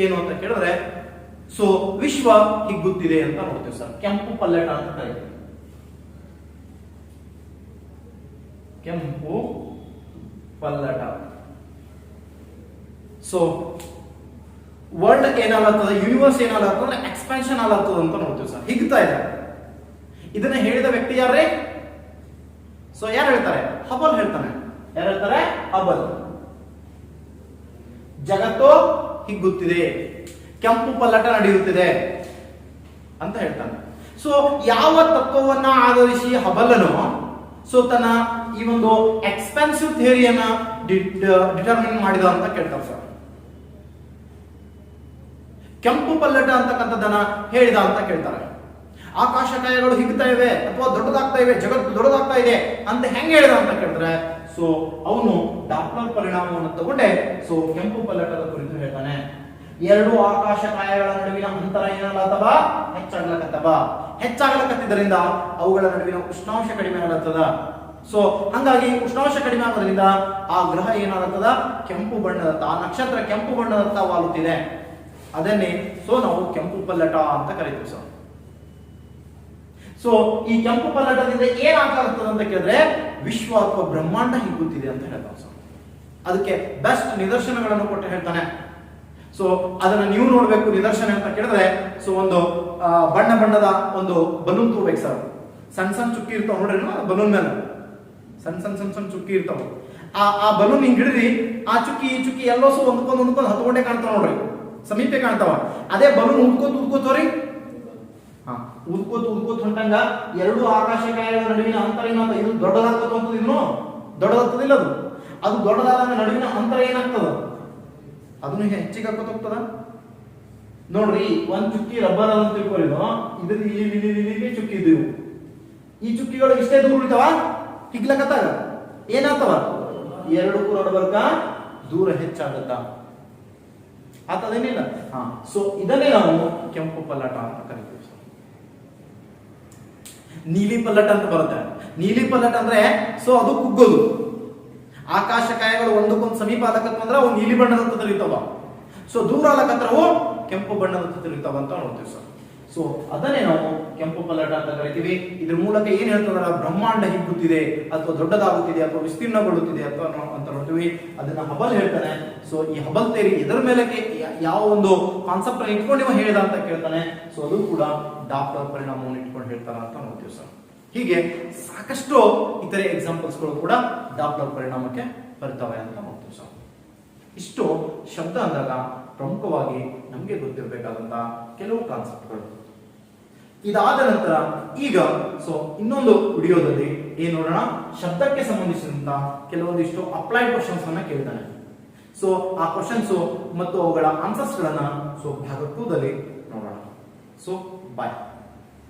[SPEAKER 1] ಏನು ಅಂತ ಕೇಳಿದ್ರೆ ಸೊ ವಿಶ್ವ ಹಿಗ್ಗುತ್ತಿದೆ ಅಂತ ನೋಡ್ತೀವಿ ಸರ್. ಕೆಂಪು ಪಲ್ಲಟ ಅಂತ ಕರೀತೀವಿ. ಕೆಂಪು ಪಲ್ಲಟ. ಸೊ ವರ್ಲ್ಡ್ ಏನಾಗ್ತದ, ಯೂನಿವರ್ಸ್ ಏನಾಗ್ತದ, ಎಕ್ಸ್ಪಾನ್ಷನ್ ಆಗ್ತದ ಅಂತ ನೋಡ್ತೀವಿ ಸರ್. ಹಿಗ್ತಾ ಇದೆ. ಇದನ್ನ ಹೇಳಿದ ವ್ಯಕ್ತಿ ಯಾರೇ? ಸೊ ಯಾರು ಹೇಳ್ತಾರೆ? ಹಬಲ್ ಹೇಳ್ತಾನೆ. ಯಾರು ಹೇಳ್ತಾರೆ? ಹಬಲ್. ಜಗತ್ತು ಹಿಗ್ಗುತ್ತಿದೆ, ಕೆಂಪು ಪಲ್ಲಟ ನಡೆಯುತ್ತಿದೆ ಅಂತ ಹೇಳ್ತಾನೆ. ಸೊ ಯಾವ ತತ್ವವನ್ನ ಆಧರಿಸಿ ಹಬಲನು ಸೊ ತನ್ನ ಈ ಒಂದು ಎಕ್ಸ್ಪೆನ್ಸಿವ್ ಥಿಯರಿಯನ್ನ ಡಿಟರ್ಮಿನ್ ಮಾಡಿದ ಅಂತ ಕೇಳ್ತಾರೆ ಸರ್. ಕೆಂಪು ಪಲ್ಲಟ ಅಂತಕ್ಕಂಥದ್ದನ್ನ ಹೇಳಿದ ಅಂತ ಕೇಳ್ತಾರೆ. ಆಕಾಶಕಾಯಗಳು ಹಿಗ್ತಾ ಇವೆ ಅಥವಾ ದೊಡ್ಡದಾಗ್ತಾ ಇವೆ, ಜಗತ್ತು ದೊಡ್ಡದಾಗ್ತಾ ಇದೆ ಅಂತ ಹೆಂಗೆ ಹೇಳಿದ ಅಂತ ಕೇಳಿದ್ರೆ ಸೊ ಅವನು ಡಾಪ್ಲರ್ ಪರಿಣಾಮವನ್ನು ತಗೊಂಡೆ ಸೊ ಕೆಂಪು ಪಲ್ಲಟದ ಕುರಿತು ಹೇಳ್ತಾನೆ. ಎರಡು ಆಕಾಶಕಾಯಗಳ ನಡುವಿನ ಅಂತರ ಏನಾಗತ್ತವ? ಹೆಚ್ಚಾಗಲಕತ್ತಿದ್ದರಿಂದ ಅವುಗಳ ನಡುವಿನ ಉಷ್ಣಾಂಶ ಕಡಿಮೆ ಆಗತ್ತದ. ಸೊ ಹಂಗಾಗಿ ಉಷ್ಣಾಂಶ ಕಡಿಮೆ ಆಗೋದ್ರಿಂದ ಆ ಗ್ರಹ ಏನಾಗತ್ತದ? ಕೆಂಪು ಬಣ್ಣದತ್ತ, ಆ ನಕ್ಷತ್ರ ಕೆಂಪು ಬಣ್ಣದತ್ತ ವಾಲುತ್ತಿದೆ. ಅದನ್ನೇ ಸೊ ನಾವು ಕೆಂಪು ಪಲ್ಲಟ ಅಂತ ಕರಿತೀವಿ ಸರ್. ಸೊ ಈ ಕೆಂಪು ಪಲ್ಲಟದಿಂದ ಏನಾಗ್ತದೆ ಅಂತ ಕೇಳಿದ್ರೆ ವಿಶ್ವ ಅಥವಾ ಬ್ರಹ್ಮಾಂಡ ಹಿಗ್ಗುತ್ತಿದೆ ಅಂತ ಹೇಳ್ತಾನೆ ಸರ್. ಅದಕ್ಕೆ ಬೆಸ್ಟ್ ನಿದರ್ಶನಗಳನ್ನು ಕೊಟ್ಟು ಹೇಳ್ತಾನೆ. ಸೊ ಅದನ್ನ ನೀವು ನೋಡ್ಬೇಕು ನಿದರ್ಶನ ಅಂತ ಕೇಳಿದ್ರೆ ಸೊ ಒಂದು ಬಣ್ಣ ಬಣ್ಣದ ಒಂದು ಬಲೂನ್ ತಗೋಬೇಕು ಸರ್. ಸಣ್ಣ ಸಣ್ಣ ಚುಕ್ಕಿ ಇರ್ತಾವ ನೋಡ್ರಿ ಬಲೂನ್ ಮೇಲೆ, ಸಣ್ಣ ಚುಕ್ಕಿ ಇರ್ತಾವ. ಆ ಬಲೂನ್ ಹಿಂಗ್ ಹಿಡಿದ್ರಿ, ಆ ಚುಕ್ಕಿ ಈ ಚುಕ್ಕಿ ಎಲ್ಲೋಸು ಒಂದ್ಕೊಂಡ್ ಹತ್ಕೊಂಡೇ ಕಾಣ್ತಾವ ನೋಡ್ರಿ, ಸಮೀಪೆ ಕಾಣ್ತಾವ. ಅದೇ ಬಲೂನ್ ಉದ್ಕೋತವ್ರಿ, ಉದ್ಕೋತ್ ಹೊಂಟಂಗ ಎರಡು ಆಕಾಶಕಾಯಗಳ ನಡುವಿನ ಅಂತರ ಏನಾಗ್ತದ? ಇದು ದೊಡ್ಡದಾಗ್ತದ ಅಂತ ಇನ್ನು ದೊಡ್ಡದಾಗ್ತದಿಲ್ಲ, ಅದು ದೊಡ್ಡದಾದ ನಡುವಿನ ಅಂತರ ಏನಾಗ್ತದ? ಅದನ್ನು ಹೆಚ್ಚಿಗೆ ಹಾಕೋತ ಹೋಗ್ತದ ನೋಡ್ರಿ. ಒಂದ್ ಚುಕ್ಕಿ ರಬ್ಬರ್ ಅಂತ ತಿಳ್ಕೊಳ್ಳಿ, ಇದ್ರ ಇಲ್ಲಿ ಚುಕ್ಕಿ ಇದ್ದೀವಿ. ಈ ಚುಕ್ಕಿಗಳು ಇಷ್ಟೇ ದೂರ ಉಳಿತಾವ, ಹಿಗ್ಲಕತ್ತಾಗ ಏನಾಗ್ತವ? ಎರಡು ನಡುಬರ್ಕ ದೂರ ಹೆಚ್ಚಾಗತ್ತ ಆತದೇನಿಲ್ಲ. ಸೊ ಇದನ್ನೇ ನಾವು ಕೆಂಪು ಪಲ್ಲಟ ಅಂತ ಕರಿತೀವಿ. ನೀಲಿ ಪಲ್ಲಟ ಅಂತ ಬರುತ್ತೆ. ನೀಲಿ ಪಲ್ಲಟ ಅಂದ್ರೆ ಸೊ ಅದು ಕುಗ್ಗೋದು. ಆಕಾಶಕಾಯಗಳು ಒಂದಕ್ಕೊಂದು ಸಮೀಪ ಆಲಕತ್ವ ಅಂದ್ರೆ ಅವು ನೀಲಿ ಬಣ್ಣದಂತ ತಿರುಗ್ತಾವ. ಸೊ ದೂರ ಆಲಕತ್ರ ಅವು ಕೆಂಪು ಬಣ್ಣದಂತ ತಿರುಗ್ತಾವ ಅಂತ ನೋಡ್ತೀವಿ ಸರ್. ಸೊ ಅದನ್ನೇ ನಾವು ಕೆಂಪು ಪಲ್ಲಟ ಅಂತ ಕರಿತೀವಿ. ಇದ್ರ ಮೂಲಕ ಏನ್ ಹೇಳ್ತಂದ್ರ ಬ್ರಹ್ಮಾಂಡ ಹಿಗ್ಗುತ್ತಿದೆ ಅಥವಾ ದೊಡ್ಡದಾಗುತ್ತಿದೆ ಅಥವಾ ವಿಸ್ತೀರ್ಣಗೊಳ್ಳುತ್ತಿದೆ ಅಥವಾ ಅಂತ ನೋಡ್ತೀವಿ. ಅದನ್ನ ಹಬಲ್ ಹೇಳ್ತಾನೆ. ಸೊ ಈ ಹಬಲ್ ಥಿಯರಿ ಇದರ ಮೇಲೆ ಯಾವ ಒಂದು ಕಾನ್ಸೆಪ್ಟ್ ಇಟ್ಕೊಂಡು ಇವ ಹೇಳಿದ ಅಂತ ಕೇಳ್ತಾನೆ. ಸೊ ಅದು ಕೂಡ ಡಾಪ್ಲರ್ ಪರಿಣಾಮವನ್ನು ಇಟ್ಕೊಂಡು ಹೇಳ್ತಾರ ಅಂತ ನೋಡ್ತೀವಿ ಸರ್. ಹೀಗೆ ಸಾಕಷ್ಟು ಇತರೆ ಎಕ್ಸಾಂಪಲ್ಸ್ಗಳು ಕೂಡ ಡಾಪ್ಲರ್ ಪರಿಣಾಮಕ್ಕೆ ಬರ್ತವೆ ಅಂತ ನೋಡ್ತೀವಿ ಸರ್. ಇಷ್ಟು ಶಬ್ದ ಅಂದಾಗ ಪ್ರಮುಖವಾಗಿ ನಮಗೆ ಗೊತ್ತಿರಬೇಕಾದಂತ ಕೆಲವು ಕಾನ್ಸೆಪ್ಟ್ಗಳು. ಇದಾದ ನಂತರ ಈಗ ಸೊ ಇನ್ನೊಂದು ವಿಡಿಯೋದಲ್ಲಿ ಏನ್ ನೋಡೋಣ, ಶಬ್ದಕ್ಕೆ ಸಂಬಂಧಿಸಿದಂತ ಕೆಲವೊಂದಿಷ್ಟು ಅಪ್ಲೈಡ್ ಕ್ವಶನ್ಸ್ ಅನ್ನ ಕೇಳ್ತಾನೆ. ಸೊ ಆ ಕ್ವಶನ್ಸ್ ಮತ್ತು ಅವುಗಳ ಆನ್ಸರ್ಸ್ ಗಳನ್ನ ಸೊ ಭಾಗ 2ದಲ್ಲಿ ನೋಡೋಣ. ಸೊ ಬಾಯ್.